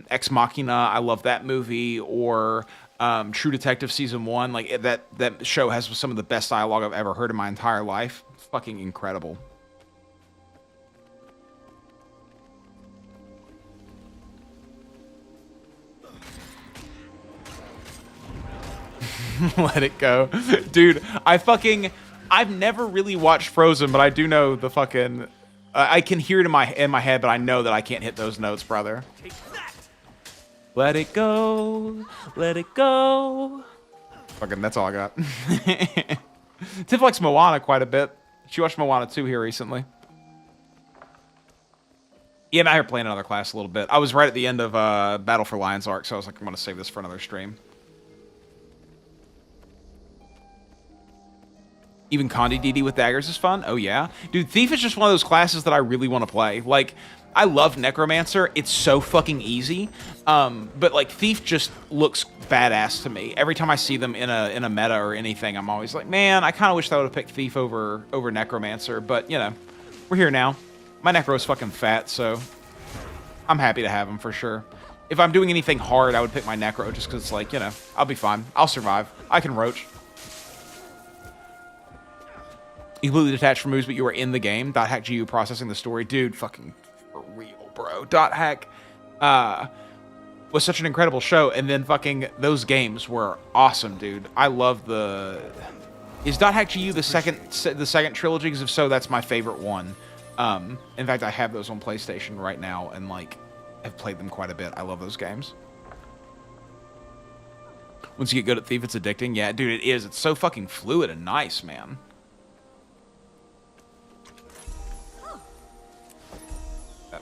Ex Machina. I love that movie. Or True Detective Season 1. Like, that show has some of the best dialogue I've ever heard in my entire life. It's fucking incredible. Let it go. Dude, I've never really watched Frozen, but I do know the fucking... I can hear it in my head, but I know that I can't hit those notes, brother. Let it go. Let it go. Fucking, that's all I got. Tiff likes Moana quite a bit. She watched Moana 2 here recently. Yeah, I'm out here playing another class a little bit. I was right at the end of Battle for Lion's Arc, so I was like, I'm going to save this for another stream. Even Condi DD with daggers is fun. Oh, yeah. Dude, Thief is just one of those classes that I really want to play. Like, I love Necromancer. It's so fucking easy. But, like, Thief just looks badass to me. Every time I see them in a meta or anything, I'm always like, man, I kind of wish I would have picked Thief over Necromancer. But, you know, we're here now. My Necro is fucking fat, so I'm happy to have him for sure. If I'm doing anything hard, I would pick my Necro just because it's like, you know, I'll be fine. I'll survive. I can roach. You completely detached from moves, but you were in the game. .hack GU processing the story. Dude, fucking for real, bro. .hack was such an incredible show, and then fucking those games were awesome, dude. I love the... Is .hack GU the second trilogy? Because if so, that's my favorite one. In fact, I have those on PlayStation right now, and like, I've played them quite a bit. I love those games. Once you get good at Thief, it's addicting. Yeah, dude, it is. It's so fucking fluid and nice, man.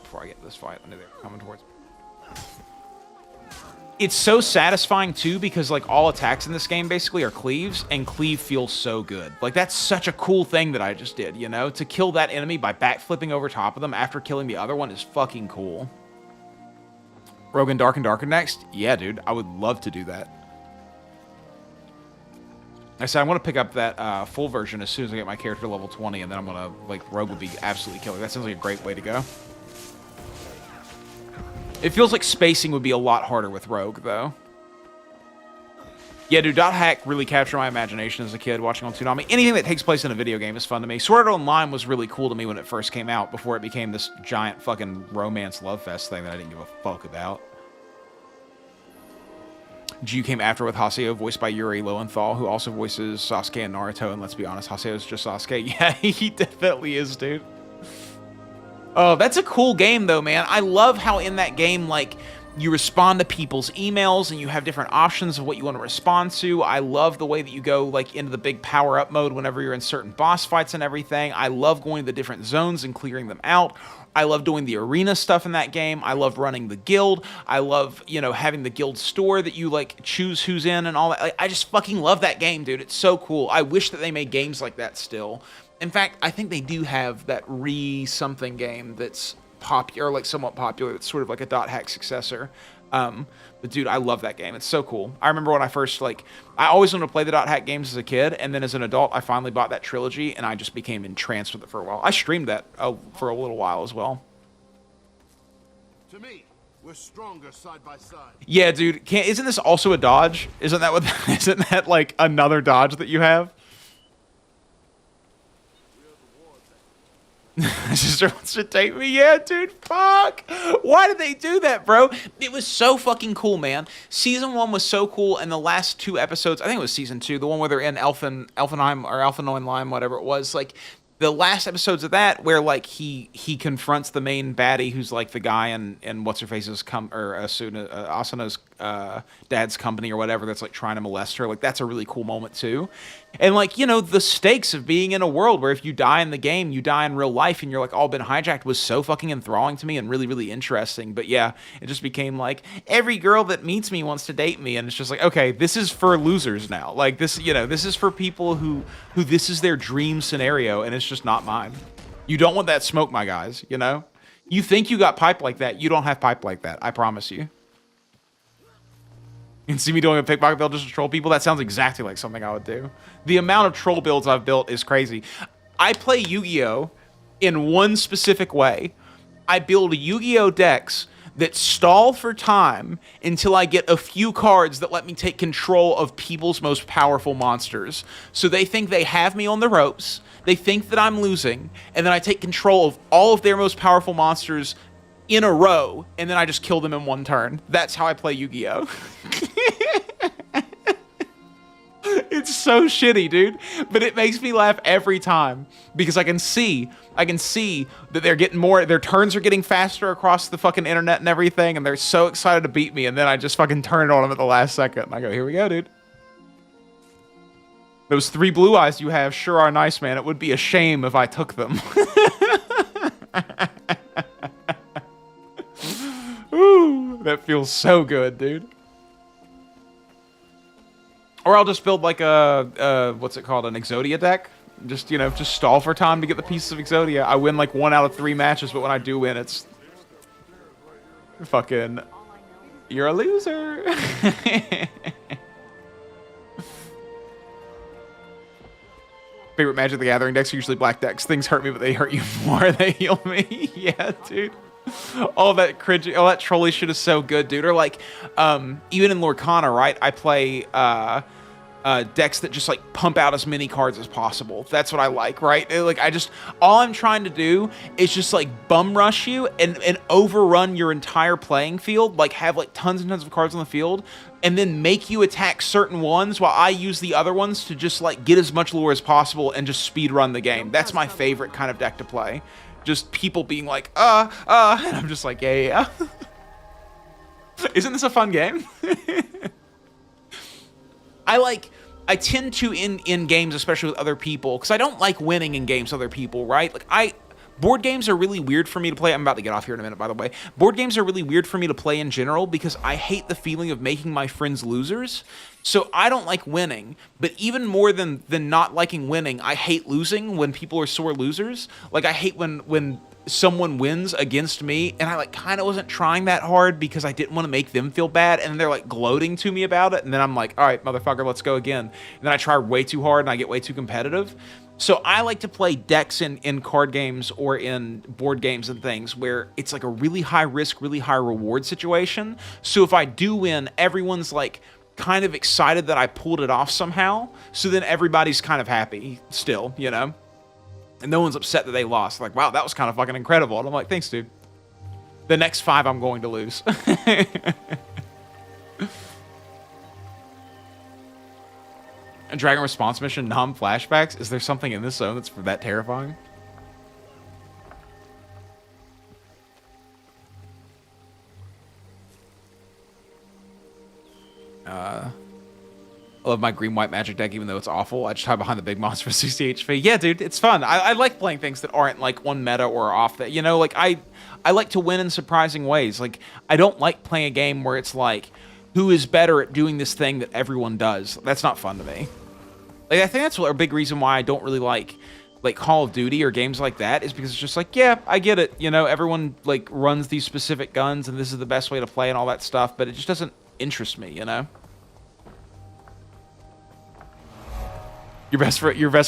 Before I get to this fight, I knew they were coming towards me. It's so satisfying too, because like all attacks in this game basically are cleaves, and cleave feels so good. Like, that's such a cool thing that I just did, you know? To kill that enemy by backflipping over top of them after killing the other one is fucking cool. Rogan Dark and Darker next? Yeah, dude, I would love to do that. I said I want to pick up that full version as soon as I get my character level 20, and then I'm gonna, like, Rogue would be absolutely killer. That sounds like a great way to go. It feels like spacing would be a lot harder with Rogue, though. Yeah, dude, .hack really captured my imagination as a kid watching on Toonami. Anything that takes place in a video game is fun to me. Sword Art Online was really cool to me when it first came out, before it became this giant fucking romance love fest thing that I didn't give a fuck about. Jiu came after with Haseo, voiced by Yuri Lowenthal, who also voices Sasuke and Naruto, and let's be honest, Haseo's just Sasuke. Yeah, he definitely is, dude. Oh, that's a cool game, though, man. I love how in that game, like, you respond to people's emails and you have different options of what you want to respond to. I love the way that you go, like, into the big power-up mode whenever you're in certain boss fights and everything. I love going to the different zones and clearing them out. I love doing the arena stuff in that game. I love running the guild. I love, you know, having the guild store that you, like, choose who's in and all that. Like, I just fucking love that game, dude. It's so cool. I wish that they made games like that still. In fact, I think they do have that something game that's popular, like somewhat popular. It's sort of like a .hack successor. But dude, I love that game. It's so cool. I remember when I first, like, I always wanted to play the .hack games as a kid, and then as an adult, I finally bought that trilogy, and I just became entranced with it for a while. I streamed that for a little while as well. To me, we're stronger side by side. Yeah, dude. Isn't this also a dodge? Isn't that like another dodge that you have? Sister wants to take me. Yeah, dude, fuck. Why did they do that, bro? It was so fucking cool, man. Season 1 was so cool, and the last 2 episodes, I think it was Season 2, the one where they're in Elfenheim or Elfenheim, whatever it was, like, the last episodes of that, where, like, he confronts the main baddie, who's, like, the guy in What's-Her-Face's Asano's dad's company or whatever that's like trying to molest her. Like that's a really cool moment too. And like, you know, the stakes of being in a world where if you die in the game, you die in real life and you're like all been hijacked was so fucking enthralling to me and really, really interesting. But yeah, it just became like every girl that meets me wants to date me. And it's just like, okay, this is for losers now. Like this, you know, this is for people who this is their dream scenario and it's just not mine. You don't want that smoke, my guys, you know? You think you got pipe like that. You don't have pipe like that. I promise you. You can see me doing a pickpocket build just to troll people. That sounds exactly like something I would do. The amount of troll builds I've built is crazy. I play Yu-Gi-Oh! In one specific way. I build Yu-Gi-Oh! Decks that stall for time until I get a few cards that let me take control of people's most powerful monsters. So they think they have me on the ropes. They think that I'm losing. And then I take control of all of their most powerful monsters in a row. And then I just kill them in one turn. That's how I play Yu-Gi-Oh! It's so shitty, dude. But it makes me laugh every time because I can see that they're getting more, their turns are getting faster across the fucking internet and everything, and they're so excited to beat me, and then I just fucking turn it on them at the last second, and I go, here we go, dude. Those 3 blue eyes you have sure are nice, man. It would be a shame if I took them. Ooh, that feels so good, dude. Or I'll just build like a, what's it called, an Exodia deck. Just, you know, just stall for time to get the pieces of Exodia. I win like 1 out of 3 matches, but when I do win, it's fucking, you're a loser. Favorite Magic the Gathering decks are usually black decks. Things hurt me, but they hurt you more. They heal me. Yeah, dude. All that cringy, all that trolly shit is so good, dude. Or like, even in Lorcana, right? I play decks that just like pump out as many cards as possible. That's what I like, right? Like all I'm trying to do is just like bum rush you and overrun your entire playing field. Like have like tons and tons of cards on the field, and then make you attack certain ones while I use the other ones to just like get as much lore as possible and just speed run the game. That's my favorite kind of deck to play. Just people being like, and I'm just like, yeah. Isn't this a fun game? I tend to in games, especially with other people, because I don't like winning in games with other people, right? Like board games are really weird for me to play. I'm about to get off here in a minute, by the way. Board games are really weird for me to play in general because I hate the feeling of making my friends losers. So I don't like winning, but even more than not liking winning, I hate losing when people are sore losers. Like I hate when someone wins against me and I like kind of wasn't trying that hard because I didn't want to make them feel bad, and they're like gloating to me about it, and then I'm like, all right, motherfucker, let's go again. And then I try way too hard and I get way too competitive. So I like to play decks in card games or in board games and things where it's like a really high risk, really high reward situation. So if I do win, everyone's like kind of excited that I pulled it off somehow. So then everybody's kind of happy still, you know? And no one's upset that they lost. Like, wow, that was kind of fucking incredible. And I'm like, thanks, dude. The next 5 I'm going to lose. A Dragon Response Mission, non-flashbacks? Is there something in this zone that's that terrifying? I love my green-white magic deck, even though it's awful. I just hide behind the big monster for 60 HP. Yeah, dude, it's fun. I like playing things that aren't, like, on meta or off that. You know, like, I like to win in surprising ways. Like, I don't like playing a game where it's like, who is better at doing this thing that everyone does? That's not fun to me. Like, I think that's a big reason why I don't really like Call of Duty or games like that, is because it's just like, yeah, I get it. You know, everyone, like, runs these specific guns, and this is the best way to play and all that stuff, but it just doesn't interest me, you know? Your best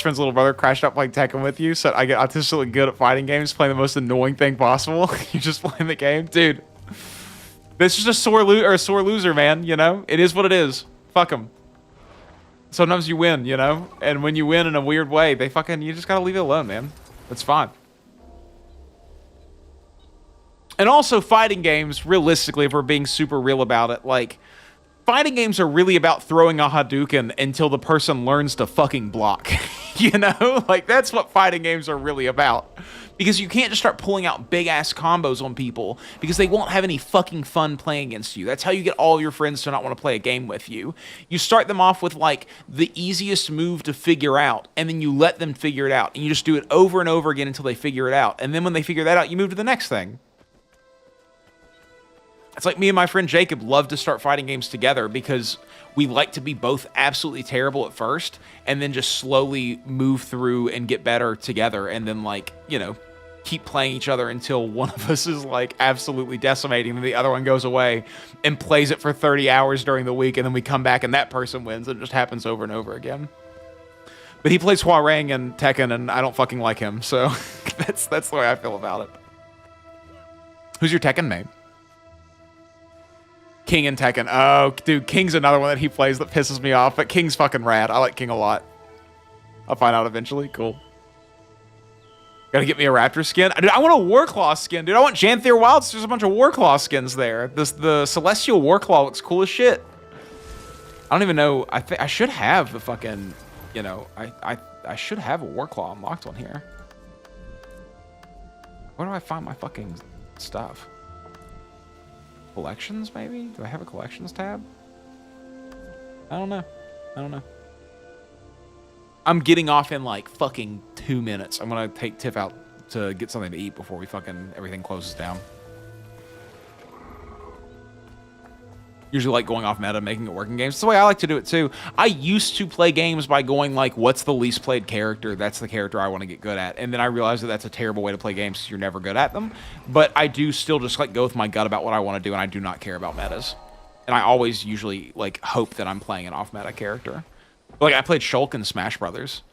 friend's little brother crashed out playing Tekken with you, so I get autistically good at fighting games, playing the most annoying thing possible. You're just playing the game. Dude, this is just a sore loser, man, you know? It is what it is. Fuck them. Sometimes you win, you know? And when you win in a weird way, you just gotta leave it alone, man. It's fine. And also fighting games, realistically, if we're being super real about it, like, fighting games are really about throwing a Hadouken until the person learns to fucking block. You know? Like, that's what fighting games are really about. Because you can't just start pulling out big-ass combos on people because they won't have any fucking fun playing against you. That's how you get all your friends to not want to play a game with you. You start them off with, like, the easiest move to figure out, and then you let them figure it out. And you just do it over and over again until they figure it out. And then when they figure that out, you move to the next thing. It's like me and my friend Jacob love to start fighting games together because we like to be both absolutely terrible at first and then just slowly move through and get better together and then, like, you know, keep playing each other until one of us is, like, absolutely decimating and the other one goes away and plays it for 30 hours during the week and then we come back and that person wins. It just happens over and over again. But he plays Hwarang and Tekken and I don't fucking like him, so that's the way I feel about it. Who's your Tekken main? King and Tekken. Oh, dude, King's another one that he plays that pisses me off, but King's fucking rad. I like King a lot. I'll find out eventually. Cool. Gotta get me a Raptor skin. Dude, I want a Warclaw skin, dude. I want Janthier Wilds. There's a bunch of Warclaw skins there. The Celestial Warclaw looks cool as shit. I don't even know. I should have the fucking, you know, I should have a Warclaw unlocked on here. Where do I find my fucking stuff? Collections, maybe? Do I have a collections tab? I don't know. I'm getting off in like fucking 2 minutes. I'm gonna take Tiff out to get something to eat before we fucking everything closes down. Usually like going off meta, making it working games. It's the way I like to do it too. I used to play games by going like, what's the least played character? That's the character I want to get good at. And then I realized that that's a terrible way to play games because you're never good at them. But I do still just like go with my gut about what I want to do, and I do not care about metas. And I always usually like hope that I'm playing an off meta character. Like I played Shulk in Smash Brothers.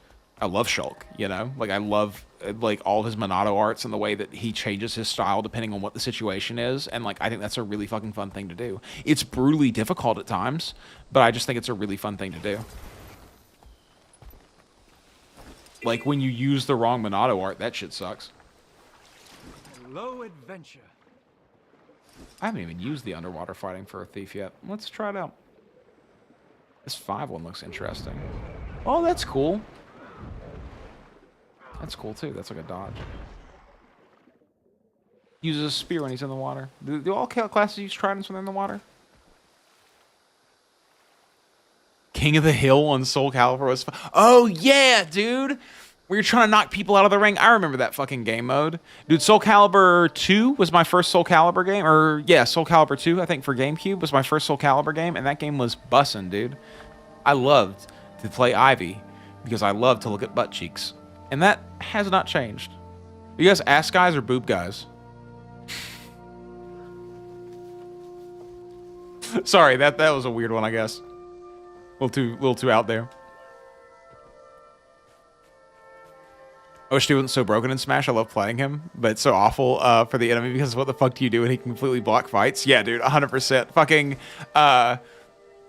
I love Shulk, you know? Like I love like all of his Monado arts and the way that he changes his style depending on what the situation is, and like I think that's a really fucking fun thing to do. It's brutally difficult at times, but I just think it's a really fun thing to do. Like when you use the wrong Monado art, that shit sucks. Hello, adventure. I haven't even used the underwater fighting for a thief yet. Let's try it out. This 5 one looks interesting. Oh, that's cool. That's cool too. That's like a dodge. Uses a spear when he's in the water. Do all classes use tridents when they're in the water? King of the Hill on Soul Calibur was fun. Oh yeah, dude! Where you're trying to knock people out of the ring. I remember that fucking game mode. Dude, Soul Calibur 2 was my first Soul Calibur game. Or yeah, Soul Calibur 2, I think for GameCube, was my first Soul Calibur game. And that game was bussin', dude. I loved to play Ivy because I loved to look at butt cheeks. And that has not changed. Are you guys ass guys or boob guys? Sorry, that was a weird one, I guess. A little too out there. I wish he wasn't so broken in Smash. I love playing him, but it's so awful for the enemy because what the fuck do you do when he can completely block fights? Yeah, dude, 100%. Fucking,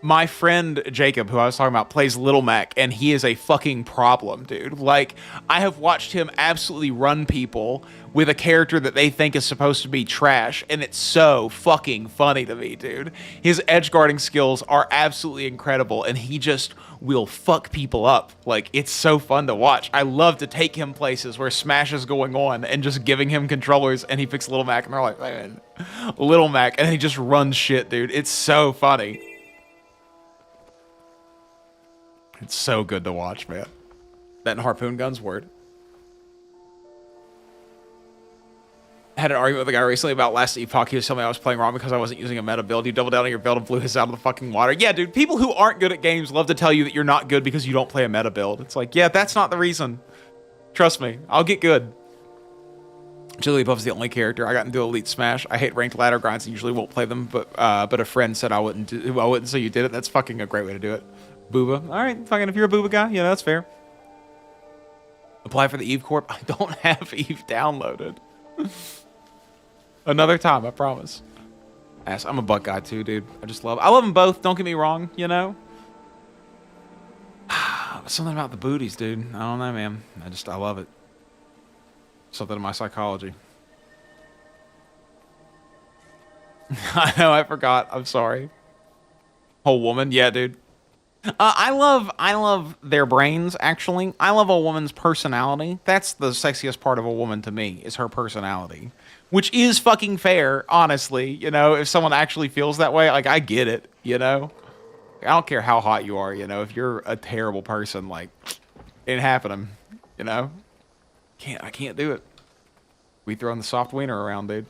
my friend Jacob, who I was talking about, plays Little Mac, and he is a fucking problem, dude. Like, I have watched him absolutely run people with a character that they think is supposed to be trash, and it's so fucking funny to me, dude. His edge guarding skills are absolutely incredible, and he just will fuck people up. Like, it's so fun to watch. I love to take him places where Smash is going on and just giving him controllers, and he picks Little Mac, and they're like, man, Little Mac, and he just runs shit, dude. It's so funny. It's so good to watch, man. That and Harpoon Gun's word. I had an argument with a guy recently about last Epoch. He was telling me I was playing wrong because I wasn't using a meta build. You doubled down on your build and blew his out of the fucking water. Yeah, dude, people who aren't good at games love to tell you that you're not good because you don't play a meta build. It's like, yeah, that's not the reason. Trust me, I'll get good. Jigglypuff's the only character I got into Elite Smash. I hate ranked ladder grinds and usually won't play them, but a friend said I wouldn't, so you did it. That's fucking a great way to do it. Booba. All right, fucking if you're a Booba guy, yeah, that's fair. Apply for the Eve Corp. I don't have Eve downloaded. Another time, I promise. I'm a butt guy too, dude. I love them both. Don't get me wrong, you know. Something about the booties, dude. I don't know, man. I love it. Something in my psychology. I know, I forgot. I'm sorry. Whole woman, yeah, dude. I love their brains. Actually, I love a woman's personality. That's the sexiest part of a woman to me, is her personality, which is fucking fair, honestly. You know, if someone actually feels that way, like I get it. You know, I don't care how hot you are. You know, if you're a terrible person, like, ain't happening. You know, I can't do it. We throwing the soft wiener around, dude.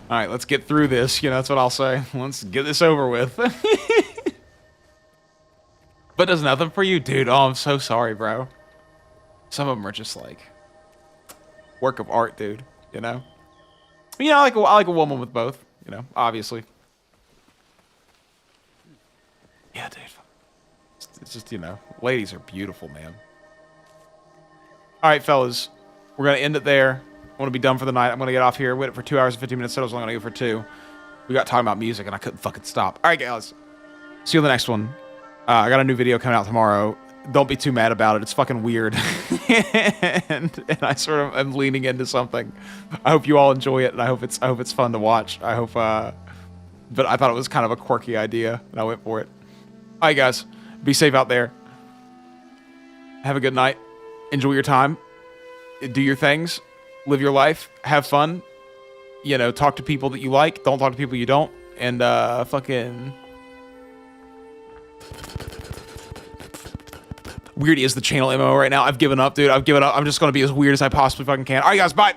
All right, let's get through this. You know, that's what I'll say. Let's get this over with. But does nothing for you, dude. Oh, I'm so sorry, bro. Some of them are just like work of art, dude. You know. You know, I like a woman with both. You know, obviously. Yeah, dude. It's just, you know, ladies are beautiful, man. All right, fellas, we're gonna end it there. I want to be done for the night. I'm gonna get off here. Wait for 2 hours and 15 minutes. So I was only gonna go for 2. We got talking about music, and I couldn't fucking stop. All right, guys. See you on the next one. I got a new video coming out tomorrow. Don't be too mad about it. It's fucking weird. and I sort of am leaning into something. I hope you all enjoy it, and I hope it's fun to watch. I hope but I thought it was kind of a quirky idea, and I went for it. All right, guys. Be safe out there. Have a good night. Enjoy your time. Do your things. Live your life. Have fun. You know, talk to people that you like. Don't talk to people you don't. And fucking... Weird is the channel MO right now. I've given up, dude. I've given up. I'm just going to be as weird as I possibly fucking can. All right, guys. Bye.